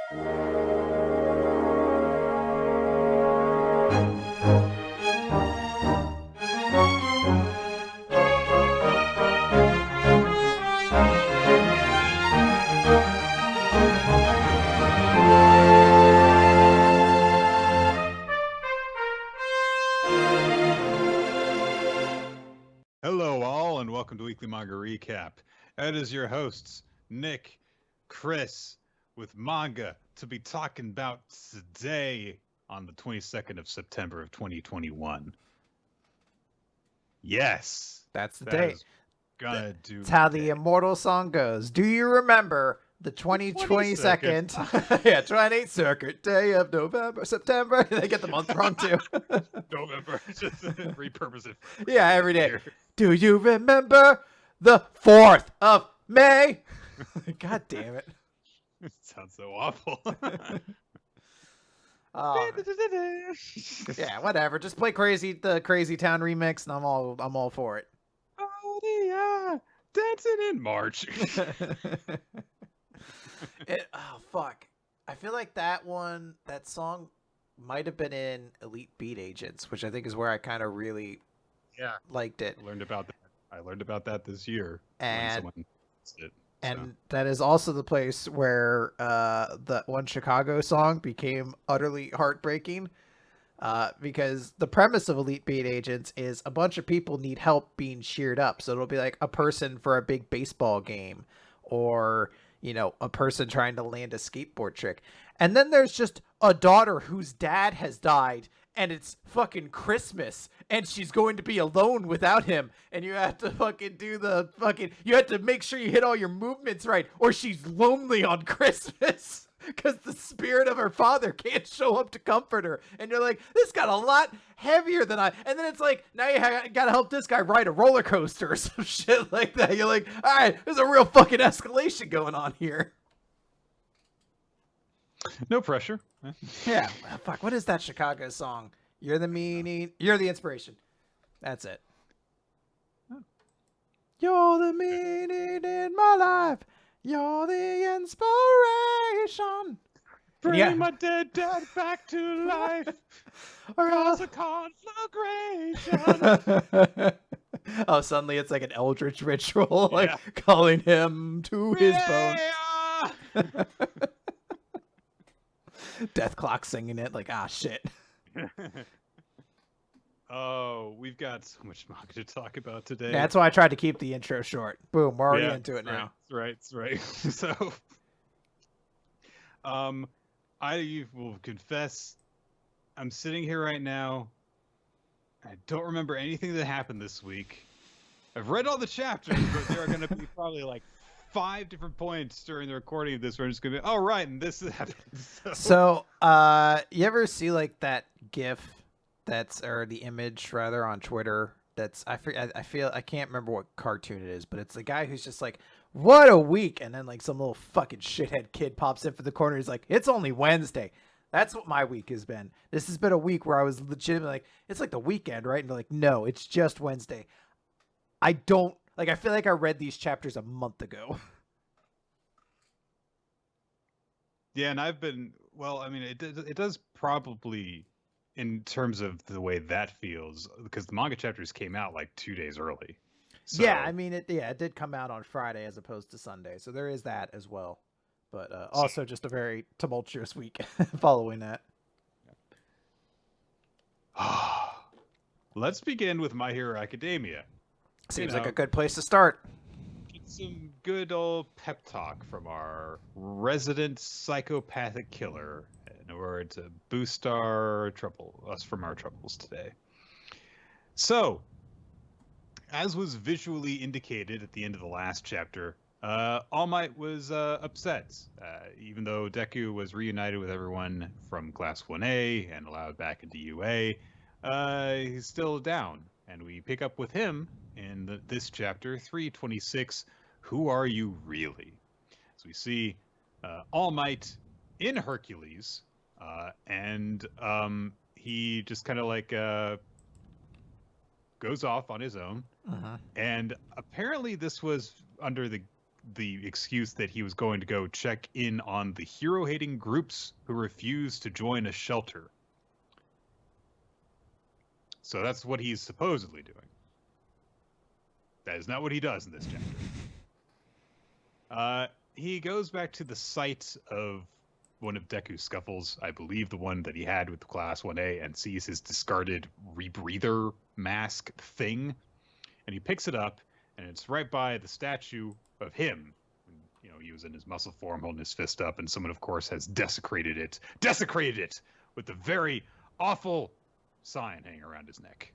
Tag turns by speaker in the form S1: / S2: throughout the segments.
S1: Hello, all, and welcome to Weekly Manga Recap. It is your hosts, Nick, Chris, with manga to be talking about today on the 22nd of September of 2021. Yes,
S2: That's the
S1: that
S2: date.
S1: is gonna do.
S2: It's how
S1: the
S2: the
S1: day.
S2: immortal song goes. Do you remember the 22nd, yeah, 22nd day of November, September? They get the month wrong too.
S1: November, just repurpose it.
S2: Yeah, every day. Do you remember the 4th of May? God damn it.
S1: It sounds so awful.
S2: Yeah, whatever. Just play the Crazy Town remix, and I'm all for it.
S1: Oh, yeah, dancing in March.
S2: Oh fuck! I feel like that song might have been in Elite Beat Agents, which I think is where I kind of really liked it.
S1: I learned about that this year
S2: And
S1: when someone it.
S2: And that is also the place where the one Chicago song became utterly heartbreaking. Because the premise of Elite Beat Agents is a bunch of people need help being cheered up. So it'll be like a person for a big baseball game, or, a person trying to land a skateboard trick. And then there's just a daughter whose dad has died, and it's fucking Christmas, and she's going to be alone without him, and you have to fucking you have to make sure you hit all your movements right, or she's lonely on Christmas. Because the spirit of her father can't show up to comfort her. And you're like, this got a lot heavier than And then it's like, now you got to help this guy ride a roller coaster or some shit like that. You're like, all right, there's a real fucking escalation going on here.
S1: No pressure.
S2: Yeah. Well, fuck, what is that Chicago song? You're the meaning. You're the inspiration. That's it. You're the meaning in my life. You're the inspiration.
S1: Bring my dead dad back to life. Cause a conflagration.
S2: Oh, suddenly it's like an eldritch ritual, like calling him to his bones. Death Clock singing it, like, shit.
S1: Oh, we've got so much manga to talk about today.
S2: Yeah, that's why I tried to keep the intro short. Boom, we're already into it now.
S1: Right. So, I will confess, I'm sitting here right now. I don't remember anything that happened this week. I've read all the chapters, but there are going to be probably like 5 different points during the recording of this where I'm just going to be, oh, right, and this happened.
S2: So, you ever see like that GIF or the image rather on Twitter? I can't remember what cartoon it is, but it's the guy who's just like, what a week. And then like some little fucking shithead kid pops in for the corner. He's like, it's only Wednesday. That's what my week has been. This has been a week where I was legitimately like, it's like the weekend, right? And they're like, no, it's just Wednesday. I feel like I read these chapters a month ago.
S1: Yeah, and it does probably, in terms of the way that feels, because the manga chapters came out like 2 days early. So,
S2: yeah, it did come out on Friday as opposed to Sunday, so there is that as well. But also just a very tumultuous week following that.
S1: Let's begin with My Hero Academia.
S2: Seems like a good place to start.
S1: Get some good old pep talk from our resident psychopathic killer in order to boost us from our troubles today. So, as was visually indicated at the end of the last chapter, All Might was upset. Even though Deku was reunited with everyone from Class 1A and allowed back into UA, he's still down. And we pick up with him in this chapter, 326, Who Are You Really? So we see All Might in Hercules, and he just kind of like goes off on his own.
S2: Uh-huh.
S1: And apparently this was under the the excuse that he was going to go check in on the hero-hating groups who refused to join a shelter. So that's what he's supposedly doing. That is not what he does in this chapter. He goes back to the site of one of Deku's scuffles, I believe the one that he had with Class 1A, and sees his discarded rebreather mask thing. And he picks it up, and it's right by the statue of him. You know, he was in his muscle form holding his fist up, and someone, of course, has desecrated it with a very awful sign hanging around his neck.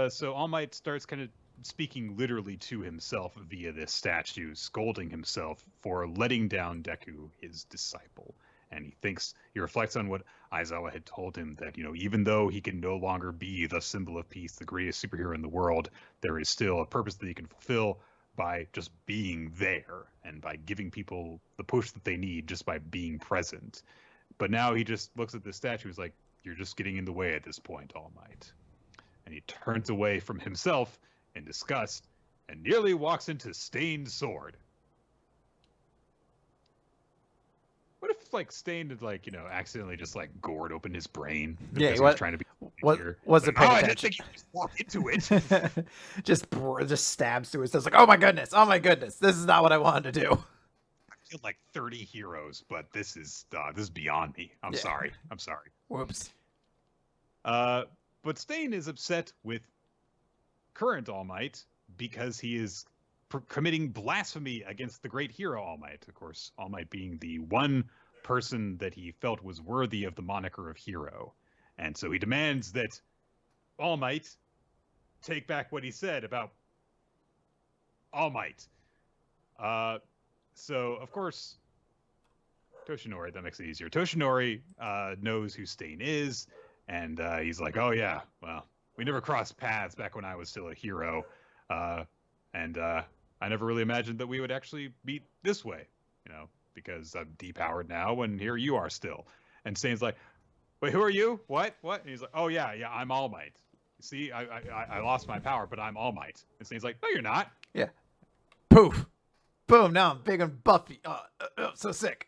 S1: So All Might starts kind of speaking literally to himself via this statue, scolding himself for letting down Deku, his disciple. And he reflects on what Aizawa had told him, that, you know, even though he can no longer be the symbol of peace, the greatest superhero in the world, there is still a purpose that he can fulfill by just being there and by giving people the push that they need just by being present. But now he just looks at the statue, he's like, you're just getting in the way at this point, All Might. And he turns away from himself in disgust and nearly walks into Stained Sword. What if, like, Stain had, like, you know, accidentally just, like, gored open his brain?
S2: Yeah,
S1: he was trying to be
S2: wasn't paying attention.
S1: I didn't think he just walked into it.
S2: just stabs through his. It's like, oh my goodness, this is not what I wanted to do.
S1: I killed like 30 heroes, but this is beyond me. I'm sorry.
S2: Whoops.
S1: But Stain is upset with current All Might because he is committing blasphemy against the great hero All Might. Of course, All Might being the one person that he felt was worthy of the moniker of hero. And so he demands that All Might take back what he said about All Might. So, of course, Toshinori, that makes it easier. Toshinori knows who Stain is, and he's like, oh yeah, well, we never crossed paths back when I was still a hero. And I never really imagined that we would actually meet this way, you know, because I'm depowered now, and here you are still. And Stain's like, wait, who are you? What? And he's like, oh yeah, I'm All Might. You see, I lost my power, but I'm All Might. And Stain's like, no, you're not.
S2: Yeah. Poof. Boom. Now I'm big and buffy. So sick.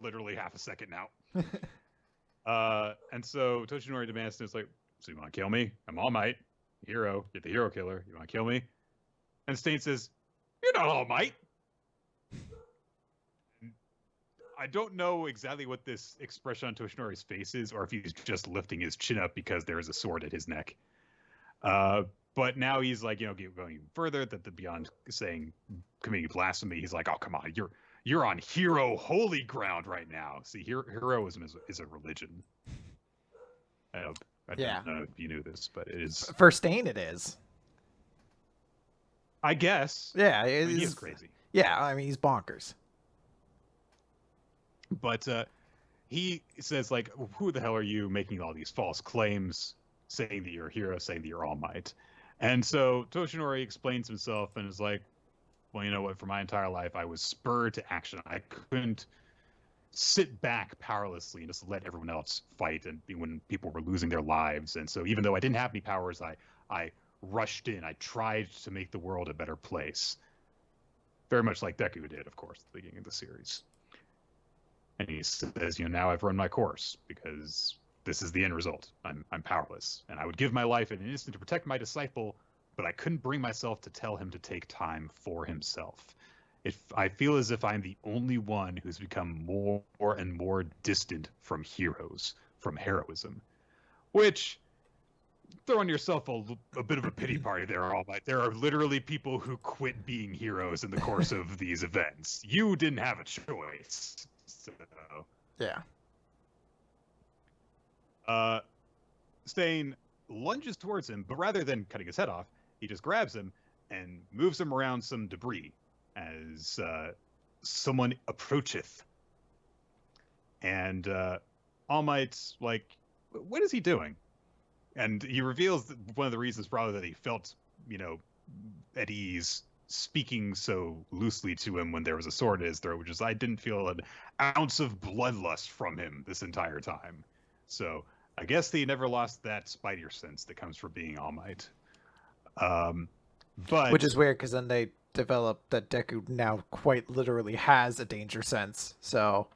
S1: Literally half a second now. And so Toshinori demands, it's like, so you want to kill me? I'm All Might. Hero. You're the hero killer. You want to kill me? And Stain says, you're not All Might. I don't know exactly what this expression on Toshinori's face is, or if he's just lifting his chin up because there is a sword at his neck. But now he's like, you know, going even further, that beyond saying committing blasphemy, he's like, oh, come on, you're on hero holy ground right now. See, heroism is a religion. I don't know if you knew this, but it is.
S2: For Stain, it is.
S1: I guess.
S2: Yeah,
S1: he's crazy.
S2: Yeah, I mean, he's bonkers.
S1: But he says, like, who the hell are you making all these false claims, saying that you're a hero, saying that you're All Might? And so Toshinori explains himself and is like, well, you know what? For my entire life, I was spurred to action. I couldn't sit back powerlessly and just let everyone else fight and when people were losing their lives. And so even though I didn't have any powers, I rushed in. I tried to make the world a better place. Very much like Deku did, of course, at the beginning of the series. And he says, you know, now I've run my course because this is the end result. I'm powerless. And I would give my life in an instant to protect my disciple, but I couldn't bring myself to tell him to take time for himself. I feel as if I'm the only one who's become more and more distant from heroes, from heroism. Which, throwing yourself a bit of a pity party there, All Might. There are literally people who quit being heroes in the course of these events. You didn't have a choice. So,
S2: yeah.
S1: Stain lunges towards him, but rather than cutting his head off, he just grabs him and moves him around some debris as someone approacheth. And All Might's like, what is he doing? And he reveals that one of the reasons probably that he felt, you know, at ease speaking so loosely to him when there was a sword in his throat, which is I didn't feel an ounce of bloodlust from him this entire time. So I guess he never lost that spider sense that comes from being All Might.
S2: Which
S1: But
S2: is weird because then they develop that Deku now quite literally has a danger sense. So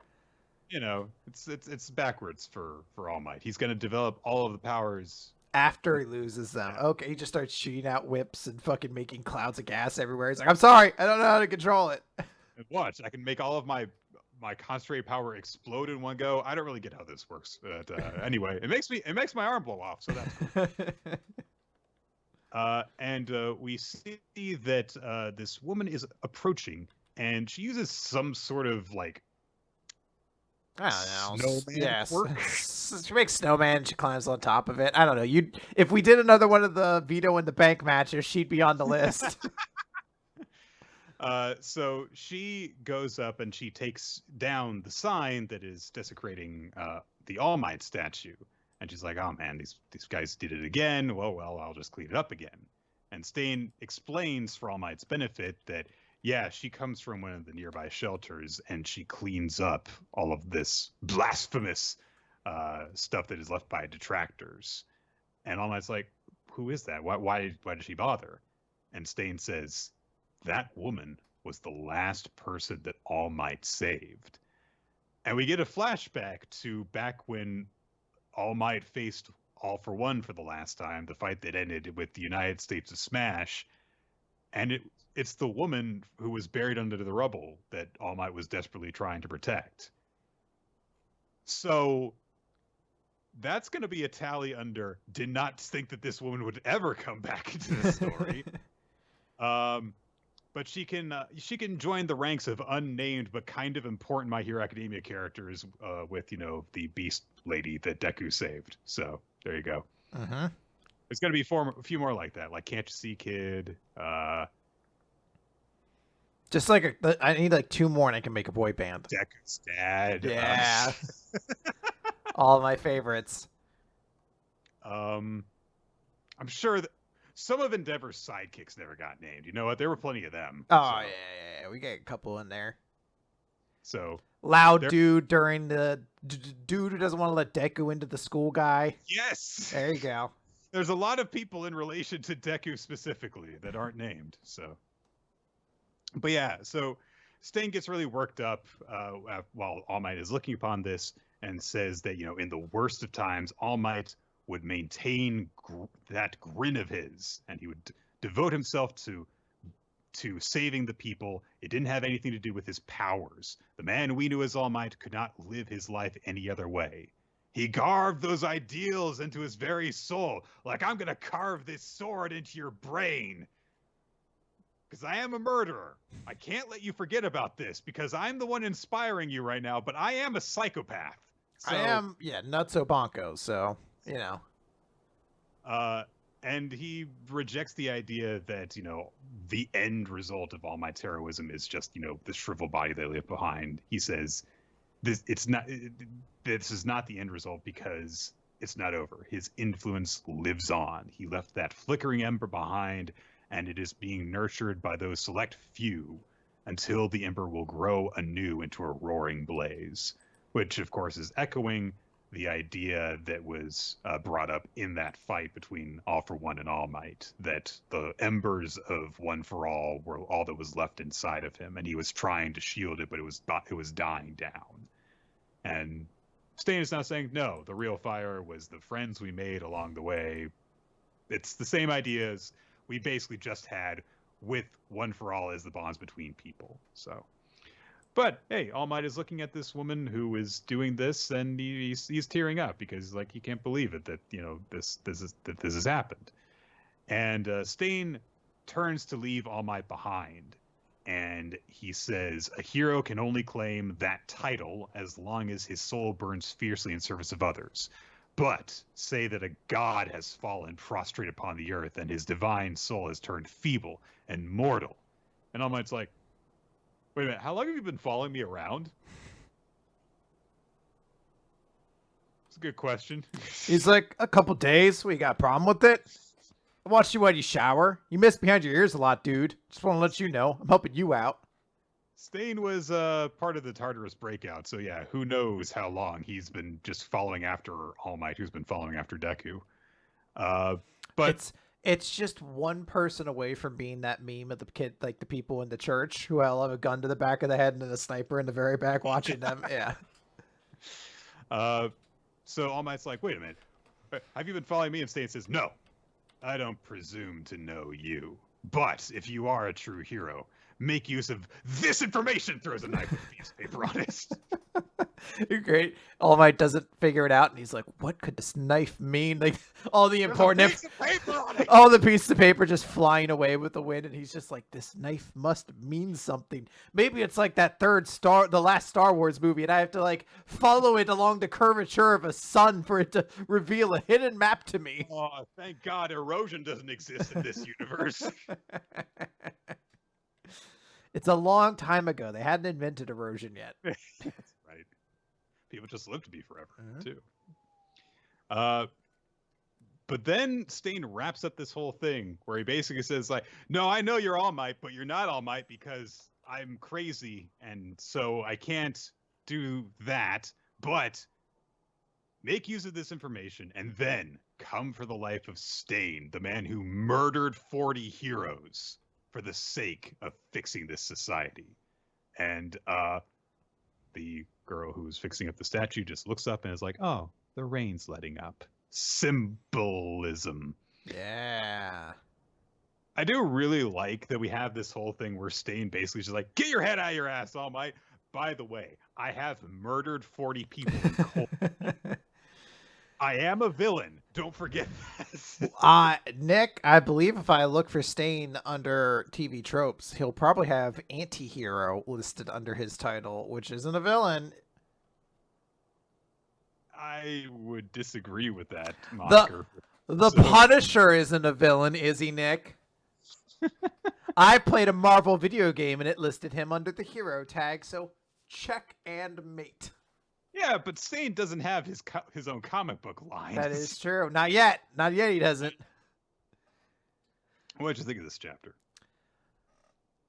S1: it's backwards for All Might. He's going to develop all of the powers.
S2: after he loses them, okay, he just starts shooting out whips and fucking making clouds of gas everywhere. He's like, I'm sorry, I don't know how to control it.
S1: And watch, I can make all of my concentrated power explode in one go. I don't really get how this works, but anyway, it makes my arm blow off, so that's cool. And we see that this woman is approaching, and she uses some sort of like
S2: I don't know.
S1: snowman
S2: Yes.
S1: quirk.
S2: She makes snowman. She climbs on top of it. I don't know. If we did another one of the Vito and the Bank matches, she'd be on the list.
S1: So she goes up and she takes down the sign that is desecrating the All Might statue. And she's like, oh man, these guys did it again. Well, I'll just clean it up again. And Stain explains for All Might's benefit that, yeah, she comes from one of the nearby shelters and she cleans up all of this blasphemous stuff that is left by detractors. And All Might's like, who is that? Why did she bother? And Stain says, that woman was the last person that All Might saved. And we get a flashback to back when All Might faced All for One for the last time, the fight that ended with the United States of Smash. And it's the woman who was buried under the rubble that All Might was desperately trying to protect. So that's going to be a tally under did not think that this woman would ever come back into the story. But she can join the ranks of unnamed but kind of important My Hero Academia characters with the Beast Lady that Deku saved. So there you go.
S2: Uh-huh.
S1: There's gonna be a few more like that, like Can't You See Kid.
S2: Just like I need like 2 more, and I can make a boy band.
S1: Deku's dad.
S2: Yeah. All of my favorites.
S1: I'm sure that some of Endeavor's sidekicks never got named. You know what? There were plenty of them.
S2: Oh, so. Yeah. We got a couple in there.
S1: So
S2: loud dude during the dude who doesn't want to let Deku into the school guy.
S1: Yes.
S2: There you go.
S1: There's a lot of people in relation to Deku specifically that aren't named. So, but yeah, so Stain gets really worked up while All Might is looking upon this and says that, in the worst of times, All Might would maintain that grin of his, and he would devote himself to saving the people. It didn't have anything to do with his powers. The man we knew as All Might could not live his life any other way. He carved those ideals into his very soul, like I'm going to carve this sword into your brain. Because I am a murderer. I can't let you forget about this, because I'm the one inspiring you right now, but I am a psychopath. So,
S2: I am, nutso bonko, so...
S1: And he rejects the idea that, the end result of All Might's heroism is just, the shriveled body they leave behind. He says, this is not the end result because it's not over. His influence lives on. He left that flickering ember behind, and it is being nurtured by those select few until the ember will grow anew into a roaring blaze, which, of course, is echoing the idea that was brought up in that fight between All for One and All Might, that the embers of One for All were all that was left inside of him, and he was trying to shield it, but it was dying down. And Stain is now saying, no, the real fire was the friends we made along the way. It's the same ideas we basically just had with One for All as the bonds between people. So. But hey, All Might is looking at this woman who is doing this, and he's tearing up because he can't believe it that this has happened. And Stain turns to leave All Might behind, and he says a hero can only claim that title as long as his soul burns fiercely in service of others. But say that a god has fallen prostrate upon the earth, and his divine soul has turned feeble and mortal. And All Might's like, wait a minute, how long have you been following me around? It's a good question.
S2: He's like, a couple days. We got a problem with it? I watched you while you shower. You miss behind your ears a lot, dude. Just want to let you know. I'm helping you out.
S1: Stain was part of the Tartarus breakout, so yeah, who knows how long he's been just following after All Might, who's been following after Deku. But
S2: It's just one person away from being that meme of the kid, like the people in the church who all have a gun to the back of the head and then a sniper in the very back watching them. Yeah.
S1: So All Might's like, wait a minute, have you been following me? And Stain says, no, I don't presume to know you. But if you are a true hero, make use of this information. Throws a knife with a piece of paper on it.
S2: Great. All Might doesn't figure it out, and he's like, "What could this knife mean?" Like all the important
S1: piece of paper on it.
S2: all the pieces of paper just flying away with the wind, and he's just like, "This knife must mean something. Maybe it's like that the last Star Wars movie, and I have to like follow it along the curvature of a sun for it to reveal a hidden map to me."
S1: Oh, thank God, erosion doesn't exist in this universe.
S2: It's a long time ago. They hadn't invented erosion yet.
S1: That's right. People just live to be forever, too. But then Stain wraps up this whole thing where he basically says, like, no, I know you're All Might, but you're not All Might because I'm crazy, and so I can't do that. But make use of this information, and then come for the life of Stain, the man who murdered 40 heroes for the sake of fixing this society. And the girl who's fixing up the statue just looks up and is like, oh, the rain's letting up. Symbolism.
S2: Yeah.
S1: I do really like that we have this whole thing where Stain basically just like, get your head out of your ass, All Might. By the way, I have murdered 40 people in cold. I am a villain. Don't forget that.
S2: Nick, I believe if I look for Stain under TV tropes, he'll probably have anti-hero listed under his title, which isn't a villain.
S1: I would disagree with that moniker.
S2: The Punisher isn't a villain, is he, Nick? I played a Marvel video game and it listed him under the hero tag, so check and mate.
S1: Yeah, but Stain doesn't have his own comic book line.
S2: That is true. Not yet. Not yet he doesn't.
S1: What did you think of this chapter?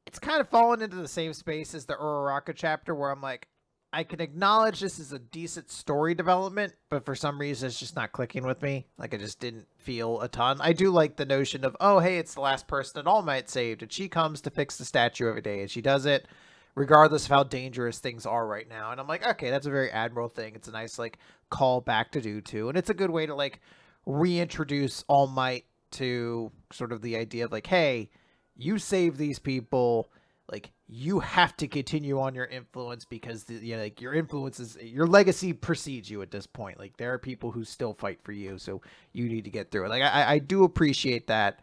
S2: It's kind of fallen into the same space as the Uraraka chapter where I'm like, I can acknowledge this is a decent story development, but for some reason it's just not clicking with me. Like I just didn't feel a ton. I do like the notion of, oh, hey, it's the last person that All Might saved, and she comes to fix the statue every day, and she does it regardless of how dangerous things are right now. And I'm like, okay, that's a very admirable thing. It's a nice like call back to do too, and it's a good way to like reintroduce All Might to sort of the idea of like, hey, you save these people, like you have to continue on your influence because like your influence is your legacy precedes you at this point. Like there are people who still fight for you, so you need to get through it. Like I do appreciate that.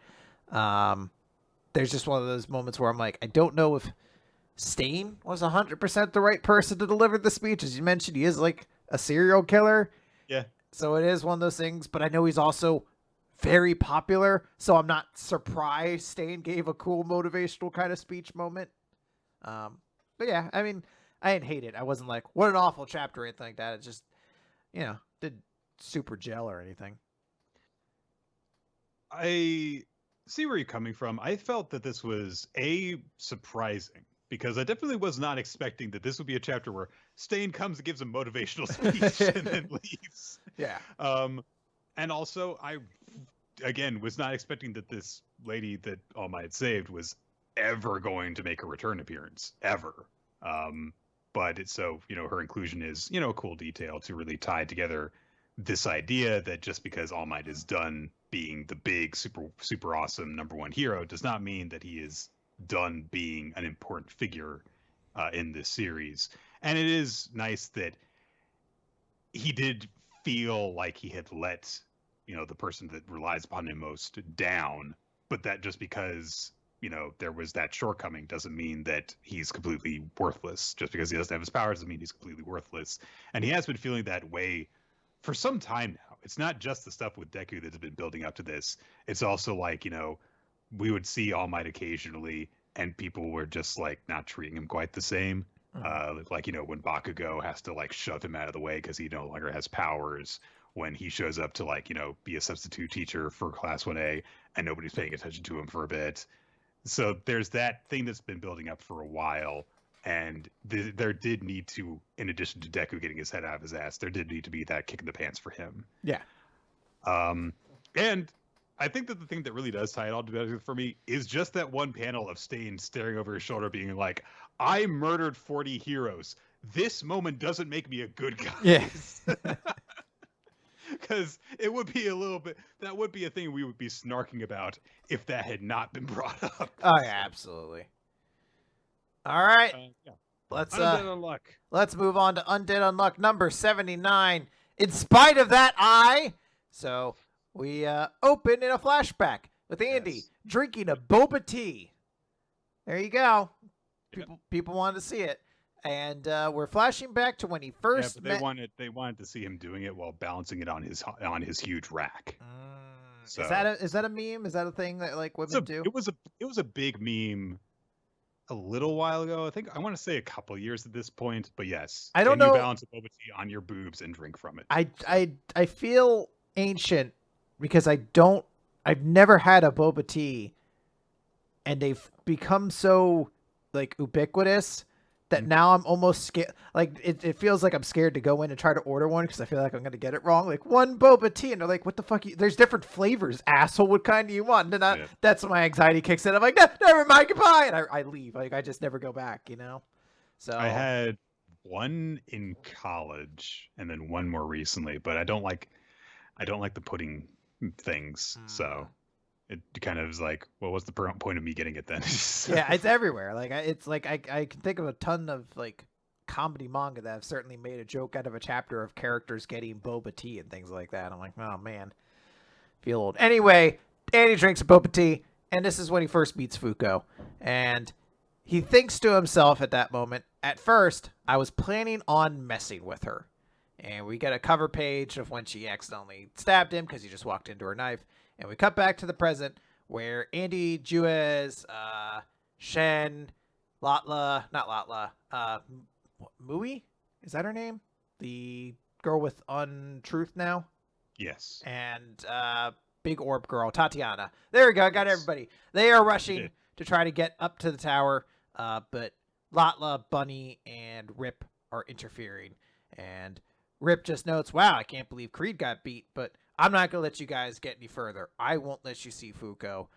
S2: There's just one of those moments where I'm like, I don't know if Stain was 100% the right person to deliver the speech. As you mentioned, he is like a serial killer.
S1: Yeah.
S2: So it is one of those things, but I know he's also very popular, so I'm not surprised Stain gave a cool motivational kind of speech moment. But yeah, I mean, I didn't hate it. I wasn't like, what an awful chapter or anything like that. It just, didn't super gel or anything.
S1: I see where you're coming from. I felt that this was surprising because I definitely was not expecting that this would be a chapter where Stain comes and gives a motivational speech and then leaves.
S2: Yeah.
S1: And also I, again, was not expecting that this lady that All Might saved was ever going to make a return appearance ever. But it's so, her inclusion is, a cool detail to really tie together this idea that just because All Might is done being the big, super, super awesome #1 hero does not mean that he is done being an important figure in this series. And it is nice that he did feel like he had let, the person that relies upon him most down, but that just because, there was that shortcoming doesn't mean that he's completely worthless. Just because he doesn't have his powers doesn't mean he's completely worthless. And he has been feeling that way for some time now. It's not just the stuff with Deku that's been building up to this. It's also like, we would see All Might occasionally and people were just like not treating him quite the same. Like, when Bakugo has to like shove him out of the way because he no longer has powers, when he shows up to like, be a substitute teacher for class 1A and nobody's paying attention to him for a bit. So there's that thing that's been building up for a while. And there did need to, in addition to Deku getting his head out of his ass, there did need to be that kick in the pants for him.
S2: Yeah.
S1: And I think that the thing that really does tie it all together for me is just that one panel of Stain staring over his shoulder, being like, "I murdered 40 heroes. This moment doesn't make me a good guy."
S2: Yeah.
S1: Because it would be a little bit. That would be a thing we would be snarking about if that had not been brought up.
S2: Oh yeah, absolutely. All right.
S1: Yeah.
S2: Let's
S1: Undead Unluck.
S2: Let's move on to Undead Unluck number 79. In spite of that, so we open in a flashback with Andy drinking a boba tea. There you go. People wanted to see it, and we're flashing back to when he first
S1: met. They wanted to see him doing it while balancing it on his huge rack.
S2: So, is that a meme? Is that a thing that like women do?
S1: It was a big meme a little while ago. I want to say a couple years at this point, but yes.
S2: I don't know.
S1: You balance a boba tea on your boobs and drink from it.
S2: I feel ancient because I've never had a boba tea, and they've become so like ubiquitous that now I'm almost scared. Like it feels like I'm scared to go in and try to order one because I feel like I'm gonna get it wrong. Like one boba tea, and they're like, "What the fuck? There's different flavors, asshole. What kind do you want?" And then that's when my anxiety kicks in. I'm like, "Never mind, goodbye," and I leave. Like I just never go back. So
S1: I had one in college and then one more recently, but I don't like the pudding things. So it kind of is like, well, what's the point of me getting it then?
S2: Yeah, it's everywhere. Like I can think of a ton of like comedy manga that have certainly made a joke out of a chapter of characters getting boba tea and things like that. I'm like, oh man, feel old. Anyway, Andy drinks a boba tea, and this is when he first meets Fuko, and he thinks to himself at that moment, at first, I was planning on messing with her. And we get a cover page of when she accidentally stabbed him because he just walked into her knife. And we cut back to the present where Andy, Juez, Shen, Latla, not Latla, Mui? Is that her name? The girl with untruth now?
S1: Yes.
S2: And big orb girl, Tatiana. There we go. I got everybody. They are rushing to try to get up to the tower. But Latla, Bunny, and Rip are interfering. And Rip just notes, wow, I can't believe Creed got beat, but I'm not going to let you guys get any further. I won't let you see Fuko.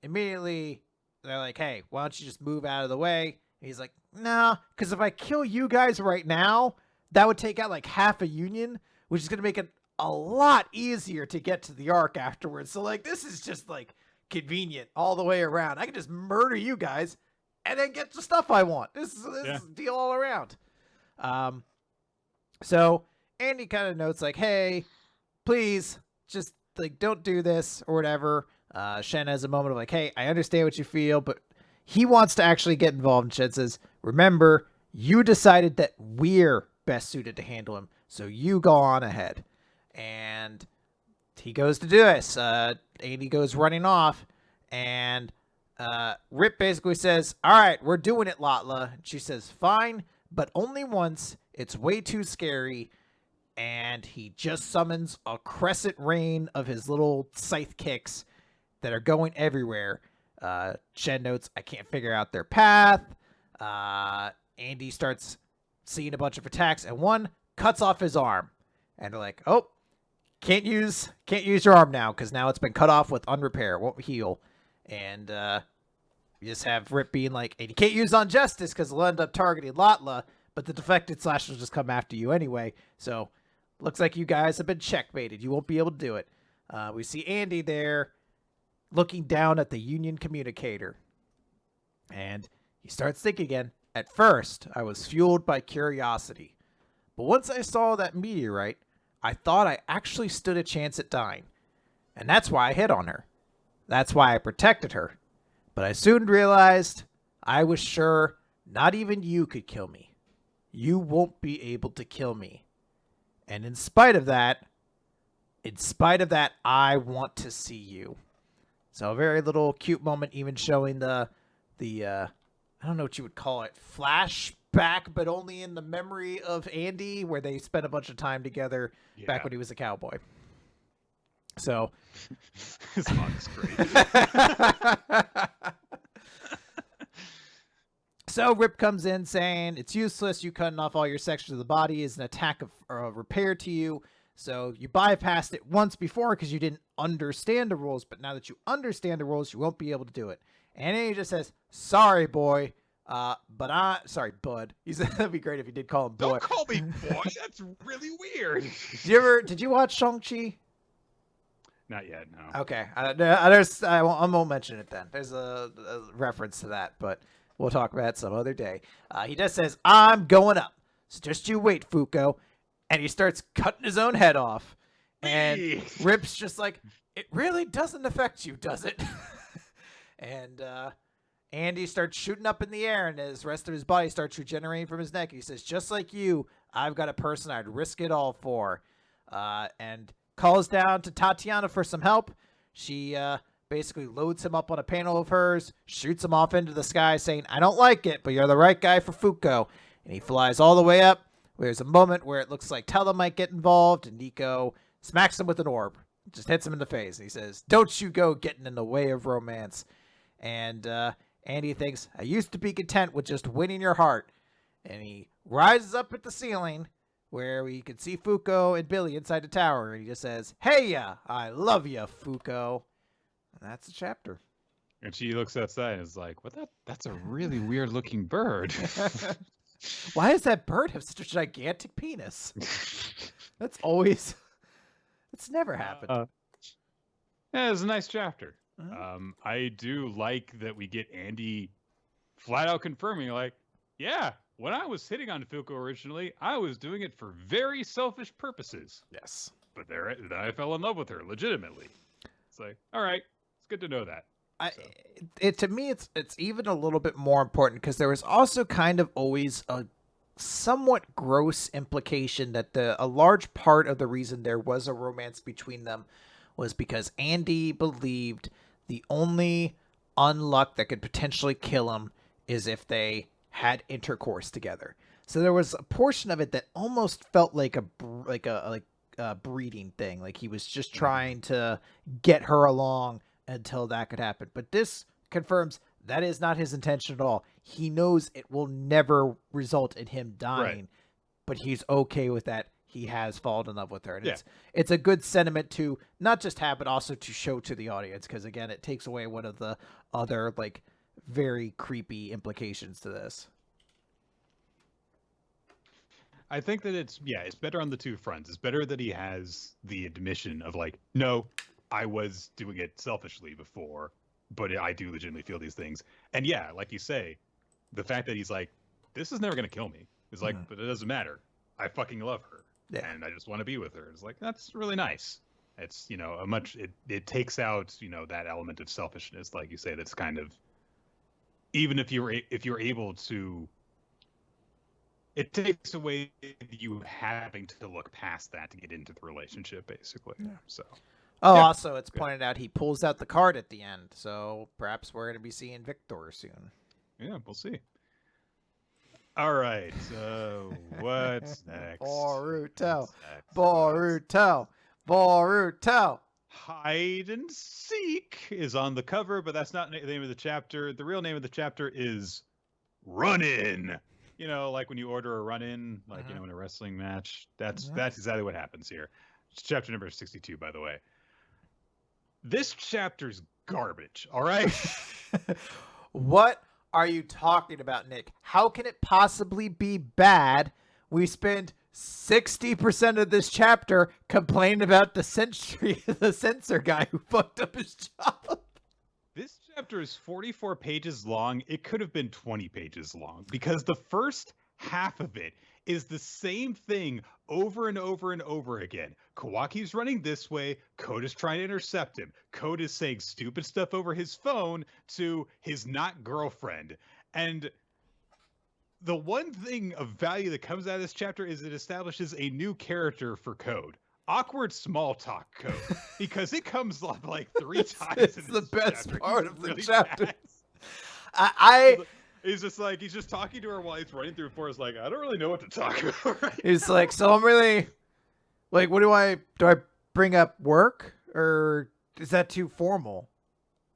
S2: Immediately, they're like, hey, why don't you just move out of the way? And he's like, nah, because if I kill you guys right now, that would take out like half a union, which is going to make it a lot easier to get to the Ark afterwards. So, like, this is just, like, convenient all the way around. I can just murder you guys and then get the stuff I want. This is a deal all around. So Andy kind of notes like, hey, please just like don't do this or whatever. Shen has a moment of like, hey, I understand what you feel, but he wants to actually get involved. And Shen says, remember, you decided that we're best suited to handle him, so you go on ahead. And he goes to do this. Andy goes running off, and Rip basically says, all right, we're doing it, Latla. She says, fine, but only once. It's way too scary. And he just summons a crescent rain of his little scythe kicks that are going everywhere. Shen notes, I can't figure out their path. Andy starts seeing a bunch of attacks, and one cuts off his arm. And they're like, oh, can't use your arm now, because now it's been cut off with unrepair. Won't heal. And you just have Rip being like, and you can't use on Justice because it'll end up targeting Latla, but the defected slash will just come after you anyway. So looks like you guys have been checkmated. You won't be able to do it. We see Andy there looking down at the Union communicator. And he starts thinking again. At first, I was fueled by curiosity. But once I saw that meteorite, I thought I actually stood a chance at dying. And that's why I hit on her. That's why I protected her. But I soon realized I was sure not even you could kill me. You won't be able to kill me. And in spite of that, I want to see you. So a very little cute moment, even showing the I don't know what you would call it, flashback, but only in the memory of Andy, where they spent a bunch of time together back when he was a cowboy. So
S1: his mom's great.
S2: So Rip comes in saying, it's useless. You cutting off all your sections of the body is an attack of repair to you. So you bypassed it once before because you didn't understand the rules, but now that you understand the rules, you won't be able to do it. And then he just says, sorry, boy. Sorry, bud. That'd be great if you did call him boy.
S1: Don't call me boy. That's really weird.
S2: Did you watch Shang-Chi?
S1: Not yet, no.
S2: Okay. I won't mention it then. There's a reference to that, but we'll talk about it some other day. He just says, I'm going up. So just you wait, Fuko. And he starts cutting his own head off. And Rip's just like, it really doesn't affect you, does it? And Andy starts shooting up in the air, and the rest of his body starts regenerating from his neck. He says, just like you, I've got a person I'd risk it all for. And calls down to Tatiana for some help. She basically loads him up on a panel of hers, shoots him off into the sky, saying, I don't like it, but you're the right guy for Fuko. And he flies all the way up. There's a moment where it looks like Tella might get involved, and Nico smacks him with an orb. Just hits him in the face. And he says, don't you go getting in the way of romance. And Andy thinks, I used to be content with just winning your heart. And he rises up at the ceiling where we can see Fuko and Billy inside the tower. And he just says, hey, ya, I love ya, Fuko. And that's the chapter.
S1: And she looks outside and is like, what? That's a really weird looking bird.
S2: Why does that bird have such a gigantic penis? That's always... It's never happened.
S1: Yeah, it's a nice chapter.
S2: Uh-huh.
S1: I do like that we get Andy flat out confirming, like, yeah, when I was hitting on Fuko originally, I was doing it for very selfish purposes.
S2: Yes.
S1: But then I fell in love with her legitimately. It's like, all right, it's good to know that.
S2: To me, it's even a little bit more important because there was also kind of always a somewhat gross implication that a large part of the reason there was a romance between them was because Andy believed the only unluck that could potentially kill him is if they had intercourse together. So there was a portion of it that almost felt like a breeding thing. Like he was just trying to get her along until that could happen. But this confirms that is not his intention at all. He knows it will never result in him dying, but he's okay with that. He has fallen in love with her. And it's a good sentiment to not just have, but also to show to the audience. Because again, it takes away one of the other like very creepy implications to this.
S1: I think that it's better on the two fronts. It's better that he has the admission of like, no, I was doing it selfishly before, but I do legitimately feel these things. And yeah, like you say, the fact that he's like, this is never going to kill me. It's like, but it doesn't matter. I fucking love her. Yeah. And I just want to be with her. It's like, that's really nice. It's, it takes out, that element of selfishness, like you say, that's kind of, even if you're able to, it takes away you having to look past that to get into the relationship, basically. Yeah. So.
S2: Oh, also, it's pointed out he pulls out the card at the end, so perhaps we're going to be seeing Victor soon.
S1: Yeah, we'll see. All right, so what's next?
S2: Boruto. Boruto.
S1: Hide and Seek is on the cover, but that's not the name of the chapter. The real name of the chapter is Run In. Like when you order a run-in, like, in a wrestling match. That's exactly what happens here. It's chapter number 62, by the way. This chapter's garbage, all right?
S2: What are you talking about, Nick? How can it possibly be bad? We spend 60% of this chapter complaining about the censor guy who fucked up his job.
S1: This chapter is 44 pages long. It could have been 20 pages long because the first half of it is the same thing over and over and over again. Kawaki's running this way. Code is trying to intercept him. Code is saying stupid stuff over his phone to his not girlfriend. And the one thing of value that comes out of this chapter is it establishes a new character for Code. Awkward small talk Code, because it comes up like 3 times.
S2: It's the best part of the chapter.
S1: He's just talking to her while he's running through forest. Like, I don't really know what to talk about. Right
S2: he's now. Like, so I'm really like, what do I bring up work, or is that too formal?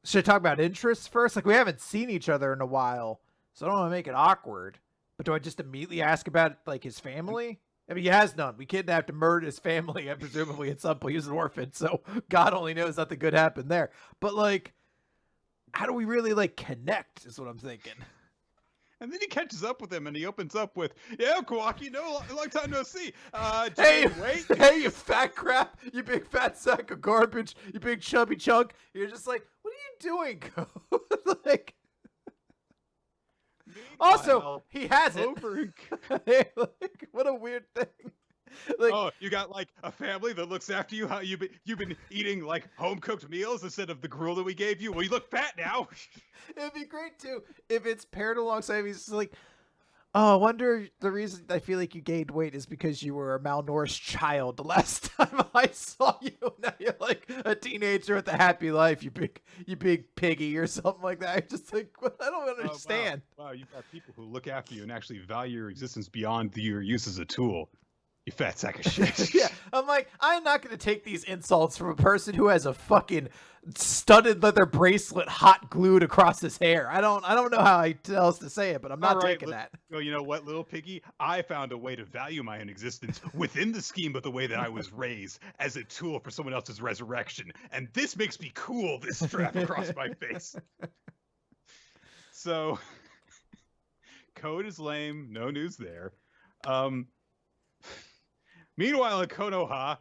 S2: Should I talk about interests first? Like, we haven't seen each other in a while, so I don't want to make it awkward. But do I just immediately ask about like his family? I mean, he has none. We kidnapped and murdered his family, and presumably at some point he was an orphan, so God only knows nothing good happened there. But, like, how do we really, like, connect is what I'm thinking.
S1: And then he catches up with him, and he opens up with, "Yeah, Kawaki, long time no see.
S2: Hey,
S1: wait,
S2: hey, you fat crap, you big fat sack of garbage, you big chubby chunk." You're just like, what are you doing, Ko? Like, also, he has it. Like, what a weird thing. Like,
S1: oh, you got like a family that looks after you. How you've been eating like home cooked meals instead of the gruel that we gave you. Well, you look fat now.
S2: It'd be great too if it's paired alongside. He's just like, oh, I wonder the reason I feel like you gained weight is because you were a malnourished child the last time I saw you. Now you're like a teenager with a happy life, you big piggy or something like that. You're just like, I don't understand.
S1: Wow, you've got people who look after you and actually value your existence beyond your use as a tool. You fat sack of shit.
S2: Yeah, I'm like, I'm not going to take these insults from a person who has a fucking studded leather bracelet hot glued across his hair. I don't know how else to say it, but I'm not taking that.
S1: Well, you know what, little piggy? I found a way to value my own existence within the scheme of the way that I was raised as a tool for someone else's resurrection. And this makes me cool, this strap across my face. So, code is lame. No news there. Meanwhile, in Konoha,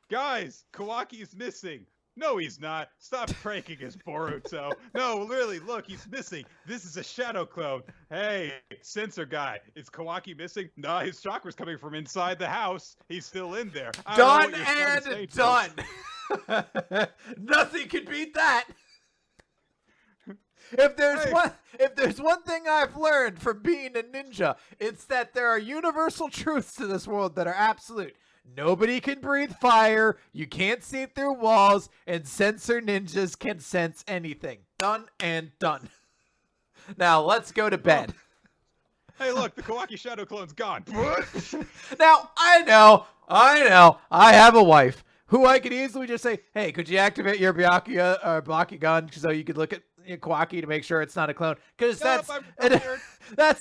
S1: guys, Kawaki is missing. No, he's not. Stop pranking his Boruto. No, really, look, he's missing. This is a shadow clone. Hey, censor guy, is Kawaki missing? Nah, his chakra's coming from inside the house. He's still in there.
S2: Done and done. Nothing can beat that. If there's one thing I've learned from being a ninja, it's that there are universal truths to this world that are absolute. Nobody can breathe fire, you can't see through walls, and censor ninjas can sense anything. Done and done. Now let's go to bed.
S1: Hey, look, the Kawaki shadow clone's gone.
S2: Now, I know, I have a wife who I could easily just say, hey, could you activate your Bakugan so you could look at Kawaki to make sure it's not a clone? Because that's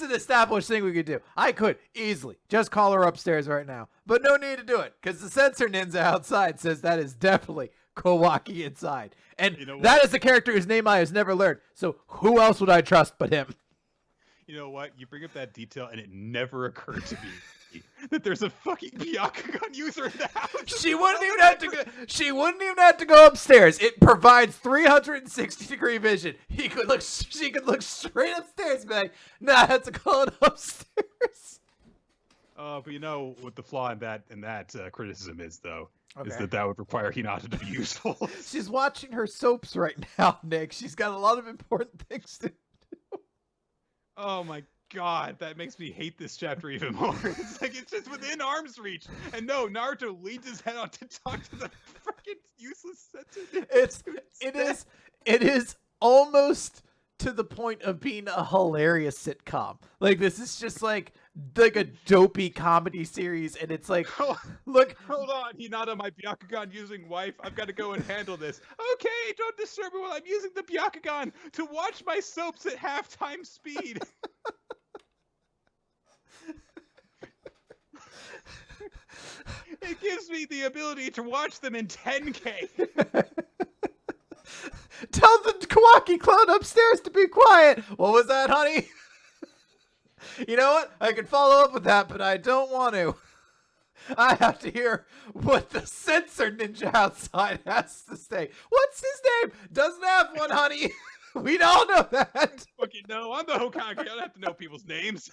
S2: an established thing we could do. I could easily just call her upstairs right now, but no need to do it because the censor ninja outside says that is definitely Kawaki inside, and that is a character whose name I has never learned. So who else would I trust but him?
S1: You know what? You bring up that detail, and it never occurred to me that there's a fucking Byakugan user in the house.
S2: She wouldn't even have to go upstairs. It provides 360-degree vision. She could look straight upstairs and be like, nah, that's a clone upstairs.
S1: But you know what the flaw in that criticism is, though, is that would require Hinata to be useful.
S2: She's watching her soaps right now, Nick. She's got a lot of important things to do.
S1: Oh my God, that makes me hate this chapter even more. It's like it's just within arm's reach, and no, Naruto leads his head out to talk to the freaking useless censor.
S2: It is almost to the point of being a hilarious sitcom. Like this is just like a dopey comedy series, and it's like, look,
S1: hold on, Hinata, my Byakugan using wife. I've got to go and handle this. Okay, don't disturb me while I'm using the Byakugan to watch my soaps at halftime speed. It gives me the ability to watch them in 10K.
S2: Tell the Kawaki clone upstairs to be quiet. What was that, honey? You know what? I could follow up with that, but I don't want to. I have to hear what the censor ninja outside has to say. What's his name? Doesn't have one, honey. We all know that.
S1: Fucking no, I'm the Hokage. I don't have to know people's names.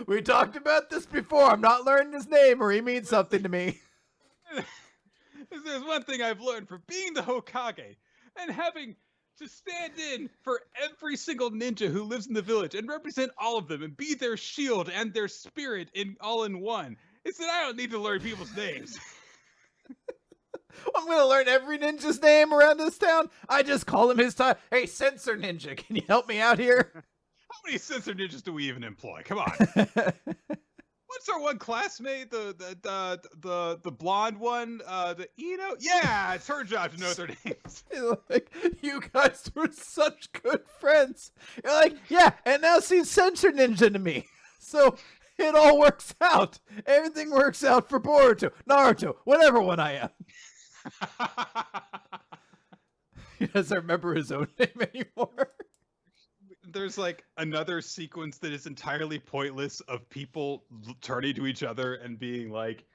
S2: We talked about this before. I'm not learning his name or he means something to me.
S1: If there's one thing I've learned from being the Hokage and having to stand in for every single ninja who lives in the village and represent all of them and be their shield and their spirit all in one, is that I don't need to learn people's names.
S2: I'm going to learn every ninja's name around this town. I just call him his time. Hey, censor ninja, can you help me out here?
S1: How many censor ninjas do we even employ? Come on. What's our one classmate? The blonde one? The Eno? Yeah, it's her job to know their names.
S2: Like, you guys were such good friends. You're like, yeah, and now she's censor ninja to me. So It all works out. Everything works out for Boruto, Naruto, whatever one I am. He doesn't remember his own name anymore.
S1: There's like another sequence that is entirely pointless of people turning to each other and being like,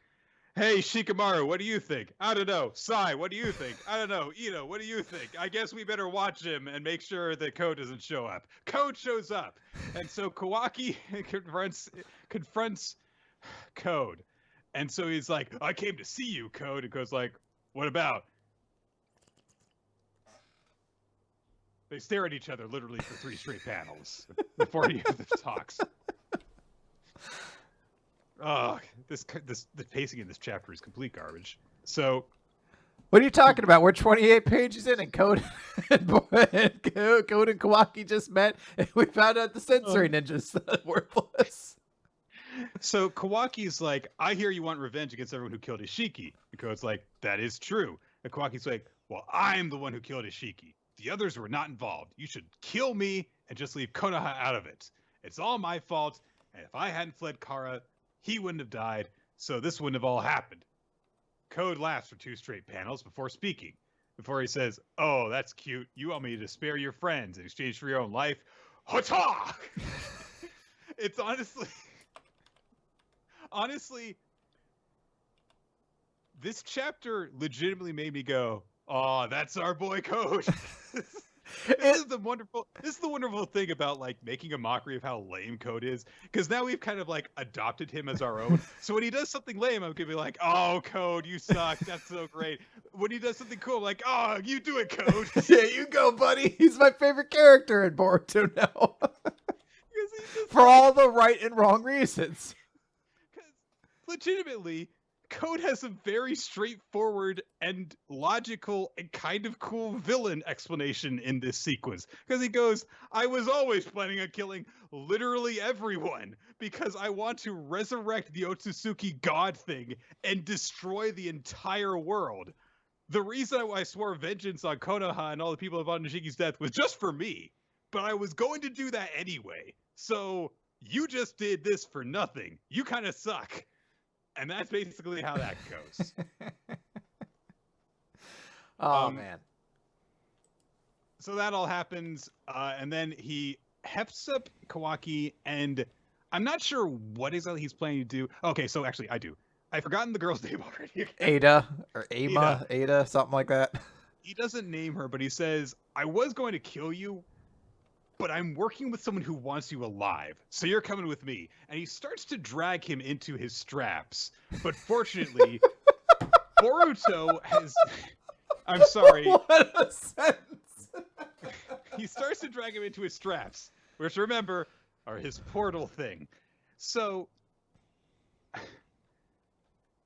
S1: "Hey, Shikamaru, what do you think? I don't know. Sai, what do you think? I don't know. Ito, what do you think? I guess we better watch him and make sure that Code doesn't show up." Code shows up, and so Kawaki confronts Code, and so he's like, "I came to see you, Code." And Code's like, "What about?" They stare at each other literally for 3 straight panels before any of them talks. Oh, the pacing in this chapter is complete garbage. So,
S2: what are you talking about? We're 28 pages in, and Code and Kawaki just met, and we found out the sensory ninjas are worthless.
S1: So Kawaki's like, "I hear you want revenge against everyone who killed Ishiki." And Code's like, "That is true." And Kawaki's like, "Well, I'm the one who killed Ishiki. The others were not involved. You should kill me and just leave Konoha out of it. It's all my fault, and if I hadn't fled Kara, he wouldn't have died, so this wouldn't have all happened." Code laughs for 2 straight panels before speaking. Before he says, "Oh, that's cute. You want me to spare your friends in exchange for your own life? Hata!" It's honestly, this chapter legitimately made me go, "Oh, that's our boy Code." This is the wonderful thing about like making a mockery of how lame Code is, because now we've kind of like adopted him as our own. So when he does something lame, I'm gonna be like, "Oh, Code, you suck. That's so great." When he does something cool, I'm like, "Oh, you do it, Code."
S2: Yeah, you go, buddy. He's my favorite character in Boruto now. For all the right and wrong reasons.
S1: Because legitimately, Code has a very straightforward and logical and kind of cool villain explanation in this sequence. Because he goes, "I was always planning on killing literally everyone because I want to resurrect the Otsutsuki god thing and destroy the entire world. The reason I swore vengeance on Konoha and all the people involved in Nishiki's death was just for me, but I was going to do that anyway. So you just did this for nothing. You kind of suck." And that's basically how that goes.
S2: Oh, man.
S1: So that all happens, and then he hefts up Kawaki, and I'm not sure what exactly he's planning to do. Okay, so actually, I do. I've forgotten the girl's name already.
S2: Ada, or Ada, something like that.
S1: He doesn't name her, but he says, "I was going to kill you, but I'm working with someone who wants you alive, so you're coming with me." And he starts to drag him into his straps. But fortunately, Boruto has... I'm sorry.
S2: What a sentence.
S1: He starts to drag him into his straps, which, remember, are his portal thing. So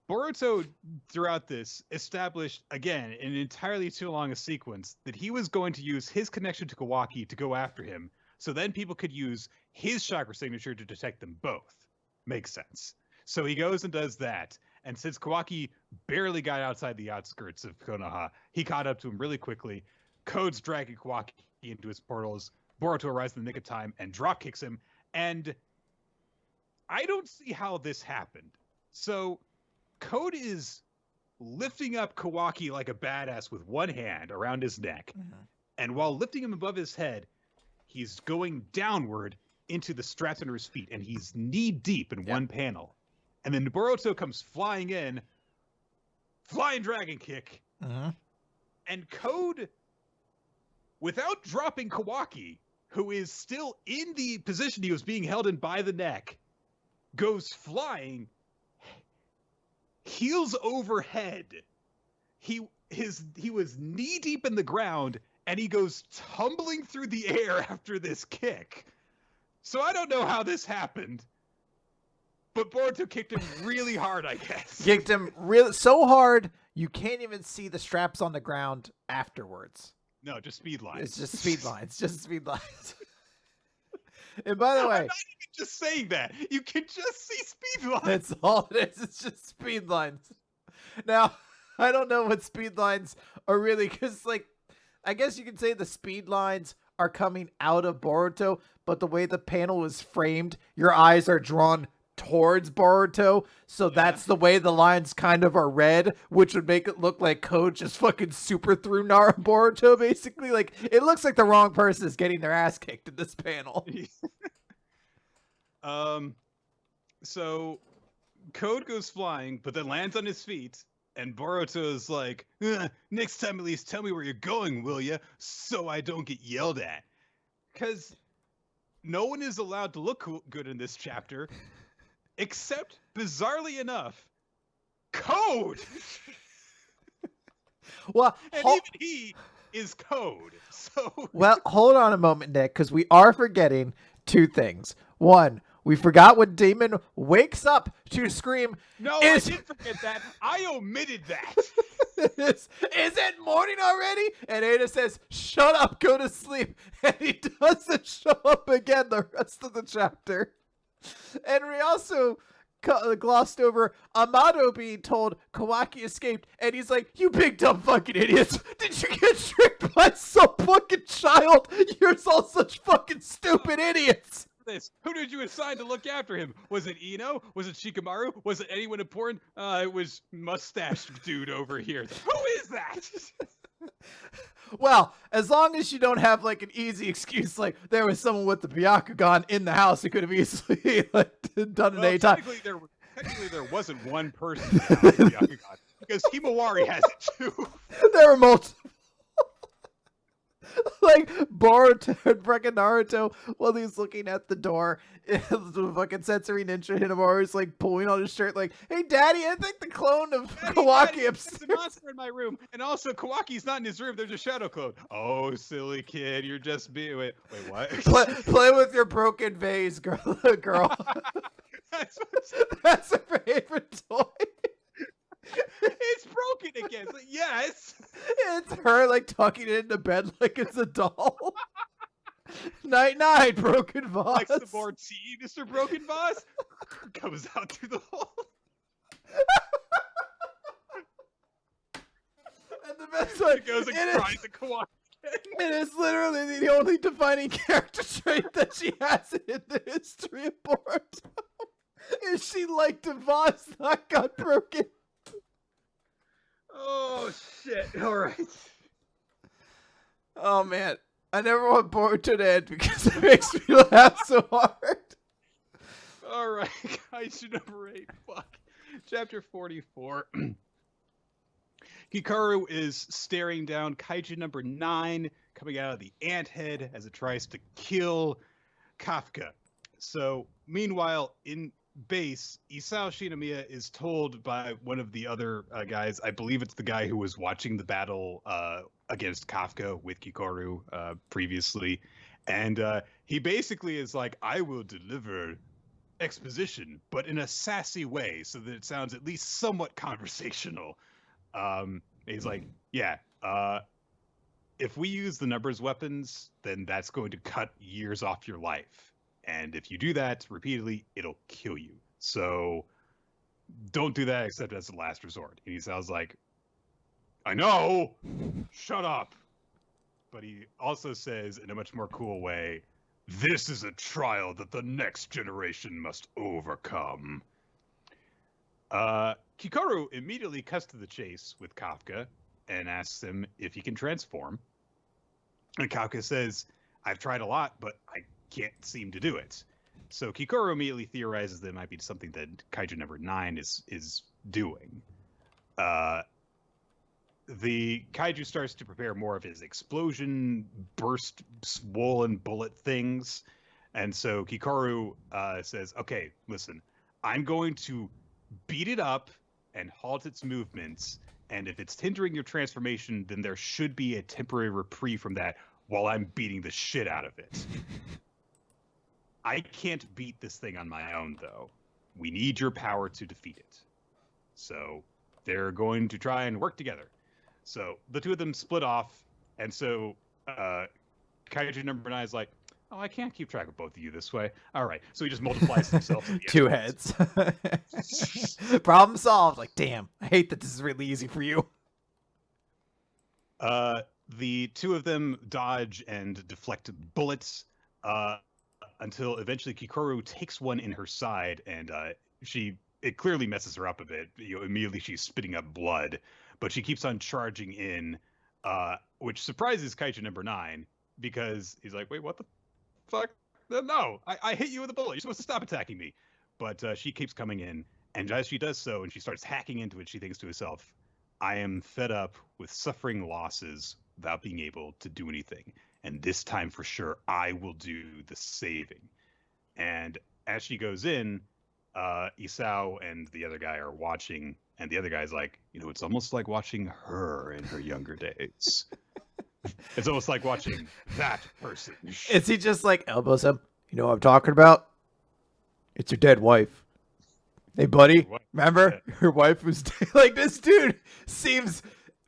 S1: Boruto, throughout this, established, again, in entirely too long a sequence, that he was going to use his connection to Kawaki to go after him, so then people could use his chakra signature to detect them both. Makes sense. So he goes and does that, and since Kawaki barely got outside the outskirts of Konoha, he caught up to him really quickly. Code's dragging Kawaki into his portals. Boruto arrives in the nick of time and drop kicks him, and I don't see how this happened. So Code is lifting up Kawaki like a badass with one hand around his neck. Mm-hmm. And while lifting him above his head, he's going downward into the straps under his feet, and he's knee deep in one panel. And then Boruto comes flying in, flying dragon kick, and Code, without dropping Kawaki, who is still in the position he was being held in by the neck, goes flying, heels overhead. He was knee deep in the ground, and he goes tumbling through the air after this kick. So I don't know how this happened, but Boruto kicked him really hard, I guess.
S2: Kicked him so hard you can't even see the straps on the ground afterwards.
S1: No, just speed lines.
S2: It's just speed lines. Just speed lines. And by the way,
S1: I'm not even just saying that. You can just see speed lines.
S2: That's all it is. It's just speed lines. Now, I don't know what speed lines are really, because, like, I guess you could say the speed lines are coming out of Boruto, but the way the panel is framed, your eyes are drawn towards Boruto, so that's the way the lines kind of are read, which would make it look like Code just fucking super threw Boruto, basically. Like, it looks like the wrong person is getting their ass kicked in this panel.
S1: So Code goes flying, but then lands on his feet, and Boruto is like, next time at least tell me where you're going, will ya? So I don't get yelled at. Because no one is allowed to look good in this chapter, except, bizarrely enough, Code!
S2: Well,
S1: and even he is Code. So
S2: well, hold on a moment, Nick, because we are forgetting two things. One, we forgot when Damon wakes up to scream.
S1: No, I didn't forget that. I omitted that.
S2: Is it morning already? And Ada says, shut up, go to sleep. And he doesn't show up again the rest of the chapter. And we also glossed over Amato being told Kawaki escaped. And he's like, you big dumb fucking idiots. Did you get tricked by some fucking child? You're all such fucking stupid idiots.
S1: Who did you assign to look after him? Was it Ino? Was it Shikamaru? Was it anyone important? It was mustache dude over here. Who is that?
S2: Well, as long as you don't have like an easy excuse, like there was someone with the Byakugan in the house, it could have easily like done it anytime.
S1: Technically, there wasn't one person with the Byakugan because Himawari has it too.
S2: There were multiple. Like Boruto and freaking Naruto, while he's looking at the door, the fucking sensory ninja Hinamaru's like pulling on his shirt, like, "Hey, Daddy, I think the clone of Kawaki upstairs."
S1: There's a monster in my room, and also Kawaki's not in his room. There's a shadow clone. Oh, silly kid, you're just being wait, what?
S2: Play with your broken vase, girl. That's her favorite toy.
S1: It's broken again. Like, yes.
S2: It's her like tucking it into bed like it's a doll. Night night, broken vase.
S1: Like some more tea, Mr. Broken Vase. Comes out through the hole.
S2: And the best one,
S1: it goes and cries at Kawaki.
S2: It is literally the only defining character trait that she has in the history of Boruto. Is she liked a vase that got broken?
S1: Oh shit! All right.
S2: Oh man, I never want Boruto to end because it makes me laugh so hard.
S1: All right, Kaiju number 8. Fuck. Chapter 44. Kikoru is staring down Kaiju number 9, coming out of the ant head as it tries to kill Kafka. So, meanwhile, in base, Isao Shinomiya is told by one of the other guys, I believe it's the guy who was watching the battle against Kafka with Kikoru previously, and he basically is like, I will deliver exposition, but in a sassy way, so that it sounds at least somewhat conversational. He's like, yeah, if we use the numbers weapons, then that's going to cut years off your life. And if you do that repeatedly, it'll kill you. So don't do that except as a last resort. And he sounds like, I know, shut up. But he also says in a much more cool way, this is a trial that the next generation must overcome. Kikoru immediately cuts to the chase with Kafka and asks him if he can transform. And Kafka says, I've tried a lot, but I can't seem to do it. So Kikoru immediately theorizes that it might be something that Kaiju number 9 is doing. The Kaiju starts to prepare more of his explosion, burst, swollen bullet things. And so Kikoru says, okay, listen, I'm going to beat it up and halt its movements. And if it's hindering your transformation, then there should be a temporary reprieve from that while I'm beating the shit out of it. I can't beat this thing on my own, though. We need your power to defeat it. So they're going to try and work together. So the two of them split off, and so Kaiju number 9 is like, oh, I can't keep track of both of you this way. All right, so he just multiplies himself. To the
S2: two heads. Problem solved. Like, damn, I hate that this is really easy for you.
S1: The two of them dodge and deflect bullets. until eventually Kikoru takes one in her side, and it clearly messes her up a bit. Immediately she's spitting up blood, but she keeps on charging in, which surprises Kaiju number 9 because he's like, "Wait, what the fuck? No, I hit you with a bullet. You're supposed to stop attacking me." But she keeps coming in, and as she does so, and she starts hacking into it, she thinks to herself, "I am fed up with suffering losses without being able to do anything. And this time for sure, I will do the saving." And as she goes in, Isao and the other guy are watching, and the other guy's like, "It's almost like watching her in her younger days." It's almost like watching that person.
S2: Is he just like elbows him? You know what I'm talking about? It's your dead wife. Hey, buddy, remember? Your wife was like, this dude seems,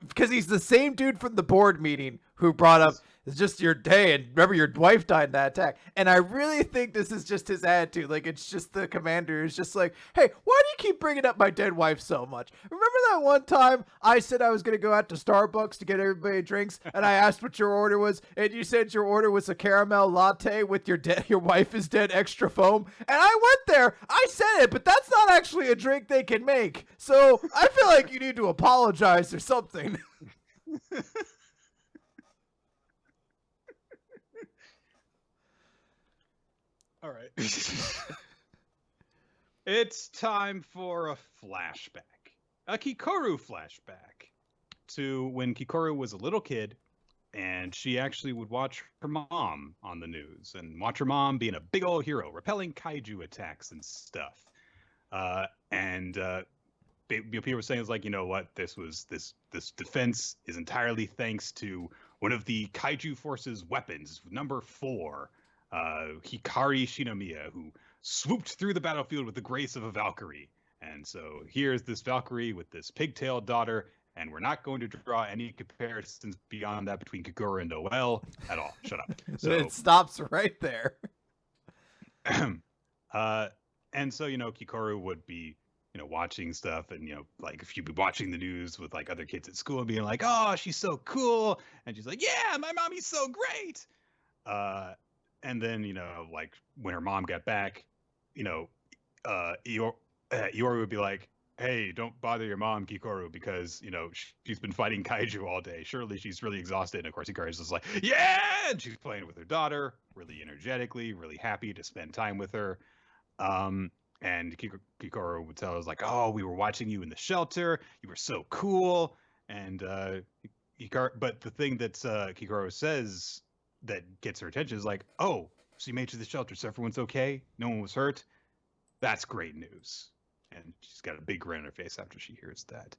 S2: because he's the same dude from the board meeting who brought up, it's just your day, and remember your wife died in that attack. And I really think this is just his attitude. Like, it's just the commander is just like, hey, why do you keep bringing up my dead wife so much? Remember that one time I said I was going to go out to Starbucks to get everybody drinks, and I asked what your order was, and you said your order was a caramel latte with your wife is dead extra foam? And I went there, I said it, but that's not actually a drink they can make. So I feel like you need to apologize or something.
S1: All right. It's time for a flashback. A Kikoru flashback to when Kikoru was a little kid and she actually would watch her mom on the news and watch her mom being a big old hero, repelling kaiju attacks and stuff. People were saying, it's like, this defense is entirely thanks to one of the kaiju force's weapons, number 4. Hikari Shinomiya, who swooped through the battlefield with the grace of a Valkyrie. And so here's this Valkyrie with this pigtailed daughter, and we're not going to draw any comparisons beyond that between Kikoru and Noelle at all. Shut up. So
S2: it stops right there.
S1: And so, Kikoru would be, watching stuff, and, like, if you'd be watching the news with, like, other kids at school and being like, "Oh, she's so cool." And she's like, "Yeah, my mommy's so great." And then, like when her mom got back, Iori would be like, "Hey, don't bother your mom, Kikoru, because, she's been fighting kaiju all day. Surely she's really exhausted." And of course, Hikari's just like, "Yeah!" And she's playing with her daughter really energetically, really happy to spend time with her. And Kikoru would tell us, like, "Oh, we were watching you in the shelter. You were so cool." And but the thing that Kikoru says that gets her attention is like, "Oh, so you made it to the shelter, so everyone's okay? No one was hurt? That's great news." And she's got a big grin on her face after she hears that.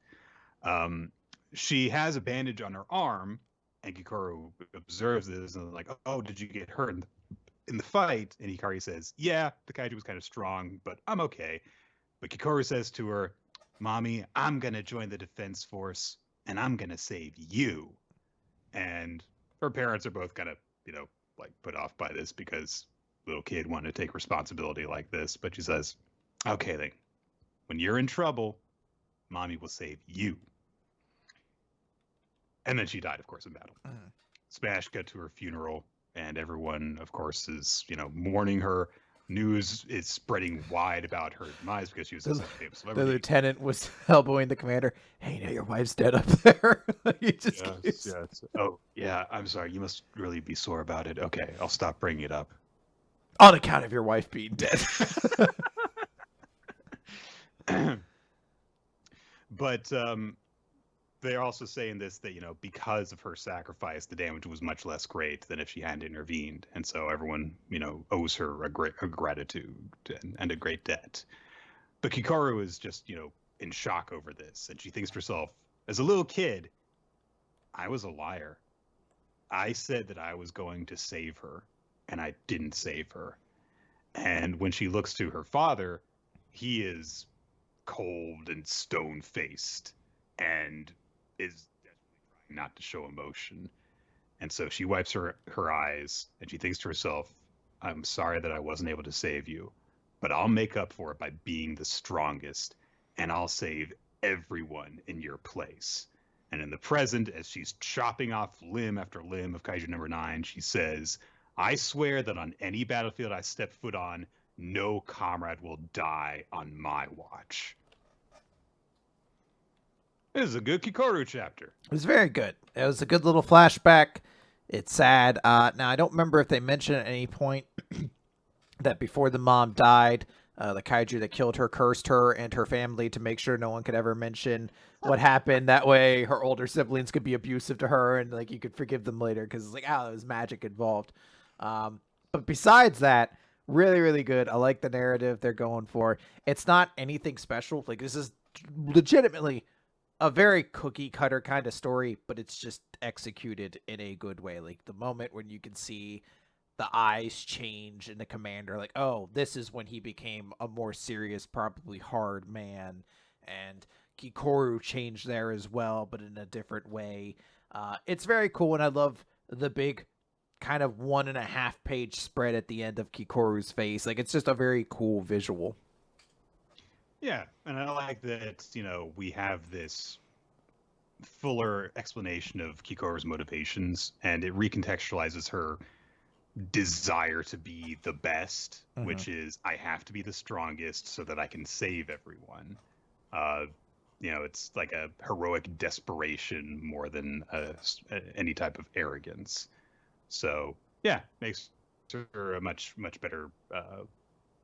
S1: She has a bandage on her arm, and Kikoru observes this and is like, "Oh, did you get hurt in the fight?" And Hikari says, "Yeah, the kaiju was kind of strong, but I'm okay." But Kikoru says to her, "Mommy, I'm going to join the defense force, and I'm going to save you." And her parents are both kind of, like, put off by this because little kid wanted to take responsibility like this. But she says, "Okay, then, when you're in trouble, Mommy will save you." And then she died, of course, in battle. Smash got to her funeral, and everyone, of course, is, mourning her. News is spreading wide about her demise because she was such a famous celebrity.
S2: The lieutenant was elbowing the commander. "Hey, your wife's dead up there."
S1: Yes. Oh, yeah, I'm sorry. You must really be sore about it. Okay, I'll stop bringing it up.
S2: On account of your wife being dead.
S1: But they're also saying this, that, because of her sacrifice, the damage was much less great than if she hadn't intervened. And so everyone, owes her a gratitude and a great debt. But Kikoru is just, in shock over this. And she thinks to herself, as a little kid, I was a liar. I said that I was going to save her, and I didn't save her. And when she looks to her father, he is cold and stone-faced and is desperately trying not to show emotion. And so she wipes her eyes, and she thinks to herself, "I'm sorry that I wasn't able to save you, but I'll make up for it by being the strongest, and I'll save everyone in your place." And in the present, as she's chopping off limb after limb of Kaiju number 9, she says, I swear that on any battlefield I step foot on, no comrade will die on my watch. This is a good Kikoru chapter.
S2: It was very good. It was a good little flashback. It's sad. Now, I don't remember if they mentioned at any point that before the mom died, the kaiju that killed her cursed her and her family to make sure no one could ever mention what happened. That way her older siblings could be abusive to her and like you could forgive them later because it's like, oh, there was magic involved. But besides that, really, really good. I like the narrative they're going for. It's not anything special. Like, this is legitimately a very cookie cutter kind of story, but it's just executed in a good way. Like the moment when you can see the eyes change in the commander, like, oh, this is when he became a more serious, probably hard man. And Kikoru changed there as well, but in a different way. It's very cool, and I love the big kind of 1.5 page spread at the end of Kikoru's face. Like, it's just a very cool visual.
S1: Yeah, and I like that, we have this fuller explanation of Kikoru's motivations, and it recontextualizes her desire to be the best, which is, I have to be the strongest so that I can save everyone. It's like a heroic desperation more than any type of arrogance. So, yeah, makes her a much, much better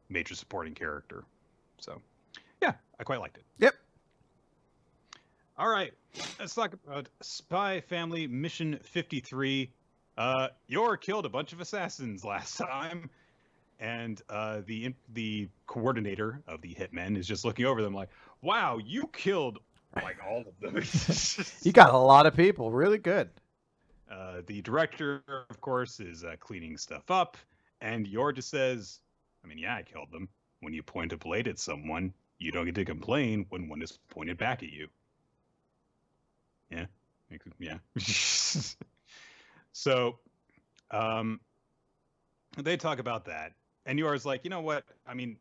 S1: major supporting character. So, yeah, I quite liked it.
S2: Yep.
S1: All right, let's talk about Spy Family Mission 53. Yor killed a bunch of assassins last time, and the coordinator of the hitmen is just looking over them like, wow, you killed like all of them.
S2: You got a lot of people. Really good.
S1: The director, of course, is cleaning stuff up, and Yor just says, I mean, yeah, I killed them. When you point a blade at someone, you don't get to complain when one is pointed back at you. Yeah. So, they talk about that, and Yor's like, you know what? I mean,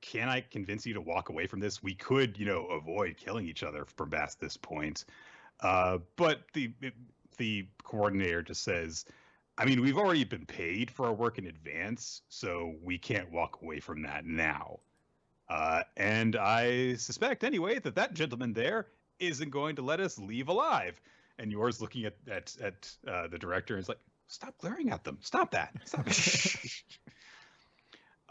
S1: can I convince you to walk away from this? We could, avoid killing each other from past this point. But the coordinator just says, I mean, we've already been paid for our work in advance, so we can't walk away from that now. And I suspect, anyway, that gentleman there isn't going to let us leave alive. And Yor's looking at the director and is like, stop glaring at them. Stop that. Stop.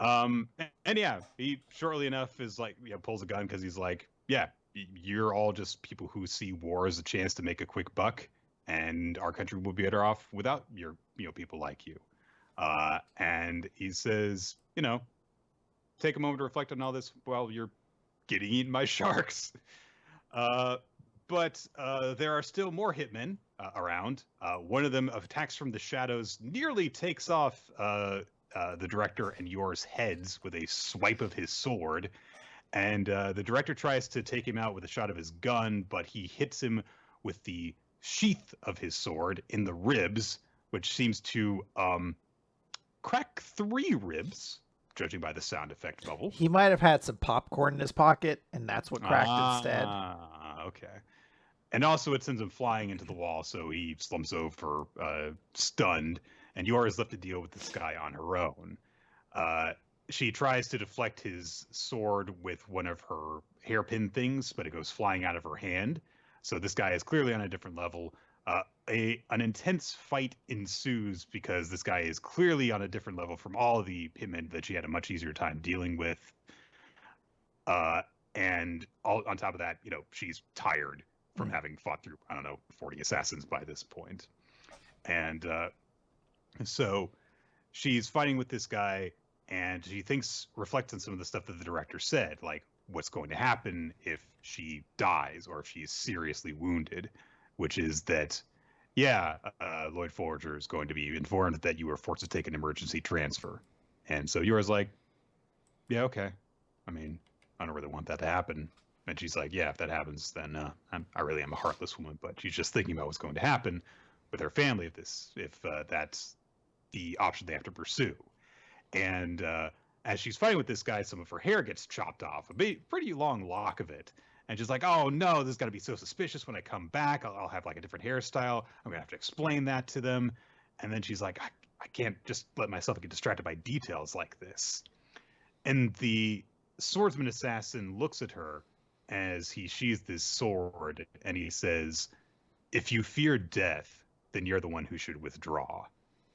S1: And yeah, he shortly enough is like, pulls a gun because he's like, yeah, you're all just people who see war as a chance to make a quick buck, and our country will be better off without your, people like you. And he says, take a moment to reflect on all this while you're getting eaten by sharks. But there are still more hitmen around. One of them attacks from the shadows, nearly takes off the director and Yor's heads with a swipe of his sword. And the director tries to take him out with a shot of his gun, but he hits him with the sheath of his sword in the ribs, which seems to crack 3 ribs, judging by the sound effect bubble.
S2: He might have had some popcorn in his pocket, and that's what cracked instead.
S1: Okay. And also it sends him flying into the wall, so he slumps over, stunned, and Yor is left to deal with this guy on her own. She tries to deflect his sword with one of her hairpin things, but it goes flying out of her hand. So this guy is clearly on a different level. An intense fight ensues because this guy is clearly on a different level from all of the hitmen that she had a much easier time dealing with. And on top of that, she's tired from having fought through, 40 assassins by this point. And so she's fighting with this guy, and she reflects on some of the stuff that the director said, like what's going to happen if she dies or if she's seriously wounded, which is that, Lloyd Forger is going to be informed that you were forced to take an emergency transfer. And so Yor's like, yeah, okay. I mean, I don't really want that to happen. And she's like, yeah, if that happens, then I really am a heartless woman. But she's just thinking about what's going to happen with her family if that's the option they have to pursue. And as she's fighting with this guy, some of her hair gets chopped off, a pretty long lock of it. And she's like, oh no, this is going to be so suspicious when I come back. I'll have like a different hairstyle. I'm going to have to explain that to them. And then she's like, I can't just let myself get distracted by details like this. And the swordsman assassin looks at her as he sheathes his sword, and he says, "If you fear death, then you're the one who should withdraw."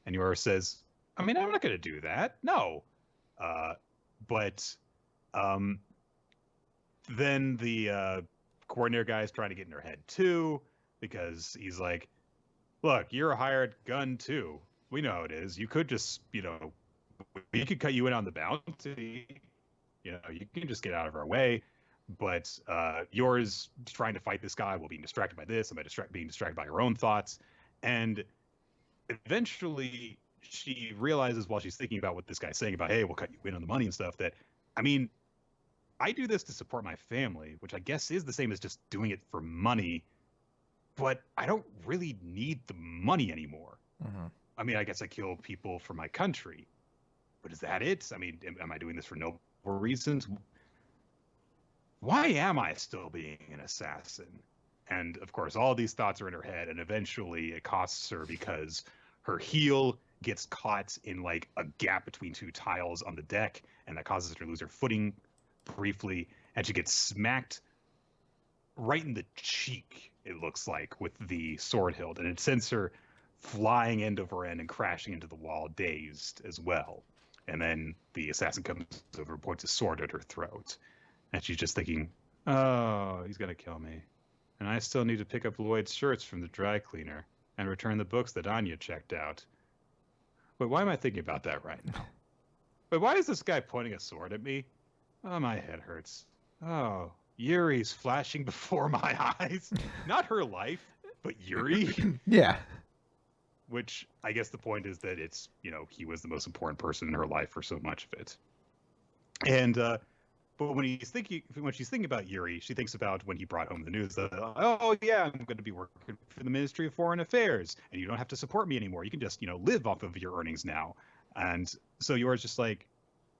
S1: And Yor says, "I mean, I'm not going to do that. No." But um, then the coordinator guy is trying to get in her head too, because he's like, "Look, you're a hired gun too. We know how it is. You could just, we could cut you in on the bounty. You can just get out of our way. But yours trying to fight this guy while being distracted by this and by being distracted by her own thoughts." And eventually she realizes while she's thinking about what this guy's saying about, hey, we'll cut you in on the money and stuff, that, I mean, I do this to support my family, which I guess is the same as just doing it for money, but I don't really need the money anymore.
S2: Mm-hmm.
S1: I mean, I guess I kill people for my country, but is that it? I mean, am I doing this for noble reasons? Why am I still being an assassin? And of course, all these thoughts are in her head, and eventually it costs her because her heel gets caught in like a gap between two tiles on the deck, and that causes her to lose her footing briefly, and she gets smacked right in the cheek, it looks like, with the sword hilt, and it sends her flying end over end and crashing into the wall, dazed as well. And then the assassin comes over and points a sword at her throat, and she's just thinking, oh, he's gonna kill me. And I still need to pick up Lloyd's shirts from the dry cleaner and return the books that Anya checked out. But why am I thinking about that right now? But why is this guy pointing a sword at me? Oh, my head hurts. Oh, Yuri's flashing before my eyes. Not her life, but Yuri.
S2: Yeah.
S1: Which I guess the point is that it's, he was the most important person in her life for so much of it. And, but when she's thinking about Yuri, she thinks about when he brought home the news that, oh yeah, I'm going to be working for the Ministry of Foreign Affairs, and you don't have to support me anymore. You can just, live off of your earnings now. And so Yori's just like,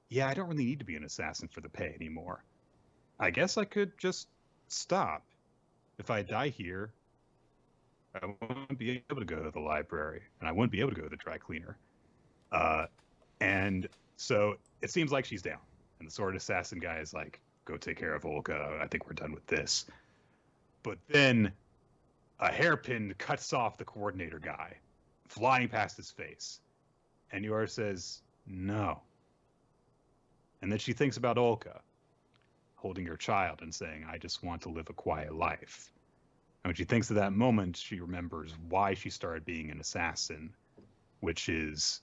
S1: yeah, I don't really need to be an assassin for the pay anymore. I guess I could just stop. If I die here, I wouldn't be able to go to the library, and I wouldn't be able to go to the dry cleaner. And so it seems like she's down. And the sword assassin guy is like, go take care of Olga. I think we're done with this. But then a hairpin cuts off the coordinator guy, flying past his face. And Yor says, no. And then she thinks about Olga, holding her child and saying, I just want to live a quiet life. And when she thinks of that moment, she remembers why she started being an assassin, which is,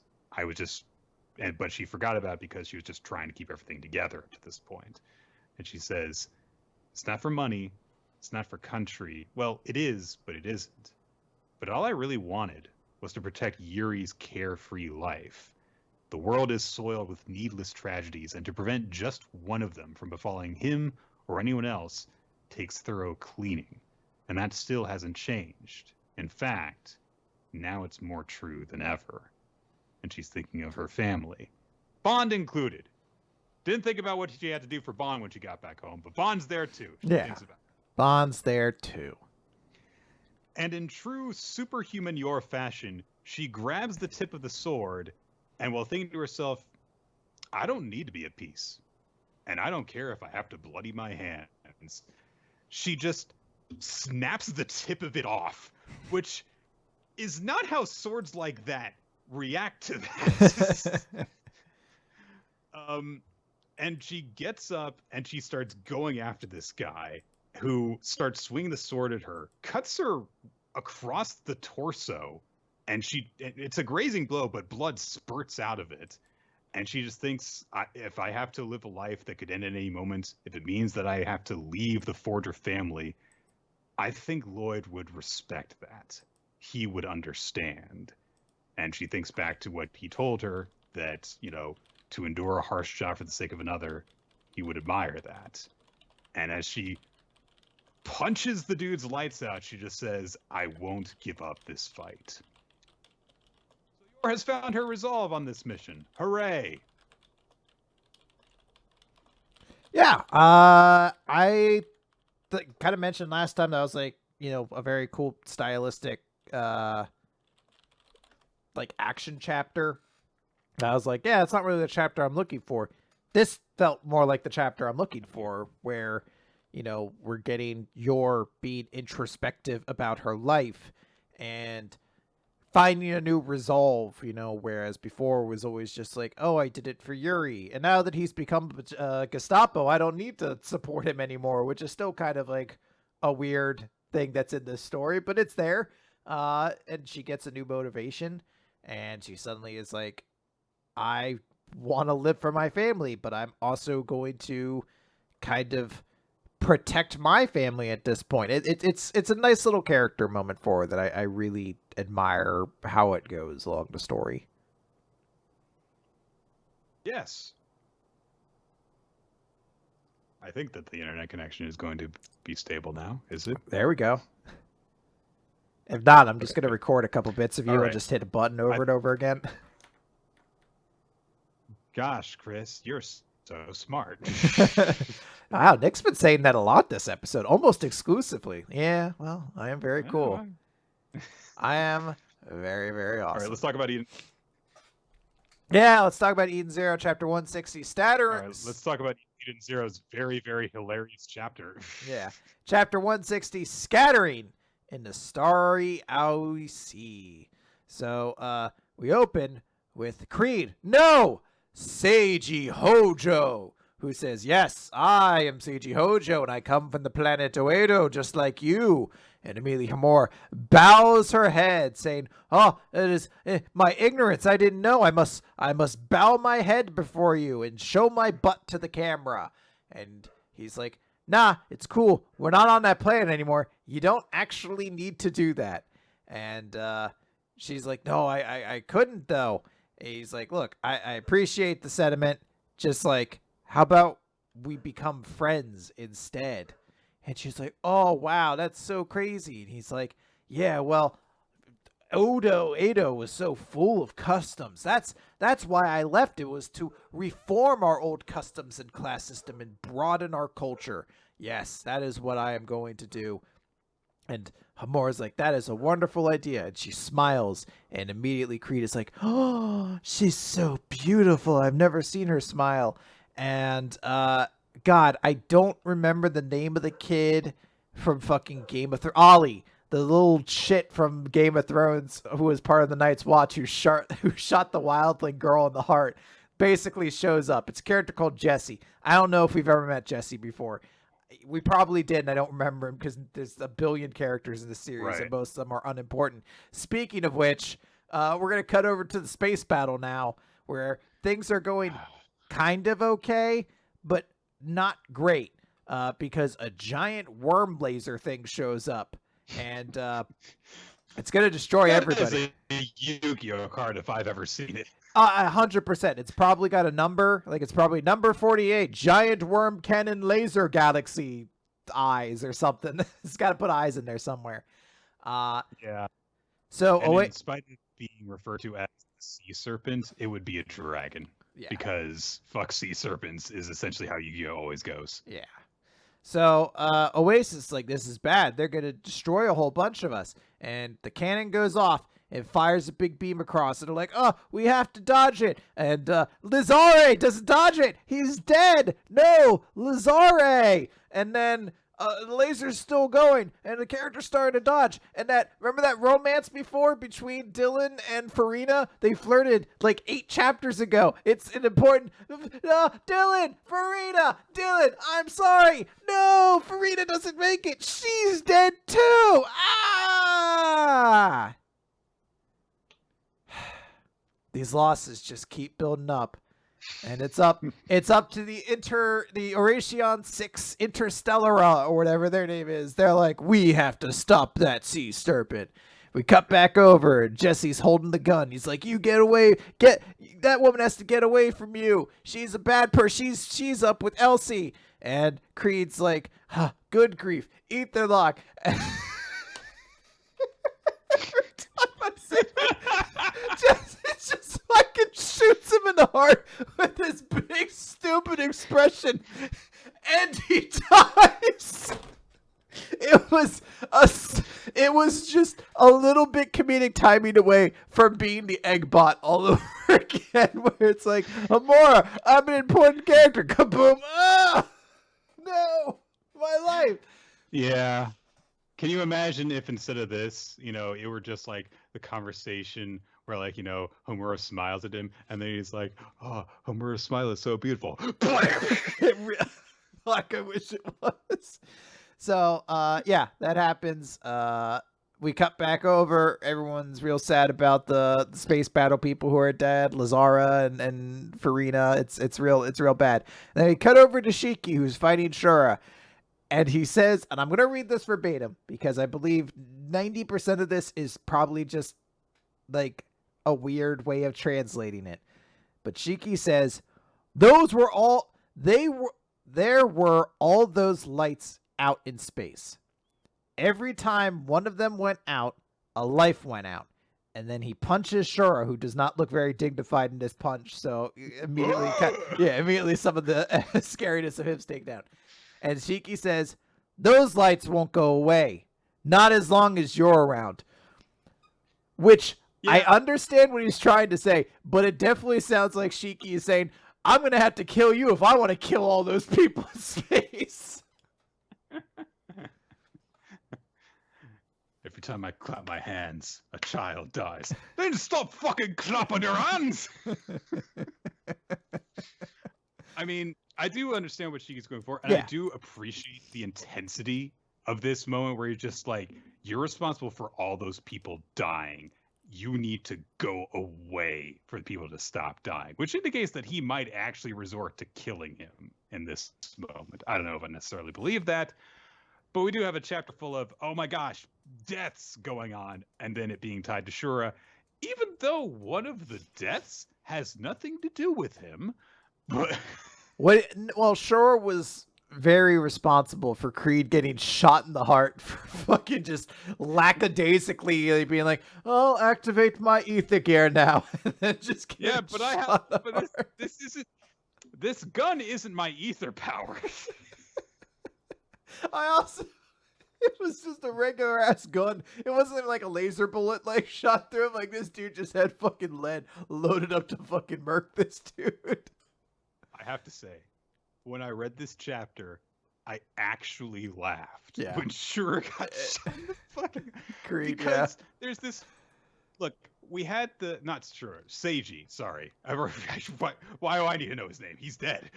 S1: but she forgot about it because she was just trying to keep everything together to this point. And she says, it's not for money. It's not for country. Well, it is, but it isn't. But all I really wanted was to protect Yuri's carefree life. The world is soiled with needless tragedies, and to prevent just one of them from befalling him or anyone else takes thorough cleaning. And that still hasn't changed. In fact, now it's more true than ever. And she's thinking of her family, Bond included. Didn't think about what she had to do for Bond when she got back home, but Bond's there too. She thinks about it.
S2: Bond's there too.
S1: And in true superhuman Yor fashion, she grabs the tip of the sword, and while thinking to herself, I don't need to be at peace, and I don't care if I have to bloody my hands, she just snaps the tip of it off, which is not how swords like that react to that. And she gets up and she starts going after this guy who starts swinging the sword at her, cuts her across the torso, and it's a grazing blow, but blood spurts out of it. And she just thinks, if I have to live a life that could end at any moment, if it means that I have to leave the Forger family, I think Lloyd would respect that. He would understand. And she thinks back to what he told her, that, to endure a harsh job for the sake of another, he would admire that. And as she punches the dude's lights out, she just says, I won't give up this fight. So Yor has found her resolve on this mission. Hooray!
S2: Yeah, I kind of mentioned last time that was like, a very cool stylistic like action chapter. I was like, yeah, it's not really the chapter I'm looking for. This felt more like the chapter I'm looking for, where, you know, we're getting Yor being introspective about her life and finding a new resolve, you know, whereas before it was always just like, oh, I did it for Yuri. And now that he's become Gestapo, I don't need to support him anymore, which is still kind of like a weird thing that's in this story, but it's there. And she gets a new motivation, and she suddenly is like, I want to live for my family, but I'm also going to kind of protect my family at this point. It's a nice little character moment for her that I really admire how it goes along the story.
S1: Yes. I think that the internet connection is going to be stable now. Is it?
S2: There we go. If not, I'm just going to record a couple bits of you
S1: All
S2: and
S1: right.
S2: just hit a button over and over again.
S1: Gosh, Chris, you're so smart.
S2: Wow, Nick's been saying that a lot this episode, almost exclusively. Yeah, well, I am very cool. I am very, very awesome.
S1: All right, let's talk about Eden.
S2: Yeah, let's talk about Eden Zero, chapter 160.
S1: All right, let's talk about Eden Zero's very, very hilarious chapter.
S2: Yeah, chapter 160, Scattering in the Starry Owie Sea. So, we open with Creed. No! Seiji Hojo, who says, yes, I am Seiji Hojo, and I come from the planet Oedo, just like you. And Emilia Hamor bows her head, saying, oh, it is my ignorance. I didn't know. I must bow my head before you and show my butt to the camera. And he's like, nah, it's cool. We're not on that planet anymore. You don't actually need to do that. And she's like, no, I couldn't, though. And he's like, look, I appreciate the sentiment. Just like, how about we become friends instead? And she's like, oh, wow, that's so crazy. And he's like, yeah, well, Edo was so full of customs. That's why I left. It was to reform our old customs and class system and broaden our culture. Yes, that is what I am going to do. And Hamor's like, that is a wonderful idea. And she smiles, and immediately Creed is like, oh, she's so beautiful. I've never seen her smile. And, God, I don't remember the name of the kid from fucking Game of Thrones. Ollie, the little shit from Game of Thrones who was part of the Night's Watch who shot the wildling girl in the heart, basically shows up. It's a character called Jesse. I don't know if we've ever met Jesse before. We probably did, and I don't remember him because there's a billion characters in the series, right, and most of them are unimportant. Speaking of which, we're going to cut over to the space battle now, where things are going kind of okay, but not great, because a giant worm laser thing shows up, and it's going to destroy everybody.
S1: That is a Yu-Gi-Oh card if I've ever seen it.
S2: 100%. It's probably got a number, like it's probably number 48, giant worm cannon laser galaxy eyes or something. It's got to put eyes in there somewhere.
S1: Yeah.
S2: So,
S1: and in spite of being referred to as the sea serpent, it would be a dragon. Yeah. Because fuck sea serpents is essentially how Yu-Gi-Oh always goes.
S2: Yeah. So, Oasis like, this is bad. They're going to destroy a whole bunch of us. And the cannon goes off. It fires a big beam across, and they're like, oh, we have to dodge it. And Lizare doesn't dodge it. He's dead. No, Lizare. And then the laser's still going, and the character's starting to dodge. And remember that romance before between Dylan and Farina? They flirted like 8 chapters ago. It's an important, Dylan, Farina, Dylan, I'm sorry. No, Farina doesn't make it. She's dead too. Ah! These losses just keep building up, and it's up to the Oration 6 Interstellara or whatever their name is. They're like, we have to stop that sea serpent. We cut back over, and Jesse's holding the gun. He's like, you get away, that woman has to get away from you. She's a bad person. She's up with Elsie. And Creed's like, good grief, eat their lock. Just fucking shoots him in the heart with this big stupid expression, and he dies. It was it was just a little bit comedic timing away from being the egg bot all over again, where it's like, Amora, I'm an important character. Kaboom! Ah, no, my life.
S1: Yeah. Can you imagine if instead of this, it were just like the conversation where, like, Homura smiles at him and then he's like, "Oh, Homura's smile is so beautiful."
S2: Like, I wish it was. So, yeah, that happens. We cut back over. Everyone's real sad about the space battle people who are dead, Lazara and Farina. It's real bad. And then we cut over to Shiki, who's fighting Shura. And he says, and I'm going to read this verbatim because I believe 90% of this is probably just like a weird way of translating it. But Shiki says, those were all, there were all those lights out in space. Every time one of them went out, a life went out. And then he punches Shura, who does not look very dignified in this punch. So immediately some of the scariness of him's taken down. And Shiki says, those lights won't go away. Not as long as you're around. Which, yeah. I understand what he's trying to say, but it definitely sounds like Shiki is saying, I'm going to have to kill you if I want to kill all those people in space.
S1: Every time I clap my hands, a child dies. Then stop fucking clapping your hands! I mean, I do understand what Shiki's going for, and I do appreciate the intensity of this moment where you're just like, you're responsible for all those people dying. You need to go away for the people to stop dying, which indicates that he might actually resort to killing him in this moment. I don't know if I necessarily believe that, but we do have a chapter full of, oh my gosh, deaths going on, and then it being tied to Shura, even though one of the deaths has nothing to do with him. But
S2: well, Shura was very responsible for Creed getting shot in the heart for fucking just lackadaisically being like, I'll activate my ether gear now. And then just
S1: this gun isn't my ether power.
S2: It was just a regular ass gun. It wasn't like a laser bullet like shot through him. Like, this dude just had fucking lead loaded up to fucking murk this dude.
S1: I have to say, when I read this chapter, I actually laughed when Shura got shot in the fucking
S2: Creed,
S1: because there's this. Look, we had not Shura, Seiji. Sorry, why do I need to know his name? He's dead.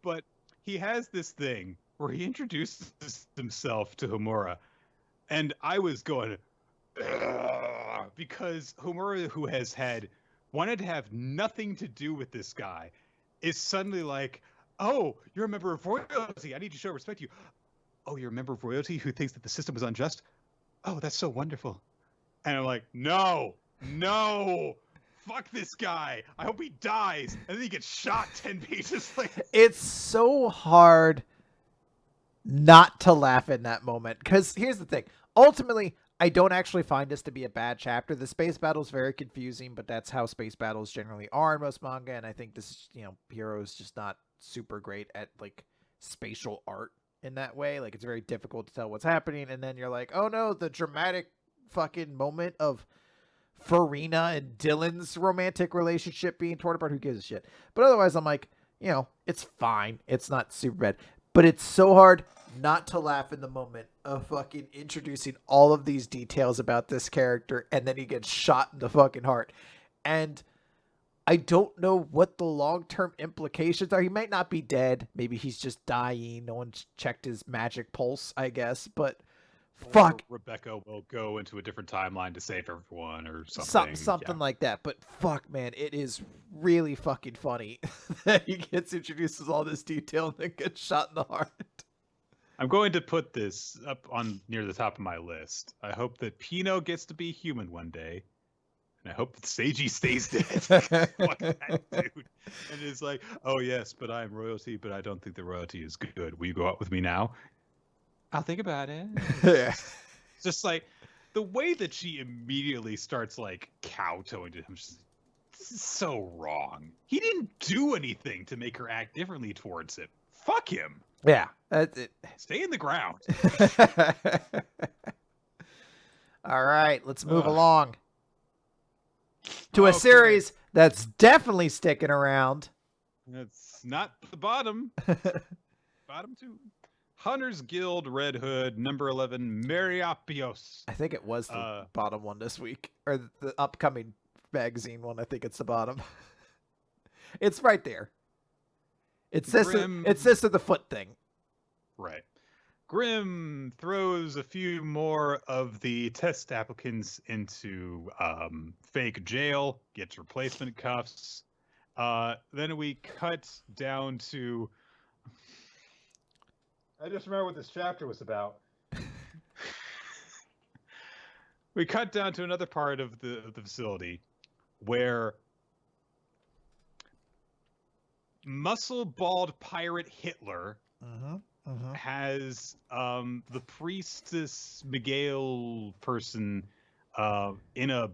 S1: But he has this thing where he introduces himself to Homura, and I was going, because Homura, who has wanted to have nothing to do with this guy, is suddenly like, oh, you're a member of royalty. I need to show respect to you. Oh, you're a member of royalty who thinks that the system was unjust? Oh, that's so wonderful. And I'm like, no, fuck this guy. I hope he dies. And then he gets shot 10 pages later.
S2: It's so hard not to laugh in that moment. Because here's the thing. Ultimately, I don't actually find this to be a bad chapter. The space battle is very confusing, but that's how space battles generally are in most manga. And I think this, Hero is just not super great at like spatial art in that way. Like, it's very difficult to tell what's happening. And then you're like, oh no, the dramatic fucking moment of Farina and Dylan's romantic relationship being torn apart. Who gives a shit? But otherwise, I'm like, it's fine. It's not super bad. But it's so hard not to laugh in the moment of fucking introducing all of these details about this character, and then he gets shot in the fucking heart. And I don't know what the long-term implications are. He might not be dead. Maybe he's just dying. No one's checked his magic pulse, I guess. But fuck.
S1: Rebecca will go into a different timeline to save everyone or something.
S2: Something like that. But fuck, man, it is really fucking funny that he gets introduced with all this detail and then gets shot in the heart.
S1: I'm going to put this up on near the top of my list. I hope that Pino gets to be human one day. And I hope that Seiji stays dead. Fuck that dude. And it's like, oh yes, but I am royalty, but I don't think the royalty is good. Will you go out with me now? I'll think about it.
S2: Yeah.
S1: Just like the way that she immediately starts like kowtowing to him. She's like, This is so wrong. He didn't do anything to make her act differently towards him. Fuck him.
S2: Yeah.
S1: Stay in the ground.
S2: All right, let's move along to a
S1: Okay.
S2: series that's definitely sticking around.
S1: That's not the bottom. Bottom 2. Hunter's Guild Red Hood, number 11, Meriopios.
S2: I think it was the bottom one this week, or the upcoming magazine one. I think it's the bottom. It's right there. It's this of the foot thing.
S1: Right. Grim throws a few more of the test applicants into fake jail, gets replacement cuffs. Then we cut down to... I just remember what this chapter was about. We cut down to another part of the facility where muscle-bald pirate Hitler has the priestess Miguel person in a